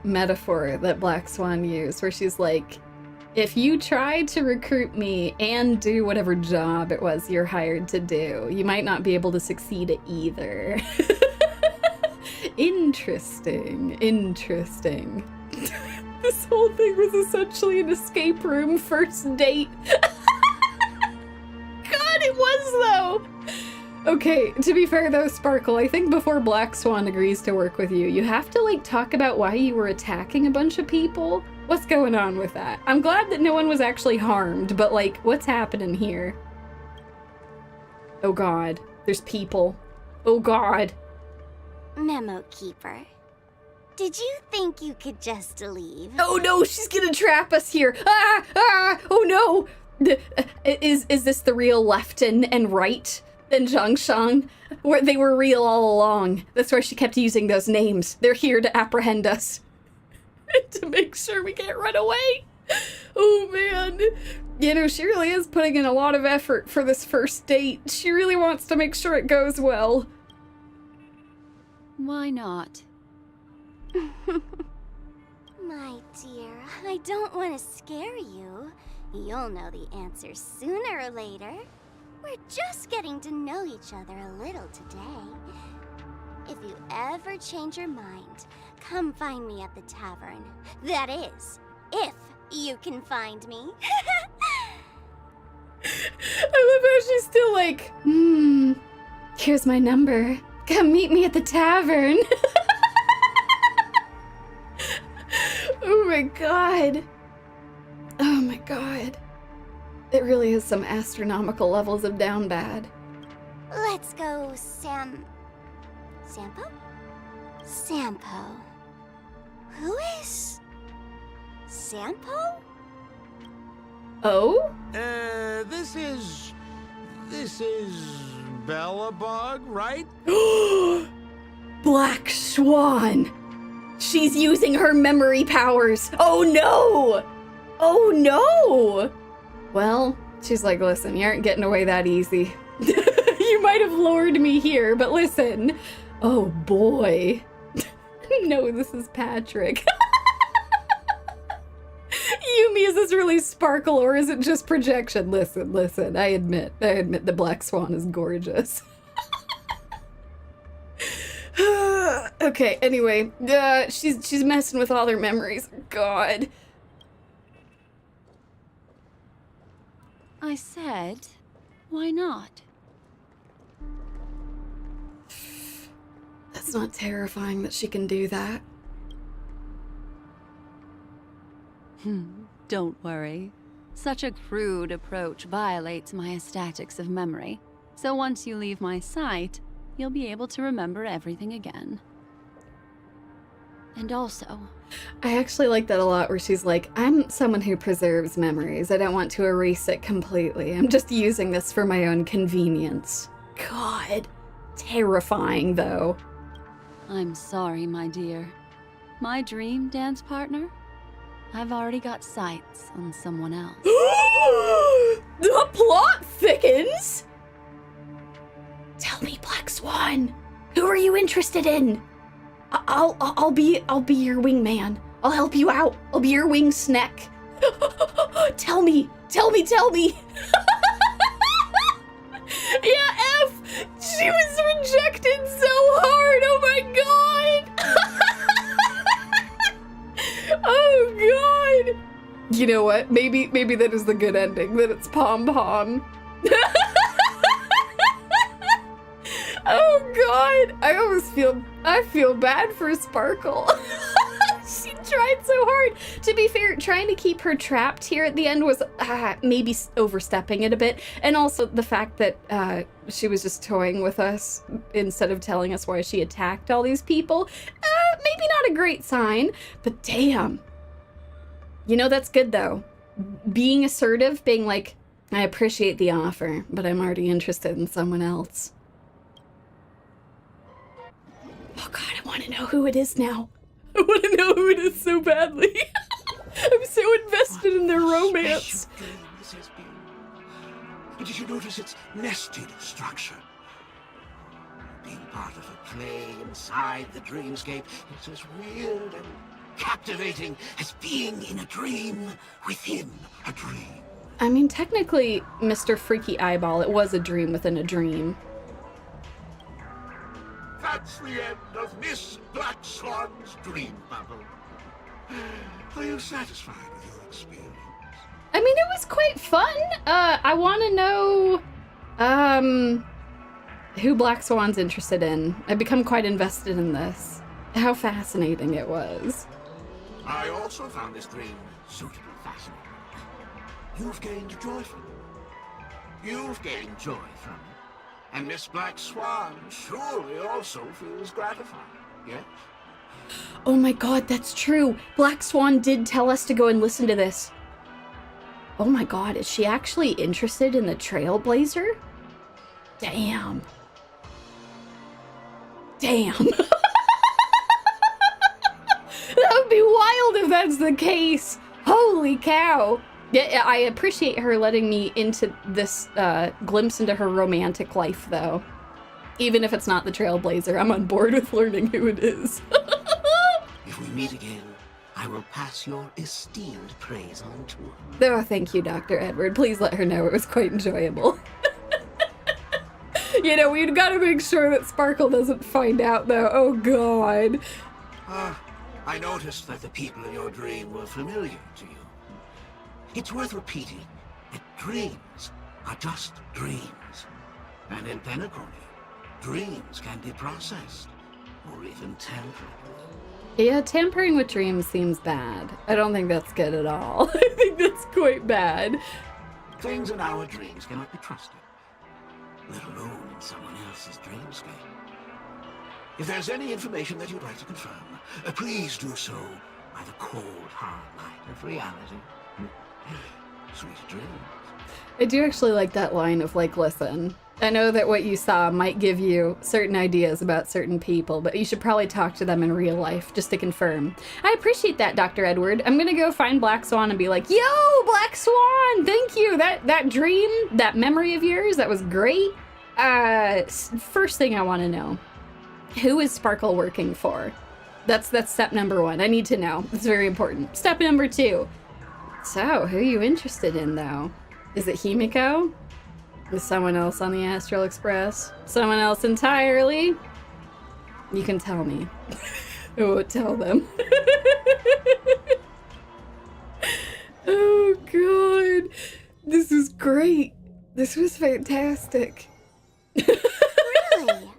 metaphor that Black Swan used, where she's like, if you try to recruit me and do whatever job it was you're hired to do, you might not be able to succeed at either. Interesting. This whole thing was essentially an escape room first date. God, it was though. Okay, to be fair though, Sparkle, I think before Black Swan agrees to work with you, you have to like talk about why you were attacking a bunch of people. What's going on with that? I'm glad that no one was actually harmed, but like, what's happening here? Oh god, there's people. Oh god. Memokeeper, did you think you could just leave? Oh no, she's gonna trap us here. Oh no. Is this the real left and right? And Zhongshan, where they were real all along. That's why she kept using those names. They're here to apprehend us. To make sure we can't run away. Oh man. You know, she really is putting in a lot of effort for this first date. She really wants to make sure it goes well. Why not? My dear, I don't want to scare you. You'll know the answer sooner or later. We're just getting to know each other a little today. If you ever change your mind, come find me at the tavern. That is, if you can find me. I love how she's still like, here's my number. Come meet me at the tavern. Oh my god. Oh my god. It really is some astronomical levels of down bad. Let's go, Sampo? Sampo. Who is Sampo? Oh? This is Bellabug, right? Black Swan! She's using her memory powers! Oh no! Oh no! Well, she's like, listen, you aren't getting away that easy. You might have lured me here, but listen. Oh boy. No, this is Patrick. Yumi, is this really Sparkle or is it just projection? Listen, I admit the Black Swan is gorgeous. Okay, anyway, she's messing with all their memories. God. I said, why not? That's not terrifying that she can do that. Don't worry. Such a crude approach violates my statics of memory. So once you leave my sight, you'll be able to remember everything again. And also, I actually like that a lot where she's like, I'm someone who preserves memories. I don't want to erase it completely. I'm just using this for my own convenience. God. Terrifying, though. I'm sorry, my dear. My dream dance partner? I've already got sights on someone else. The plot thickens! Tell me, Black Swan. Who are you interested in? I'll be your wingman. I'll help you out. I'll be your wing snack. Tell me. Yeah, F. She was rejected so hard. Oh my god. Oh god. You know what? Maybe that is the good ending. That it's pom pom. Oh god, I feel bad for Sparkle. She tried so hard. To be fair, trying to keep her trapped here at the end was maybe overstepping it a bit. And also the fact that she was just toying with us instead of telling us why she attacked all these people. Maybe not a great sign, but damn. You know, that's good though. Being assertive, being like, I appreciate the offer, but I'm already interested in someone else. Oh god, I want to know who it is now. I want to know who it is so badly. I'm so invested in their romance. This has been. Did you notice its nested structure? Being part of a play inside the dreamscape, it's as weird and captivating as being in a dream within a dream. I mean, technically, Mr. Freaky Eyeball, it was a dream within a dream. That's the end of Miss Black Swan's dream bubble. Are you satisfied with your experience? I mean, it was quite fun. I want to know, who Black Swan's interested in. I've become quite invested in this. How fascinating it was. I also found this dream suitably fascinating. You've gained joy from it. You've gained joy from it. And Miss Black Swan surely also feels gratified, yes? Oh my god, that's true. Black Swan did tell us to go and listen to this. Oh my god, is she actually interested in the Trailblazer? Damn. Damn. That would be wild if that's the case. Holy cow. Yeah, I appreciate her letting me into this glimpse into her romantic life, though. Even if it's not the Trailblazer, I'm on board with learning who it is. If we meet again, I will pass your esteemed praise on to her. Oh, thank you, Dr. Edward. Please let her know it was quite enjoyable. You know, we've got to make sure that Sparkle doesn't find out, though. Oh, God. I noticed that the people in your dream were familiar to you. It's worth repeating that dreams are just dreams. And in Penacony, dreams can be processed, or even tampered with. Yeah, tampering with dreams seems bad. I don't think that's good at all. I think that's quite bad. Things in our dreams cannot be trusted, let alone in someone else's dreamscape. If there's any information that you'd like to confirm, please do so by the cold, hard light of reality. Sweet dreams. I do actually like that line of, like, listen, I know that what you saw might give you certain ideas about certain people, but you should probably talk to them in real life just to confirm. I appreciate that, Dr. Edward. I'm gonna go find Black Swan and be like, yo, Black Swan, thank you. That dream, that memory of yours, that was great. First thing I want to know, who is Sparkle working for? That's step number one. I need to know. It's very important. Step number two. So, who are you interested in, though? Is it Himiko? Is someone else on the Astral Express? Someone else entirely? You can tell me. I won't tell them. Oh, God. This was great. This was fantastic. Really?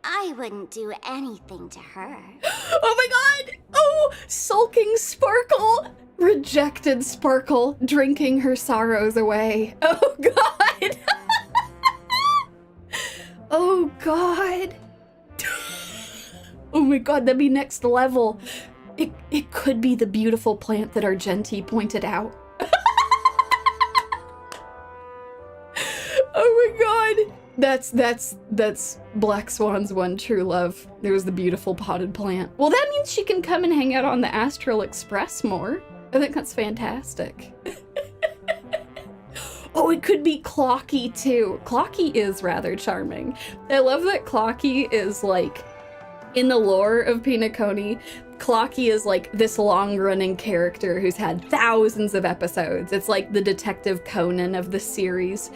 I wouldn't do anything to her. Oh my god! Oh, sulking Sparkle! Rejected Sparkle, drinking her sorrows away. Oh god! Oh god! Oh my god, that'd be next level. It could be the beautiful plant that Argenti pointed out. Oh my god! That's Black Swan's one true love. There was the beautiful potted plant. Well, that means she can come and hang out on the Astral Express more. I think that's fantastic. Oh, it could be Clocky too. Clocky is rather charming. I love that Clocky is like, in the lore of Penacony, Clocky is like this long-running character who's had thousands of episodes. It's like the Detective Conan of the series.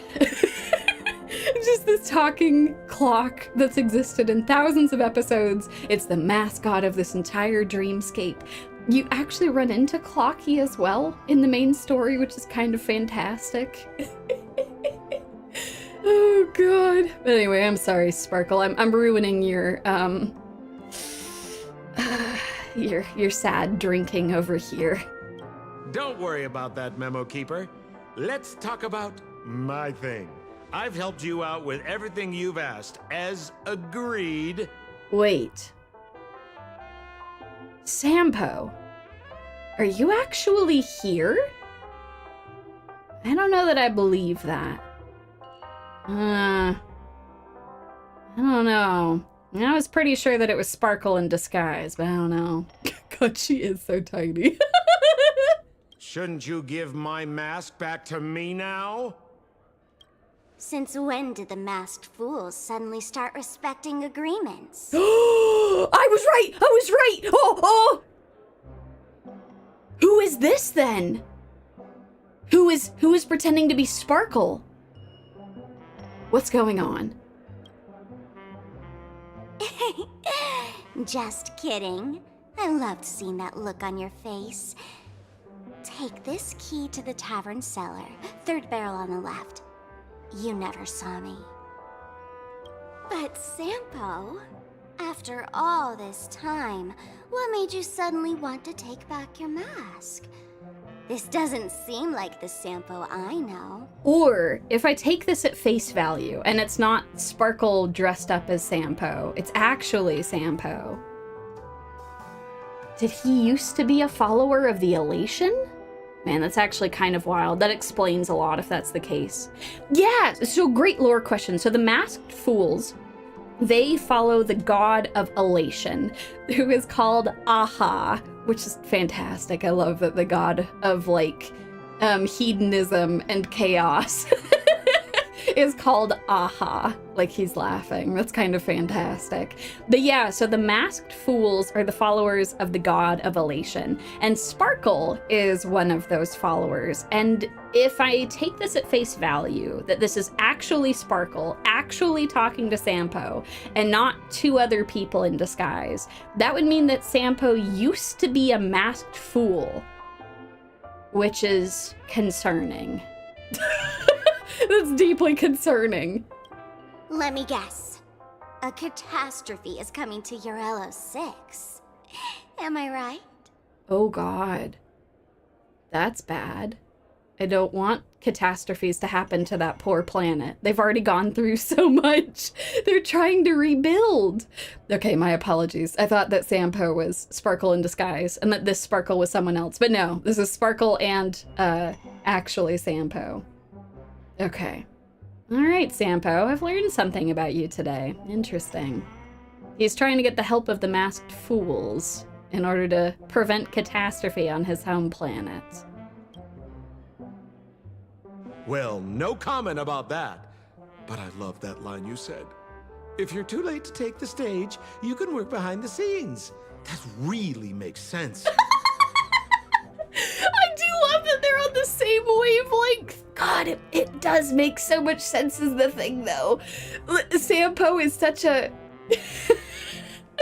Just this talking clock that's existed in thousands of episodes. It's the mascot of this entire dreamscape. You actually run into Clocky as well in the main story, which is kind of fantastic. Oh god. But anyway, I'm sorry, Sparkle. I'm ruining your sad drinking over here. Don't worry about that, Memokeeper. Let's talk about my thing. I've helped you out with everything you've asked, as agreed. Wait. Sampo, are you actually here? I don't know that I believe that. I don't know. I was pretty sure that it was Sparkle in disguise, but I don't know. God, she is so tiny. Shouldn't you give my mask back to me now? Since when did the masked fools suddenly start respecting agreements? I was right! Oh! Who is this then? Who is pretending to be Sparkle? What's going on? Just kidding. I loved seeing that look on your face. Take this key to the tavern cellar, third barrel on the left. You never saw me. But Sampo, after all this time, what made you suddenly want to take back your mask? This doesn't seem like the Sampo I know. Or, if I take this at face value, and it's not Sparkle dressed up as Sampo, it's actually Sampo. Did he used to be a follower of the Elation? Man, that's actually kind of wild. That explains a lot if that's the case. Yeah, so great lore question. So the masked fools, they follow the god of Elation, who is called Aha, which is fantastic. I love that the god of like hedonism and chaos is called Aha, like he's laughing. That's kind of fantastic. But yeah, so the masked fools are the followers of the god of Elation, and Sparkle is one of those followers. And if I take this at face value, that this is actually Sparkle, actually talking to Sampo, and not two other people in disguise, that would mean that Sampo used to be a masked fool, which is concerning. That's deeply concerning. Let me guess. A catastrophe is coming to Urello 6. Am I right? Oh god. That's bad. I don't want catastrophes to happen to that poor planet. They've already gone through so much. They're trying to rebuild. Okay, my apologies. I thought that Sampo was Sparkle in disguise and that this Sparkle was someone else. But no, this is Sparkle and actually Sampo. Okay. All right, Sampo, I've learned something about you today. Interesting. He's trying to get the help of the masked fools in order to prevent catastrophe on his home planet. Well, no comment about that. But I love that line you said. If you're too late to take the stage, you can work behind the scenes. That really makes sense. I do love that they're on the same wavelength. God, it does make so much sense is the thing, though. Sampo is such a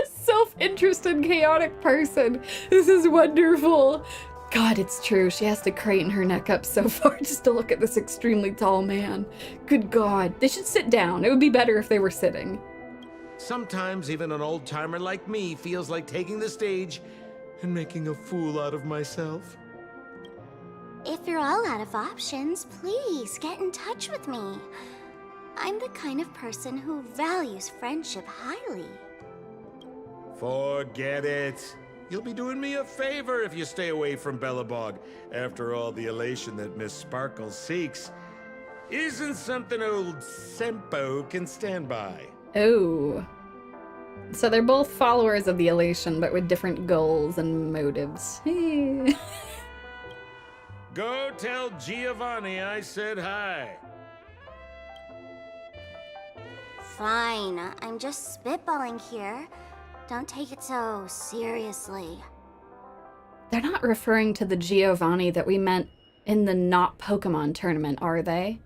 self-interested, chaotic person. This is wonderful. God, it's true. She has to crane her neck up so far just to look at this extremely tall man. Good God. They should sit down. It would be better if they were sitting. Sometimes even an old-timer like me feels like taking the stage and making a fool out of myself. If you're all out of options, please get in touch with me. I'm the kind of person who values friendship highly. Forget it. You'll be doing me a favor if you stay away from Bellabog. After all, the elation that Miss Sparkle seeks isn't something old Sempo can stand by. Oh. So they're both followers of the elation, but with different goals and motives. Go tell Giovanni I said hi. Fine, I'm just spitballing here. Don't take it so seriously. They're not referring to the Giovanni that we met in the not Pokemon tournament, are they?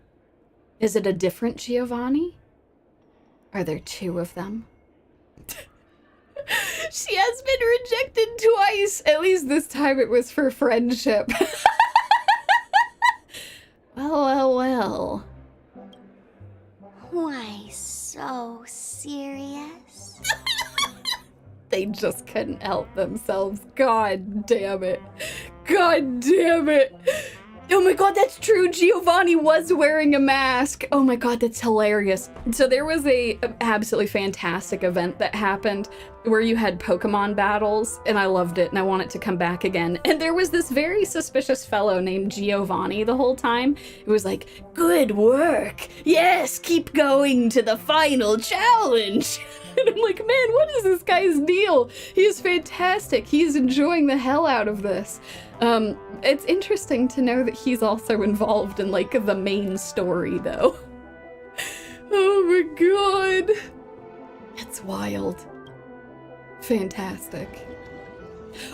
Is it a different Giovanni? Are there two of them? She has been rejected twice. At least this time it was for friendship. Well. Why so serious? They just couldn't help themselves. God damn it. God damn it. Oh my god, that's true. Giovanni was wearing a mask. Oh my god, that's hilarious. So there was a absolutely fantastic event that happened where you had Pokemon battles, and I loved it, and I want it to come back again. And there was this very suspicious fellow named Giovanni the whole time. It was like, good work. Yes, keep going to the final challenge. And I'm like, man, what is this guy's deal? He is fantastic. He's enjoying the hell out of this. It's interesting to know that he's also involved in, like, the main story, though. Oh my god. That's wild. Fantastic.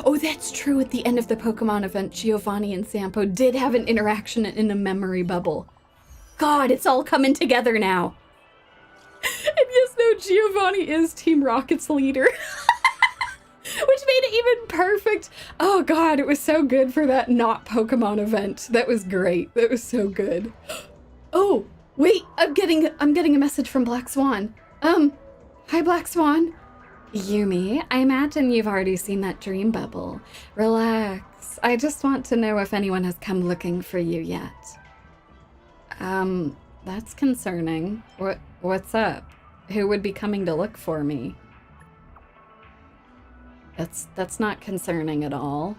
Oh, that's true. At the end of the Pokemon event, Giovanni and Sampo did have an interaction in a memory bubble. God, it's all coming together now. And yes, no, Giovanni is Team Rocket's leader. Which made it even perfect. Oh god, it was so good for that not Pokemon event. That was great. That was so good. Oh, wait, I'm getting a message from Black Swan. Hi Black Swan. Yumi, I imagine you've already seen that dream bubble. Relax. I just want to know if anyone has come looking for you yet. That's concerning. What's up? Who would be coming to look for me? That's not concerning at all.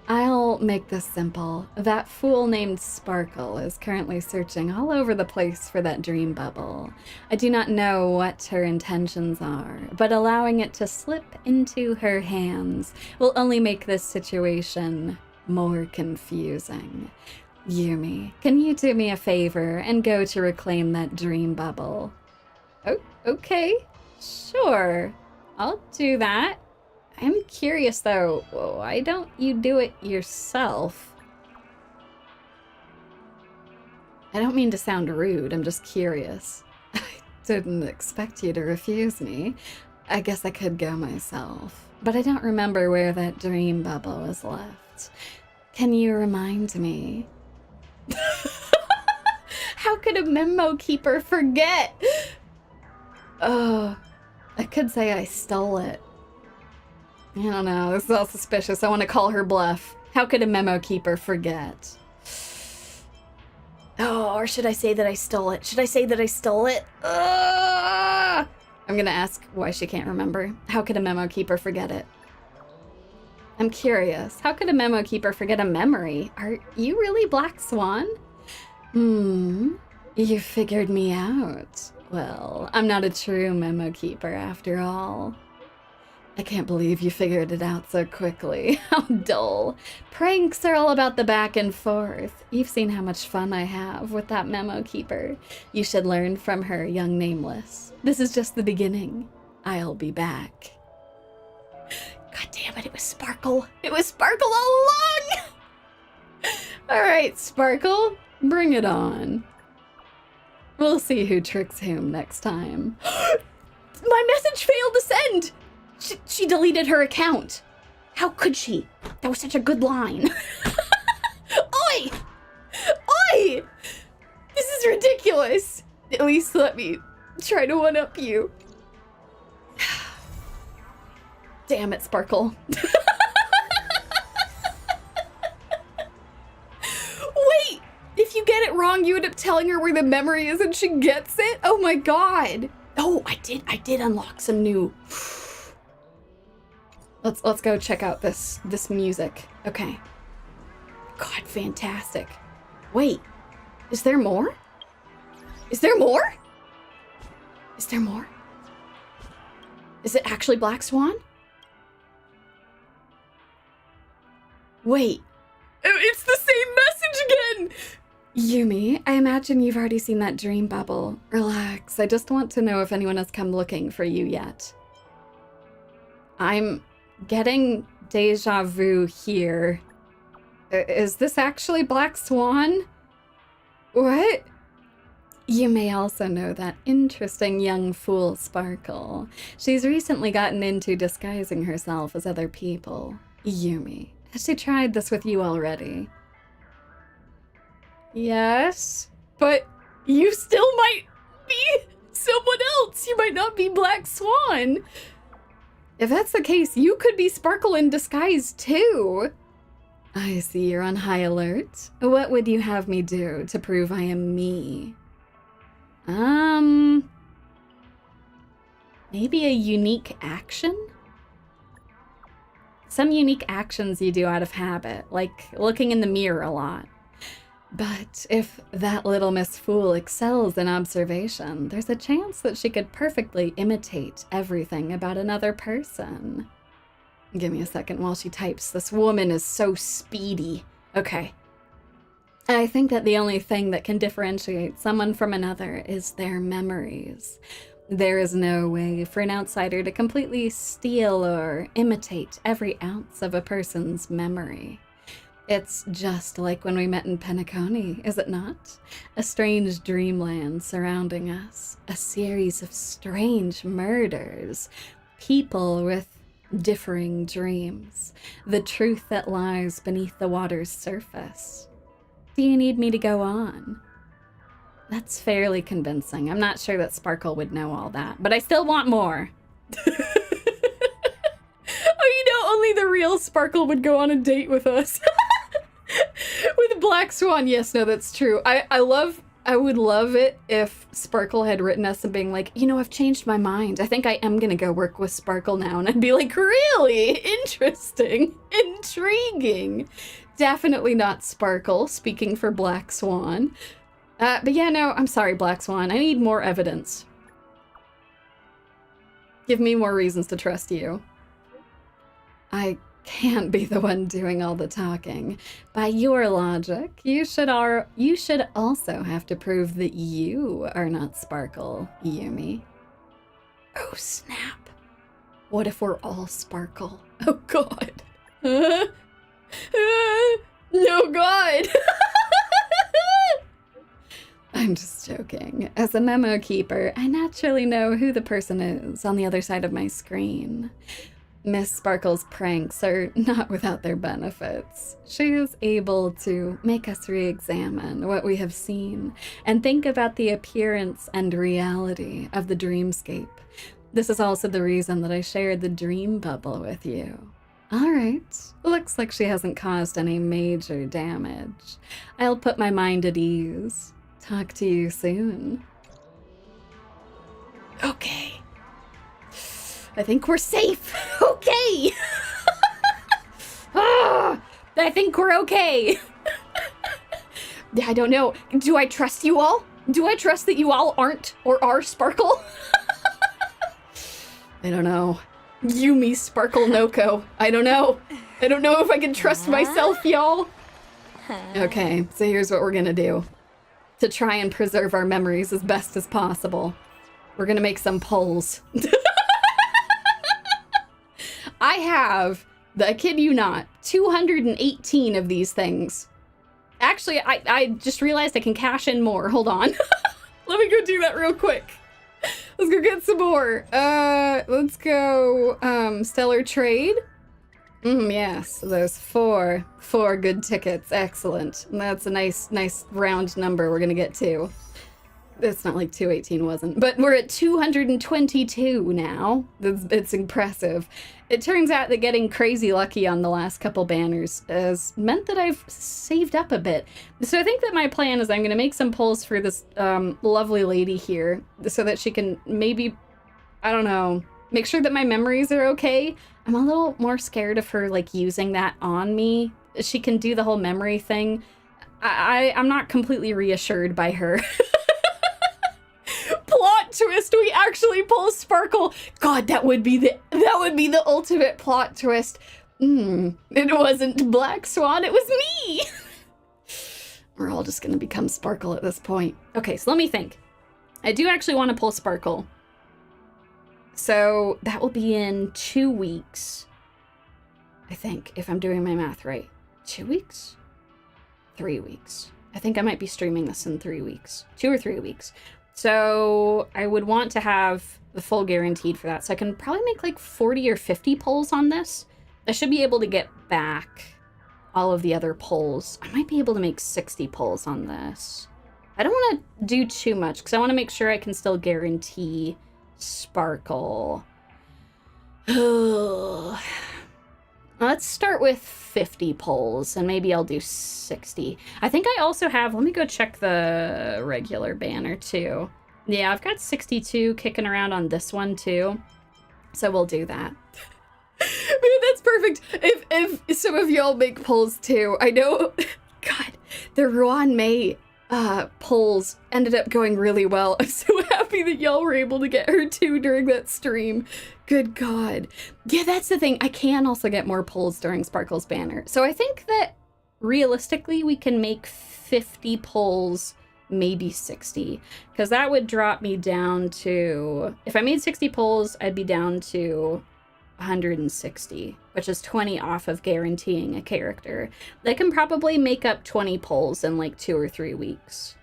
I'll make this simple. That fool named Sparkle is currently searching all over the place for that dream bubble. I do not know what her intentions are, but allowing it to slip into her hands will only make this situation more confusing. Yumi, can you do me a favor and go to reclaim that dream bubble? Oh, okay. Sure. I'll do that. I'm curious though, why don't you do it yourself? I don't mean to sound rude, I'm just curious. I didn't expect you to refuse me. I guess I could go myself, but I don't remember where that dream bubble was left. Can you remind me? How could a Memokeeper forget? Oh, I could say I stole it. I don't know, this is all suspicious. I want to call her bluff. How could a Memokeeper forget? Oh, or should I say that I stole it? Should I say that I stole it? I'm gonna ask why she can't remember. How could a Memokeeper forget it? I'm curious. How could a Memokeeper forget a memory? Are you really Black Swan? You figured me out. Well, I'm not a true Memokeeper after all. I can't believe you figured it out so quickly. How dull. Pranks are all about the back and forth. You've seen how much fun I have with that Memokeeper. You should learn from her, young nameless. This is just the beginning. I'll be back. God damn it, it was Sparkle. It was Sparkle all along! Alright, Sparkle, bring it on. We'll see who tricks whom next time. My message failed to send! She deleted her account. How could she? That was such a good line. Oi! Oi! This is ridiculous. At least let me try to one-up you. Damn it, Sparkle. Wait! If you get it wrong, you end up telling her where the memory is and she gets it? Oh my god. Oh, I did unlock some new... Let's go check out this music. Okay. God, fantastic. Wait, is there more? Is there more? Is there more? Is it actually Black Swan? Wait, it's the same message again! Yumi, I imagine you've already seen that dream bubble. Relax, I just want to know if anyone has come looking for you yet. I'm getting deja vu here. Is this actually Black Swan? What? You may also know that interesting young fool Sparkle. She's recently gotten into disguising herself as other people. Yumi, has she tried this with you already? Yes, but you still might be someone else. You might not be Black Swan. If that's the case, you could be Sparkle in disguise too. I see you're on high alert. What would you have me do to prove I am me? Maybe a unique action? Some unique actions you do out of habit, like looking in the mirror a lot. But if that little Miss Fool excels in observation, there's a chance that she could perfectly imitate everything about another person. Give me a second while she types. This woman is so speedy. Okay. I think that the only thing that can differentiate someone from another is their memories. There is no way for an outsider to completely steal or imitate every ounce of a person's memory. It's just like when we met in Penacony, is it not? A strange dreamland surrounding us, a series of strange murders, people with differing dreams, the truth that lies beneath the water's surface. Do you need me to go on? That's fairly convincing. I'm not sure that Sparkle would know all that, but I still want more. Only the real Sparkle would go on a date with us. With Black Swan, yes, no, that's true. I would love it if Sparkle had written us and being like, I've changed my mind. I think I am gonna go work with Sparkle now. And I'd be like, really? Interesting. Intriguing. Definitely not Sparkle, speaking for Black Swan. But yeah, no, I'm sorry, Black Swan. I need more evidence. Give me more reasons to trust you. I can't be the one doing all the talking. By your logic, you should also have to prove that you are not Sparkle, Yumi. Oh, snap. What if we're all Sparkle? Oh, God. No, God. I'm just joking. As a Memokeeper, I naturally know who the person is on the other side of my screen. Miss Sparkle's pranks are not without their benefits. She is able to make us re-examine what we have seen and think about the appearance and reality of the dreamscape. This is also the reason that I shared the dream bubble with you. All right, looks like she hasn't caused any major damage. I'll put my mind at ease. Talk to you soon. Okay. I think we're safe. Okay. I think we're okay. I don't know. Do I trust you all? Do I trust that you all aren't or are Sparkle? I don't know. Yumi Sparkle Noko. I don't know. I don't know if I can trust myself, y'all. Okay, so here's what we're gonna do. To try and preserve our memories as best as possible, we're gonna make some polls. I have, I kid you not, 218 of these things. Actually, I just realized I can cash in more. Hold on. Let me go do that real quick. Let's go get some more. Let's go, Stellar Trade. Yes, those four good tickets. Excellent. That's a nice round number we're gonna get to. It's not like 218 wasn't, but we're at 222 now. It's impressive. It turns out that getting crazy lucky on the last couple banners has meant that I've saved up a bit. So I think that my plan is I'm going to make some pulls for this lovely lady here so that she can maybe, I don't know, make sure that my memories are okay. I'm a little more scared of her like using that on me. She can do the whole memory thing. I'm not completely reassured by her. Plot twist, we actually pull Sparkle. God, that would be the ultimate plot twist. It wasn't Black Swan, it was me. We're all just gonna become Sparkle at this point. Okay, so let me think. I do actually want to pull Sparkle. So that will be in 2 weeks. I think, if I'm doing my math right. 2 weeks? 3 weeks. I think I might be streaming this in 3 weeks. 2 or 3 weeks. So I would want to have the full guaranteed for that. So I can probably make like 40 or 50 pulls on this. I should be able to get back all of the other pulls. I might be able to make 60 pulls on this. I don't want to do too much because I want to make sure I can still guarantee Sparkle. Let's start with 50 pulls, and maybe I'll do 60. I think I also have, let me go check the regular banner too. Yeah, I've got 62 kicking around on this one too. So we'll do that. Man, that's perfect. If some of y'all make pulls too, I know, God, the Ruan May pulls ended up going really well. I'm so happy that y'all were able to get her too during that stream. Good God. Yeah, that's the thing. I can also get more pulls during Sparkle's banner. So I think that realistically we can make 50 pulls, maybe 60. Because that would drop me down to, if I made 60 pulls, I'd be down to 160, which is 20 off of guaranteeing a character. They can probably make up 20 pulls in like 2 or 3 weeks.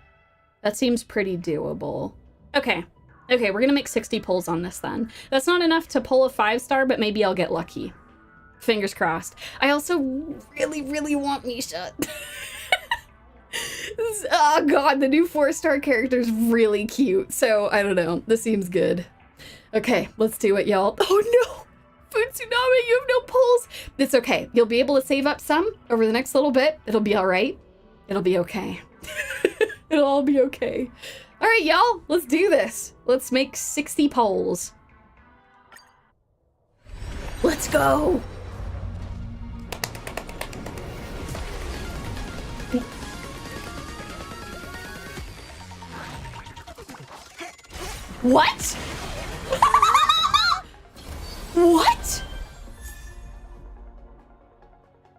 That seems pretty doable. Okay, we're gonna make 60 pulls on this then. That's not enough to pull a 5-star, but maybe I'll get lucky. Fingers crossed. I also really want Misha. Oh God, the new 4-star character is really cute. So I don't know, this seems good. Okay, let's do it, y'all. Oh no! Food Tsunami, you have no pulls. It's okay. You'll be able to save up some over the next little bit. It'll be all right. It'll be okay. It'll all be okay. All right, y'all, let's do this. Let's make 60 pulls. Let's go. What? What?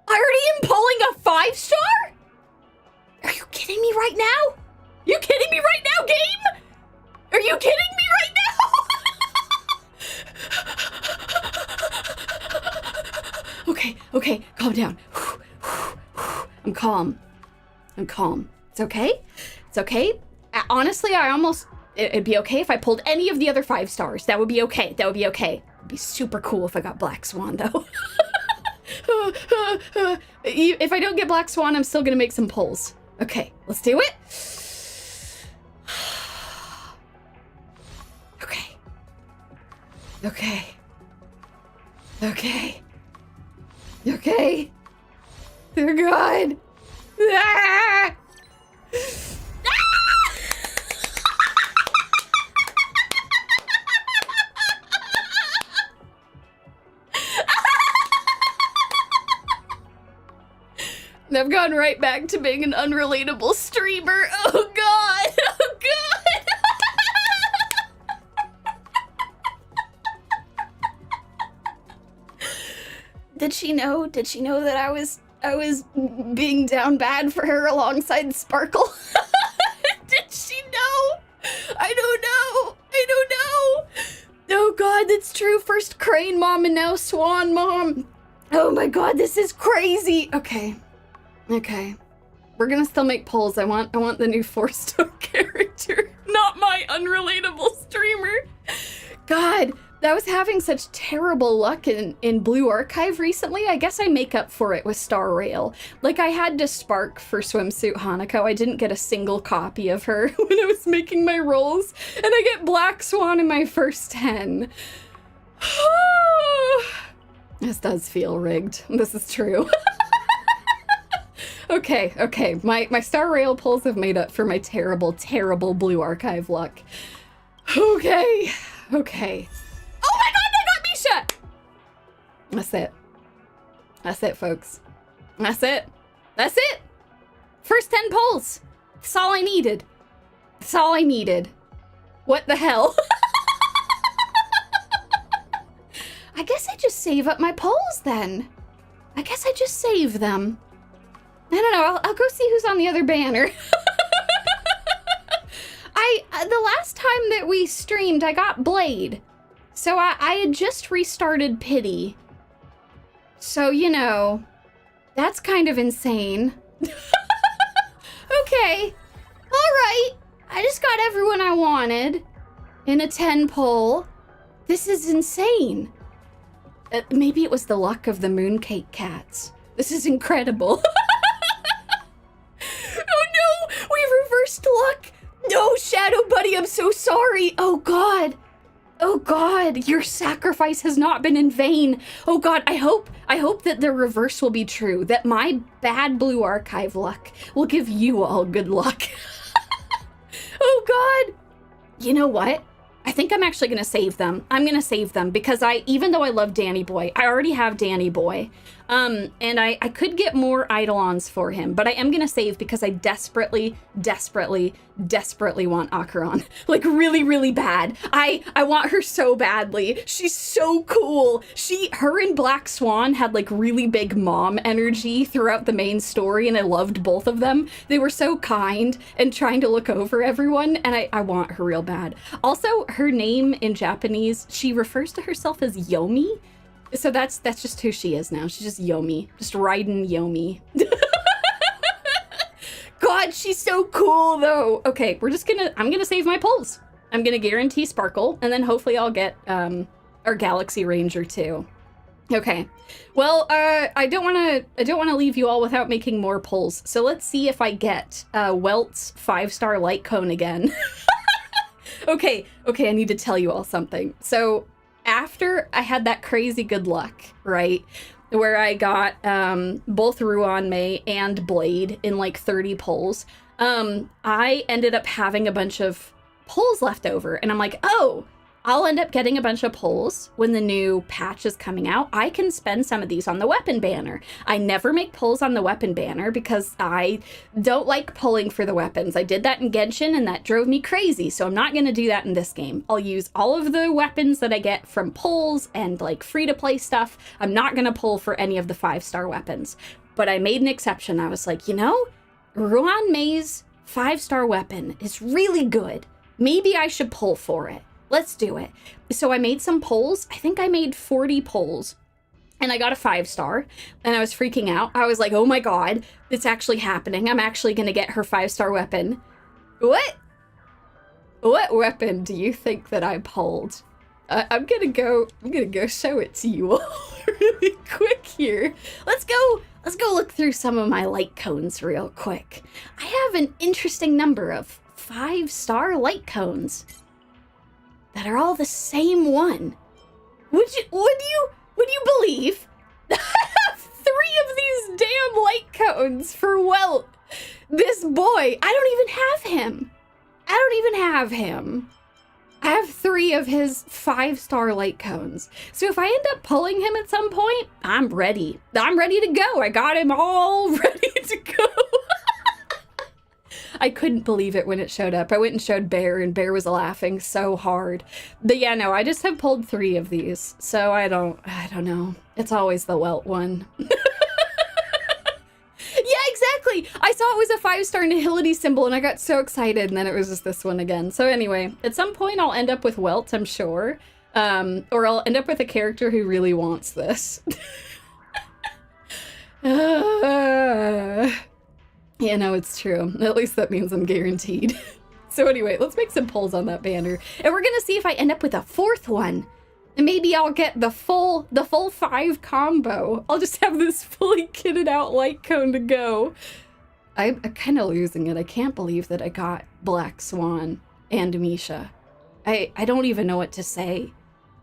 I already am pulling a 5-star? Are you kidding me right now? You kidding me right now, game? Are you kidding me right now? Okay, calm down. I'm calm. It's okay. It's okay. Honestly, it'd be okay if I pulled any of the other 5 stars. That would be okay. It'd be super cool if I got Black Swan, though. If I don't get Black Swan, I'm still gonna make some pulls. Okay, let's do it. Okay. Dear God. Ah! I've gone right back to being an unrelatable streamer. Oh God. Did she know that I was being down bad for her alongside Sparkle? Did she know? I don't know. Oh God, that's true. First Crane Mom and now Swan Mom. Oh my God, this is crazy. Okay. We're gonna still make polls. I want the new 4-star character, not my unrelatable streamer. God, I was having such terrible luck in Blue Archive recently. I guess I make up for it with Star Rail. Like, I had to spark for Swimsuit Hanako. I didn't get a single copy of her when I was making my rolls. And I get Black Swan in my first 10. This does feel rigged. This is true. Okay. My Star Rail pulls have made up for my terrible, terrible Blue Archive luck. Okay. Oh my god, I got Misha! That's it, folks. That's it. First 10 pulls. That's all I needed. What the hell? I guess I just save up my pulls then. I guess I just save them. I don't know, I'll go see who's on the other banner. The last time that we streamed, I got Blade. So I had just restarted Pity. So, you know, that's kind of insane. Okay, alright. I just got everyone I wanted in a 10 pull. This is insane. Maybe it was the luck of the Mooncake Cats. This is incredible. Oh no, we reversed luck. No, Shadow Buddy, I'm so sorry. Oh God, your sacrifice has not been in vain. Oh God, I hope that the reverse will be true, that my bad Blue Archive luck will give you all good luck. Oh God. You know what? I think I'm actually gonna save them. I'm gonna save them because even though I love Danny Boy, I already have Danny Boy. And I could get more Eidolons for him, but I am gonna save because I desperately want Acheron. Like really, really bad. I want her so badly. She's so cool. Her and Black Swan had like really big mom energy throughout the main story, and I loved both of them. They were so kind and trying to look over everyone, and I want her real bad. Also, her name in Japanese, she refers to herself as Yomi. So that's just who she is now. She's just Yomi. Just Raiden Yomi. God, she's so cool though. Okay, I'm gonna save my pulls. I'm gonna guarantee Sparkle, and then hopefully I'll get our Galaxy Ranger too. Okay. Well, I don't wanna leave you all without making more pulls. So let's see if I get Welt's 5-star light cone again. Okay, I need to tell you all something. So after I had that crazy good luck, right, where I got both Ruan Mei and Blade in like 30 pulls, I ended up having a bunch of pulls left over, and I'm like, oh, I'll end up getting a bunch of pulls when the new patch is coming out. I can spend some of these on the weapon banner. I never make pulls on the weapon banner because I don't like pulling for the weapons. I did that in Genshin and that drove me crazy, so I'm not going to do that in this game. I'll use all of the weapons that I get from pulls and like free-to-play stuff. I'm not going to pull for any of the 5-star weapons. But I made an exception. I was like, you know, Ruan Mei's 5-star weapon is really good. Maybe I should pull for it. Let's do it. So I made some pulls. I think I made 40 pulls and I got a 5-star and I was freaking out. I was like, oh my God, it's actually happening. I'm actually going to get her 5-star weapon. What weapon do you think that I pulled? I'm gonna go show it to you all really quick here. Let's go look through some of my light cones real quick. I have an interesting number of 5-star light cones that are all the same one. Would you believe I have 3 of these damn light cones for Welt? This boy, I don't even have him. I have 3 of his 5-star light cones. So if I end up pulling him at some point, I'm ready. I'm ready to go. I got him all ready to go. I couldn't believe it when it showed up. I went and showed Bear, and Bear was laughing so hard. But yeah, no, I just have pulled 3 of these. So I don't know. It's always the Welt one. Yeah, exactly. I saw it was a 5-star Nihility symbol, and I got so excited, and then it was just this one again. So anyway, at some point I'll end up with Welt, I'm sure. Or I'll end up with a character who really wants this. Yeah, no, it's true. At least that means I'm guaranteed. So anyway, let's make some pulls on that banner. And we're gonna see if I end up with a 4th one. Maybe I'll get the full 5 combo. I'll just have this fully kitted out light cone to go. I'm kind of losing it. I can't believe that I got Black Swan and Misha. I don't even know what to say.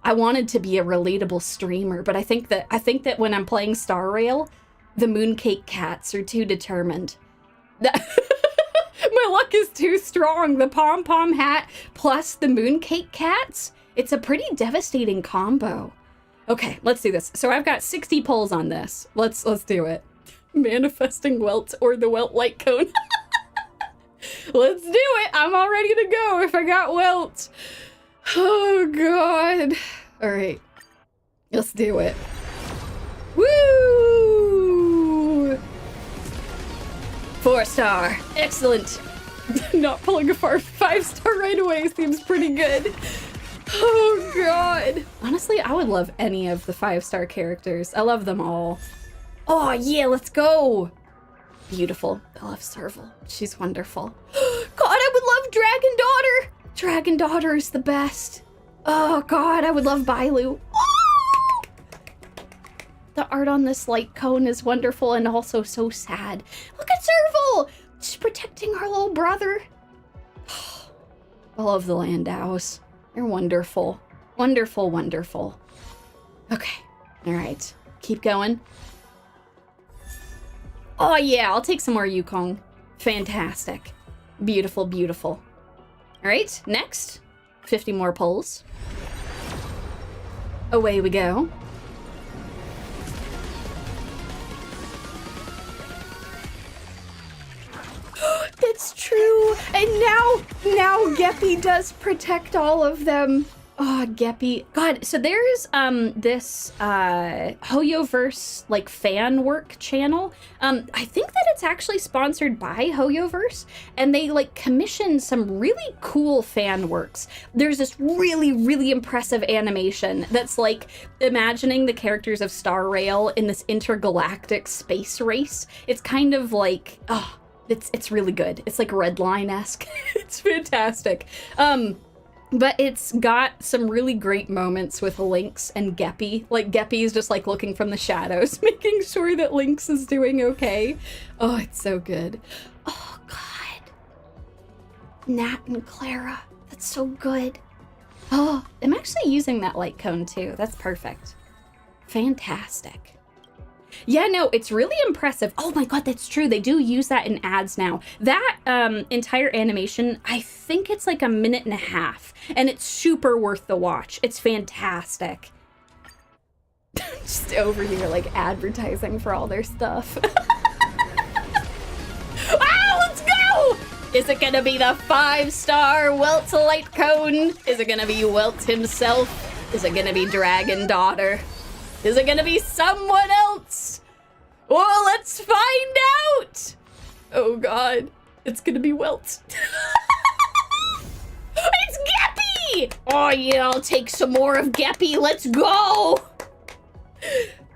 I wanted to be a relatable streamer, but I think that when I'm playing Star Rail, the Mooncake Cats are too determined. My luck is too strong. The pom-pom hat plus the Mooncake Cats. It's a pretty devastating combo. Okay, let's do this. So I've got 60 pulls on this. Let's do it. Manifesting Welt or the Welt light cone. Let's do it. I'm all ready to go if I got Welt. Oh god. All right. Let's do it. Woo! 4-star. Excellent. Not pulling a 5-star right away seems pretty good. Oh god. Honestly, I would love any of the 5-star characters. I love them all. Oh yeah, let's go. Beautiful. I love Serval. She's wonderful. God, I would love Dragon Daughter. Dragon Daughter is the best. Oh god, I would love Bailu. Oh! The art on this light cone is wonderful and also so sad. Look at Serval. She's protecting her little brother. I love the Landaus. They're wonderful. Wonderful, wonderful. Okay. All right. Keep going. Oh, yeah. I'll take some more Yukong. Fantastic. Beautiful, beautiful. All right. Next. 50 more pulls. Away we go. It's true. And now Geppy does protect all of them. Oh, Geppy. God, so there's this Hoyoverse like fan work channel. I think that it's actually sponsored by Hoyoverse, and they like commission some really cool fan works. There's this really impressive animation that's like imagining the characters of Star Rail in this intergalactic space race. It's kind of like it's really good. It's like Redline-esque. It's fantastic. But it's got some really great moments with Lynx and Geppy. Like, Geppy is just like looking from the shadows, making sure that Lynx is doing okay. Oh, it's so good. Oh, God. Nat and Clara. That's so good. Oh, I'm actually using that light cone too. That's perfect. Fantastic. Yeah, no, it's really impressive. Oh my god, that's true. They do use that in ads now. That entire animation, I think it's like 1.5 minutes, and it's super worth the watch. It's fantastic. Just over here, like, advertising for all their stuff. Ah, let's go! Is it gonna be the 5-star Welt light cone? Is it gonna be Welt himself? Is it gonna be Dragon Daughter? Is it gonna be someone else? Well, let's find out! Oh god, it's gonna be Welt. It's Geppy! Oh yeah, I'll take some more of Geppy, let's go!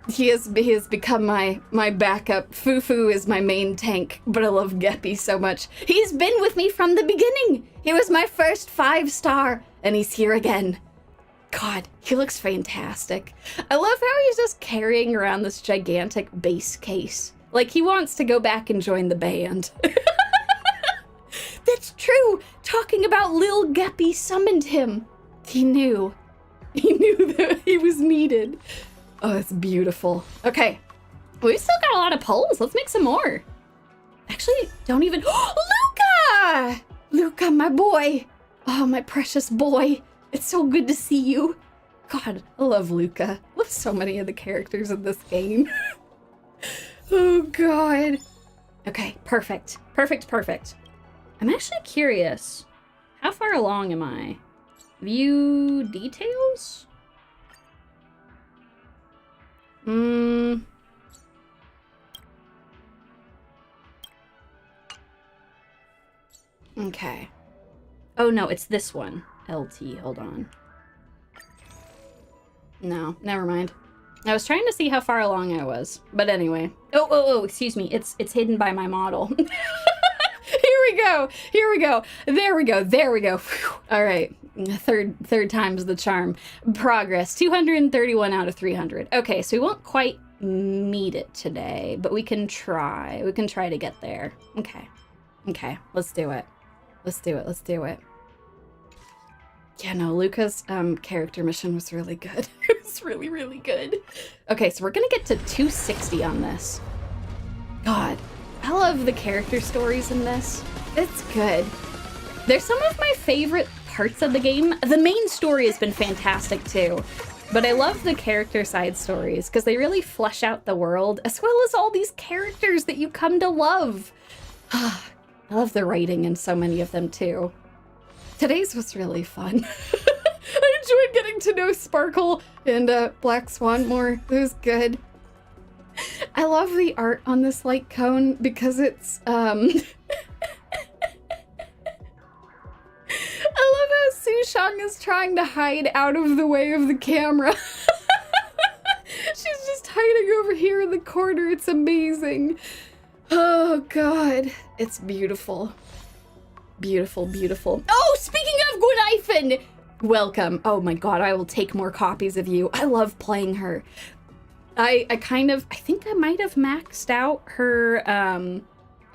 He has become my backup. Fufu is my main tank, but I love Geppy so much. He's been with me from the beginning! He was my first 5-star, and he's here again. God, he looks fantastic. I love how he's just carrying around this gigantic bass case. Like, he wants to go back and join the band. That's true! Talking about Lil Geppy summoned him. He knew. He knew that he was needed. Oh, it's beautiful. Okay, we've still got a lot of polls. Let's make some more. Actually, don't even... Luca! Luca, my boy. Oh, my precious boy. It's so good to see you. God, I love Luca. I love so many of the characters in this game. Oh, God. Okay, perfect. Perfect. I'm actually curious. How far along am I? View details? Okay. Oh, no, it's this one. LT, hold on. No, never mind. I was trying to see how far along I was, but anyway. Oh, excuse me. It's hidden by my model. Here we go. There we go. Whew. All right. Third time's the charm. Progress, 231 out of 300. Okay, so we won't quite meet it today, but we can try. We can try to get there. Okay. Okay, let's do it. Let's do it. Let's do it. Yeah, no, Luca's character mission was really good. It was really, really good. Okay, so we're gonna get to 260 on this. God, I love the character stories in this. It's good. They're some of my favorite parts of the game. The main story has been fantastic too, but I love the character side stories because they really flesh out the world as well as all these characters that you come to love. I love the writing in so many of them too. Today's was really fun. I enjoyed getting to know Sparkle and Black Swan more. It was good. I love the art on this light cone because it's I love how Sushang is trying to hide out of the way of the camera. She's just hiding over here in the corner. It's amazing. Oh God, it's beautiful. Beautiful, beautiful. Oh, speaking of Gwydifen, welcome. Oh my God, I will take more copies of you. I love playing her. I think I might have maxed out her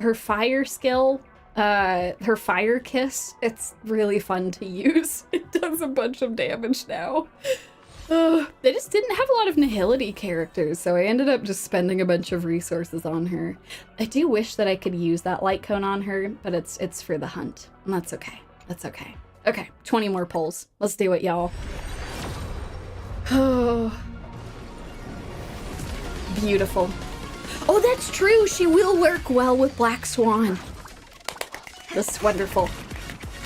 her fire skill, her fire kiss. It's really fun to use. It does a bunch of damage now. They just didn't have a lot of Nihility characters, so I ended up just spending a bunch of resources on her. I do wish that I could use that light cone on her, but it's for the hunt. And that's okay. That's okay. Okay, 20 more pulls. Let's do it, y'all. Oh. Beautiful. Oh, that's true. She will work well with Black Swan. This is wonderful.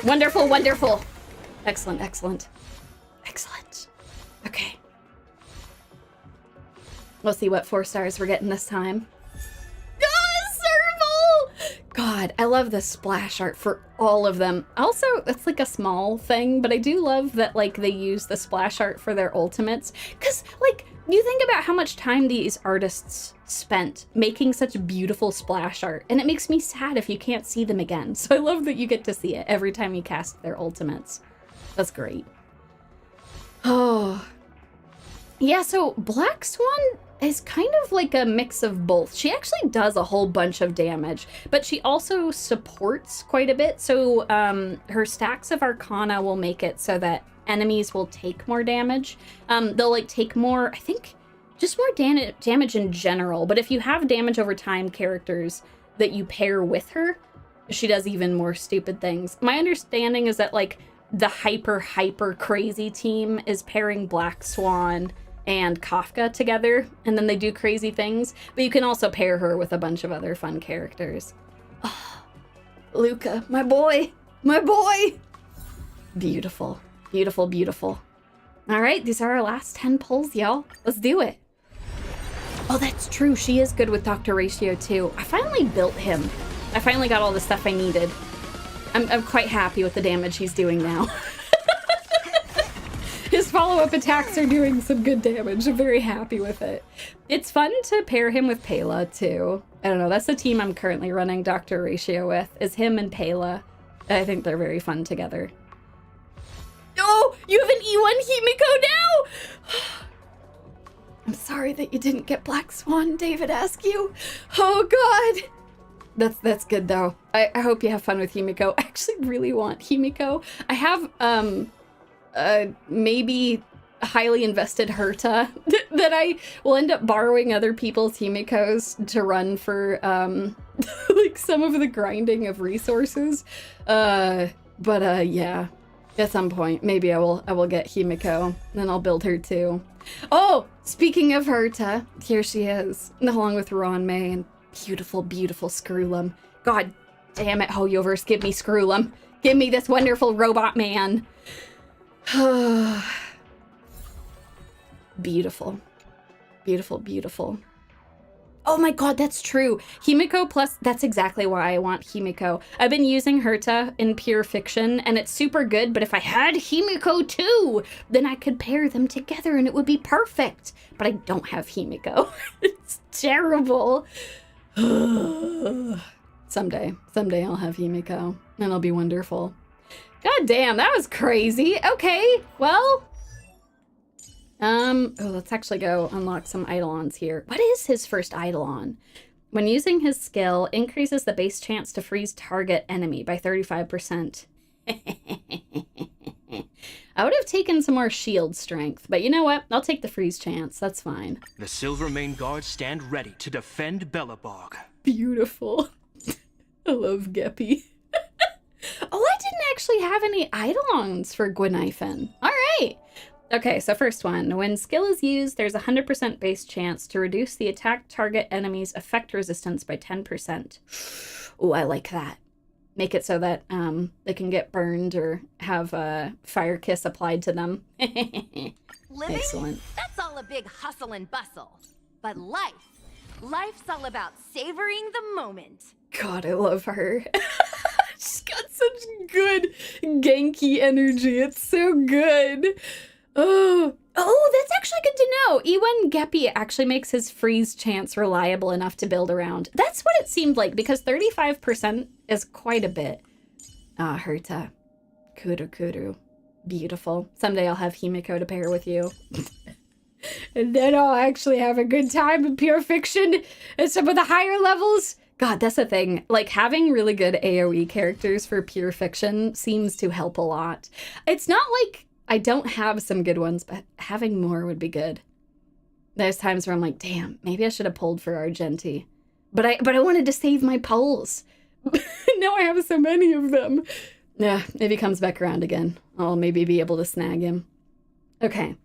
Wonderful, wonderful. Excellent, excellent. Excellent. Okay. We'll see what 4 stars we're getting this time. Serval! God, I love the splash art for all of them. Also, it's like a small thing, but I do love that like they use the splash art for their ultimates. Because like, you think about how much time these artists spent making such beautiful splash art, and it makes me sad if you can't see them again. So I love that you get to see it every time you cast their ultimates. That's great. Oh. Yeah, so Black Swan is kind of like a mix of both. She actually does a whole bunch of damage, but she also supports quite a bit. So her stacks of Arcana will make it so that enemies will take more damage. They'll like take more, I think, just more damage in general. But if you have damage over time characters that you pair with her, she does even more stupid things. My understanding is that like the hyper crazy team is pairing Black Swan and Kafka together, and then they do crazy things. But you can also pair her with a bunch of other fun characters. Oh, Luca, my boy, my boy. Beautiful. Beautiful, beautiful. All right, these are our last 10 pulls, y'all. Let's do it. Oh, that's true. She is good with Dr. Ratio, too. I finally built him. I finally got all the stuff I needed. I'm quite happy with the damage he's doing now. His follow-up attacks are doing some good damage. I'm very happy with it. It's fun to pair him with Pela, too. I don't know. That's the team I'm currently running Dr. Ratio with, is him and Pela. I think they're very fun together. Oh, you have an E1 Himiko now! I'm sorry that you didn't get Black Swan, David Askew. Oh, God. That's good, though. I hope you have fun with Himiko. I actually really want Himiko. I have, maybe highly invested Herta that I will end up borrowing other people's Himikos to run for, like, some of the grinding of resources. Yeah. At some point, maybe I will get Himiko, then I'll build her too. Oh, speaking of Herta, here she is, along with Ron May and beautiful, beautiful Screwlum. God damn it, Hoyoverse, give me Screwlum. Give me this wonderful robot man. Beautiful, beautiful, beautiful. Oh my God, that's true. Himiko plus, that's exactly why I want Himiko. I've been using Herta in Pure Fiction and it's super good, but if I had Himiko too, then I could pair them together and it would be perfect. But I don't have Himiko. It's terrible. Someday I'll have Himiko and it'll be wonderful. God damn, that was crazy. Okay, well. Let's actually go unlock some Eidolons here. What is his first Eidolon? When using his skill, increases the base chance to freeze target enemy by 35%. I would have taken some more shield strength, but you know what? I'll take the freeze chance. That's fine. The Silvermane Guards stand ready to defend Belobog. Beautiful. I love Geppy. Oh, I didn't actually have any Eidolons for Gwynaifen. All right. Okay, so first one. When skill is used, there's a 100% base chance to reduce the attack target enemy's effect resistance by 10%. Oh, I like that. Make it so that they can get burned or have a fire kiss applied to them. Living? Excellent. That's all a big hustle and bustle. But life's all about savoring the moment. God, I love her. She's got such good Genki energy. It's so good. Oh, that's actually good to know. Ewan Geppy actually makes his freeze chance reliable enough to build around. That's what it seemed like, because 35% is quite a bit. Ah, Herta. Kuru. Beautiful. Someday I'll have Himiko to pair with you. And then I'll actually have a good time in pure fiction and some of the higher levels. God, that's the thing. Like, having really good AoE characters for pure fiction seems to help a lot. It's not like I don't have some good ones, but having more would be good. There's times where I'm like, damn, maybe I should have pulled for Argenti. But I wanted to save my pulls. Now I have so many of them. Yeah, maybe he comes back around again. I'll maybe be able to snag him. Okay.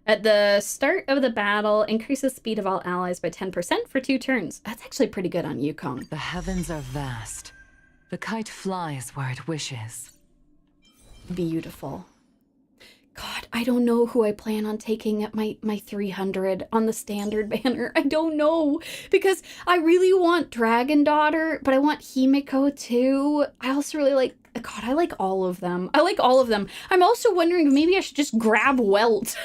At the start of the battle, increases speed of all allies by 10% for 2 turns. That's actually pretty good on Yukong. The heavens are vast. The kite flies where it wishes. Beautiful. God, I don't know who I plan on taking at my 300 on the standard banner. I don't know, because I really want Dragon Daughter, but I want Himiko too. I also really like, God, I like all of them. I'm also wondering if maybe I should just grab Welt.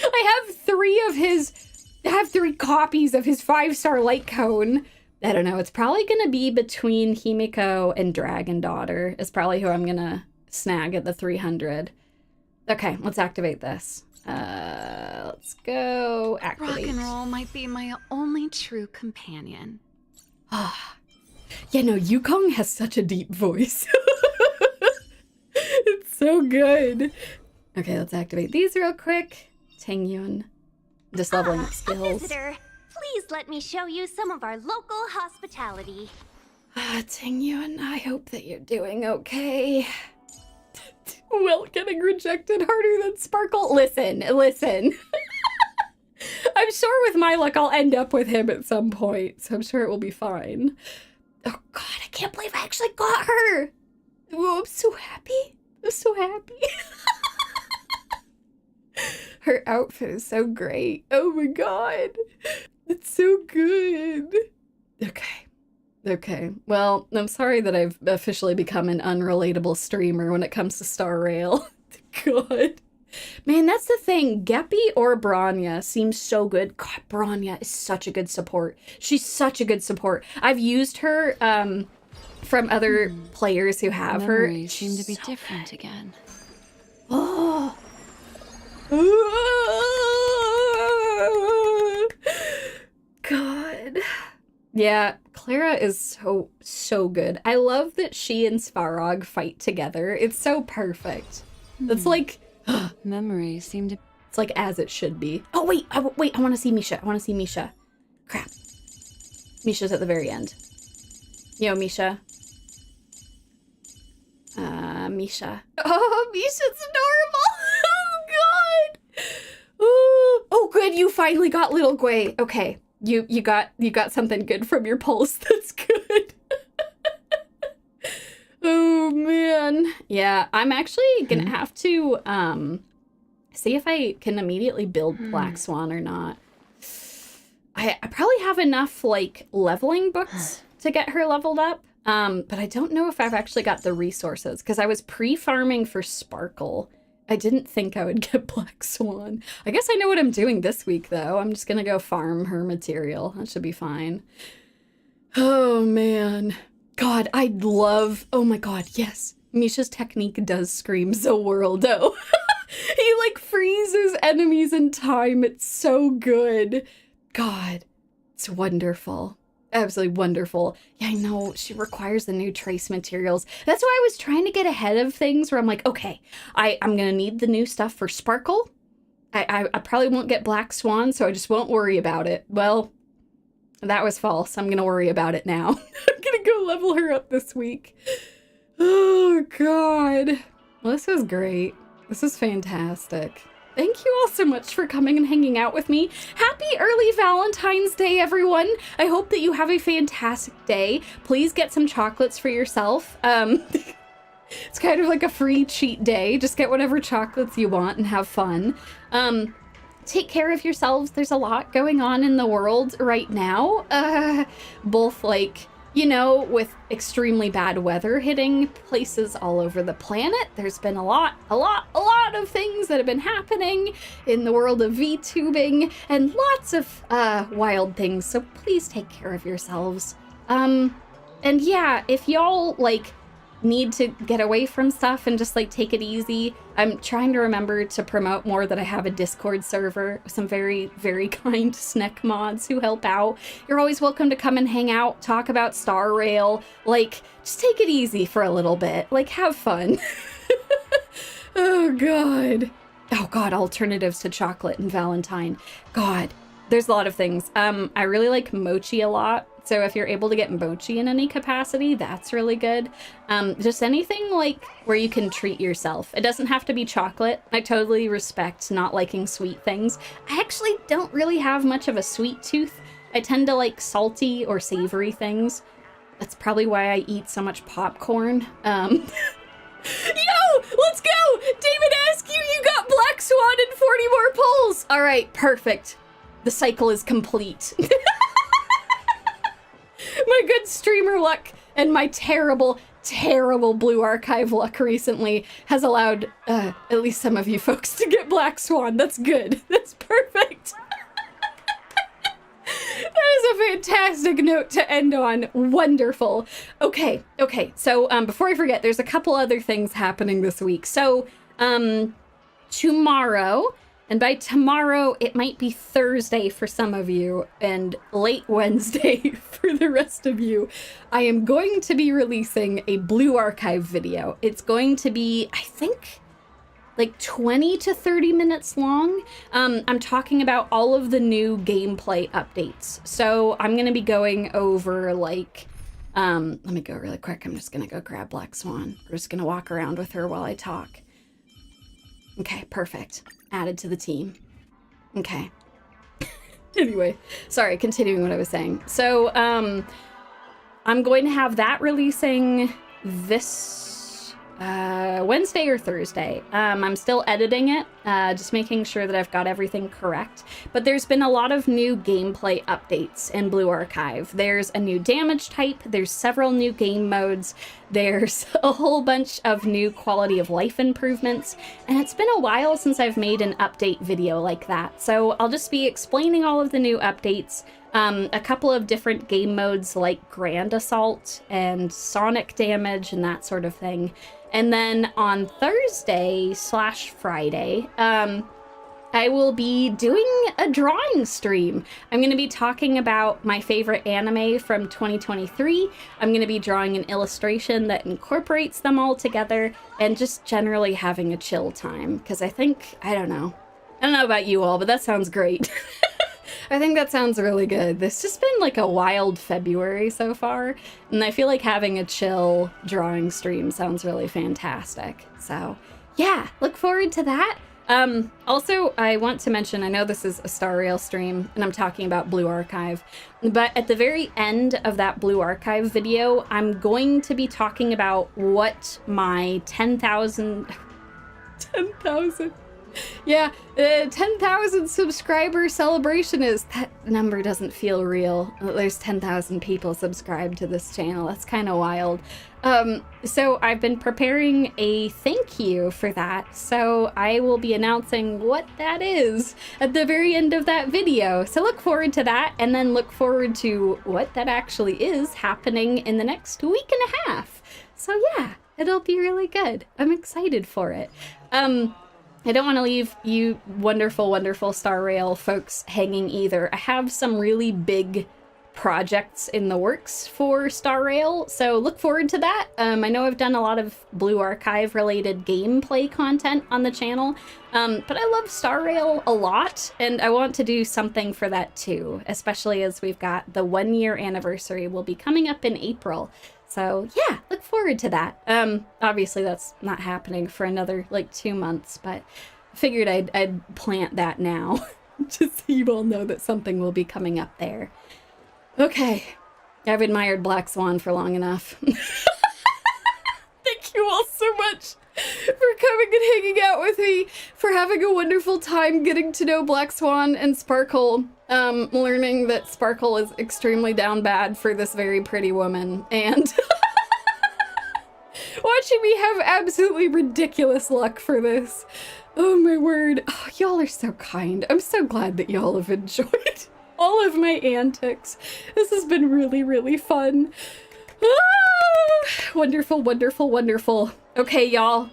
I have 3 copies of his 5-star light cone. I don't know. It's probably going to be between Himiko and Dragon Daughter is probably who I'm going to snag at the 300. Okay, let's activate this. Let's go activate. Rock and roll might be my only true companion. Yeah, no, Yukong has such a deep voice. It's so good. Okay, let's activate these real quick. Tingyun. Just leveling up A skills. visitor. Please let me show you some of our local hospitality. Tingyun, I hope that you're doing okay. Wilt getting rejected harder than Sparkle. Listen. I'm sure with my luck I'll end up with him at some point, so I'm sure it will be fine. Oh God, I can't believe I actually got her. Oh, I'm so happy. Her outfit is so great. Oh my God. It's so good. Okay. Well, I'm sorry that I've officially become an unrelatable streamer when it comes to Star Rail. God. Man, that's the thing. Geppy or Bronya seems so good. God, Bronya is such a good support. She's such a good support. I've used her from other players who have her. Memories seem to be different again. Oh. God. Yeah, Clara is so good. I love that she and Svarog fight together. It's so perfect. It's like Memories seem to... It's like as it should be. Oh, wait, I want to see Misha. Crap. Misha's at the very end. Yo, Misha. Misha. Oh, Misha's adorable. Oh, God. Oh, good, you finally got little Gwei. Okay, you got something good from your pulse. That's good. Oh, man. Yeah, I'm actually gonna have to, see if I can immediately build Black Swan or not. I probably have enough, like, leveling books to get her leveled up, but I don't know if I've actually got the resources, because I was pre-farming for Sparkle. I didn't think I would get Black Swan. I guess I know what I'm doing this week, though. I'm just gonna go farm her material. That should be fine. Oh, man. God, I'd love... Oh, my God, yes. Misha's technique does scream Zowworldo. He like freezes enemies in time. It's so good. God, it's wonderful. Absolutely wonderful. Yeah, I know she requires the new trace materials. That's why I was trying to get ahead of things where I'm like, okay, I'm gonna need the new stuff for Sparkle. I probably won't get Black Swan, so I just won't worry about it. Well, that was false. I'm gonna worry about it now. I'm gonna go level her up this week. Oh, God. Well, this was great. This is fantastic. Thank you all so much for coming and hanging out with me. Happy early Valentine's Day, everyone. I hope that you have a fantastic day. Please get some chocolates for yourself. It's kind of like a free cheat day. Just get whatever chocolates you want and have fun. Take care of yourselves. There's a lot going on in the world right now. Both like, you know, with extremely bad weather hitting places all over the planet. There's been a lot of things that have been happening in the world of VTubing and lots of wild things. So please take care of yourselves. And yeah, if y'all like need to get away from stuff and just like take it easy, I'm trying to remember to promote more that I have a Discord server with some very, very kind Snek mods who help out. You're always welcome to come and hang out, talk about Star Rail, like just take it easy for a little bit, like have fun. Oh God, alternatives to chocolate and Valentine. God, there's a lot of things. I really like mochi a lot. So if you're able to get mochi in any capacity, that's really good. Just anything like where you can treat yourself. It doesn't have to be chocolate. I totally respect not liking sweet things. I actually don't really have much of a sweet tooth. I tend to like salty or savory things. That's probably why I eat so much popcorn. Yo, let's go! David Askew, you got Black Swan and 40 more pulls! All right, perfect. The cycle is complete. My good streamer luck and my terrible, terrible Blue Archive luck recently has allowed at least some of you folks to get Black Swan. That's good. That's perfect. That is a fantastic note to end on. Wonderful. Okay. So before I forget, there's a couple other things happening this week. So tomorrow, and by tomorrow, it might be Thursday for some of you and late Wednesday for the rest of you, I am going to be releasing a Blue Archive video. It's going to be, I think, like 20 to 30 minutes long. I'm talking about all of the new gameplay updates. So I'm going to be going over like, let me go really quick. I'm just going to go grab Black Swan. We're just going to walk around with her while I talk. Okay, perfect. Added to the team. Okay. Anyway, sorry, continuing what I was saying. So, I'm going to have that releasing this Wednesday or Thursday. I'm still editing it, just making sure that I've got everything correct. But there's been a lot of new gameplay updates in Blue Archive. There's a new damage type, there's several new game modes, there's a whole bunch of new quality of life improvements, and it's been a while since I've made an update video like that. So I'll just be explaining all of the new updates, a couple of different game modes like Grand Assault and Sonic Damage and that sort of thing. And then on Thursday/Friday, I will be doing a drawing stream. I'm going to be talking about my favorite anime from 2023. I'm going to be drawing an illustration that incorporates them all together and just generally having a chill time. Because I don't know about you all, but that sounds great. I think that sounds really good. This just been like a wild February so far, and I feel like having a chill drawing stream sounds really fantastic. So yeah, look forward to that. Also, I want to mention, I know this is a Star Rail stream, and I'm talking about Blue Archive, but at the very end of that Blue Archive video, I'm going to be talking about what my 10,000 subscriber celebration is. That number doesn't feel real. There's 10,000 people subscribed to this channel. That's kind of wild. So I've been preparing a thank you for that. So I will be announcing what that is at the very end of that video. So look forward to that, and then look forward to what that actually is happening in the next week and a half. So yeah, It'll be really good. I'm excited for it. I don't want to leave you wonderful, wonderful Star Rail folks hanging either. I have some really big projects in the works for Star Rail, so look forward to that. I know I've done a lot of Blue Archive related gameplay content on the channel, but I love Star Rail a lot, and I want to do something for that too, especially as we've got the 1-year anniversary will be coming up in April. So yeah, look forward to that. Obviously that's not happening for another like 2 months, but I figured I'd plant that now just so you all know that something will be coming up there. Okay, I've admired Black Swan for long enough. Thank you all so much for coming and hanging out with me, for having a wonderful time getting to know Black Swan and Sparkle, learning that Sparkle is extremely down bad for this very pretty woman, and watching me have absolutely ridiculous luck for this. Oh my word. Oh, y'all are so kind. I'm so glad that y'all have enjoyed all of my antics. This has been really, really fun. Ah, wonderful, wonderful, wonderful. Okay, y'all.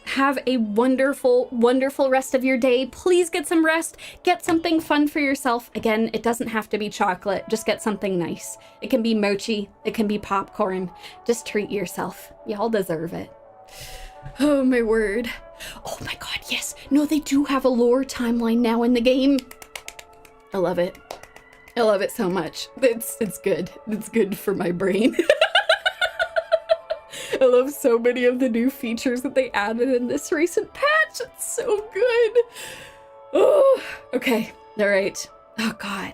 Have a wonderful, wonderful rest of your day. Please get some rest. Get something fun for yourself. Again, it doesn't have to be chocolate. Just get something nice. It can be mochi. It can be popcorn. Just treat yourself. Y'all deserve it. Oh my word. Oh my god, yes. No, they do have a lore timeline now in the game. I love it. I love it so much. It's good. It's good for my brain. I love so many of the new features that they added in this recent patch. It's so good. Oh, okay. All right. Oh god.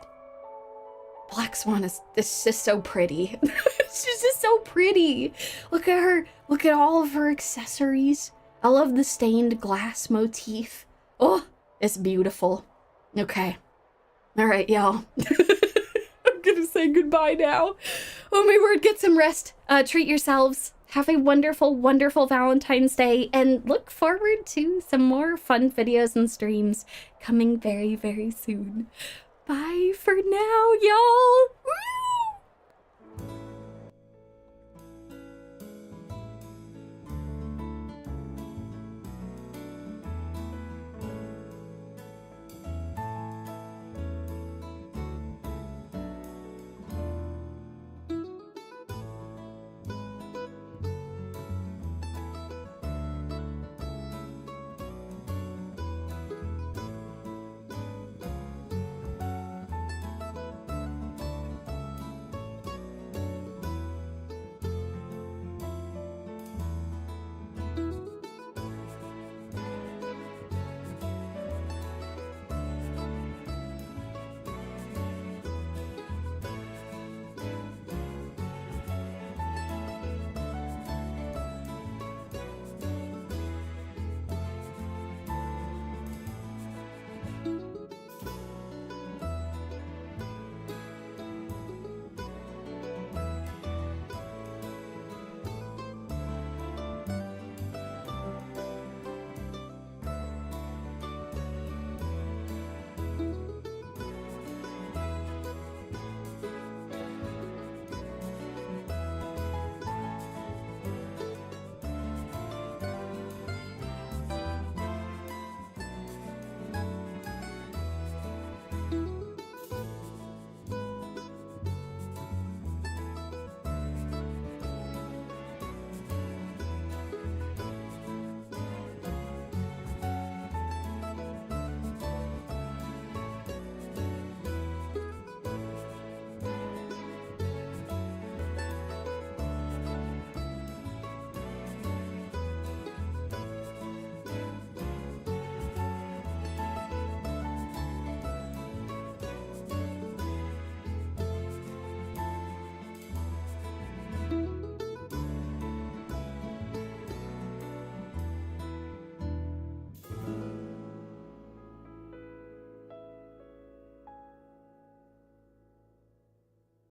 Black Swan is just so pretty. She's just so pretty. Look at her. Look at all of her accessories. I love the stained glass motif. Oh, it's beautiful. Okay. All right, y'all. I'm gonna say goodbye now. Oh my word, get some rest. Treat yourselves. Have a wonderful, wonderful Valentine's Day, and look forward to some more fun videos and streams coming very, very soon. Bye for now, y'all.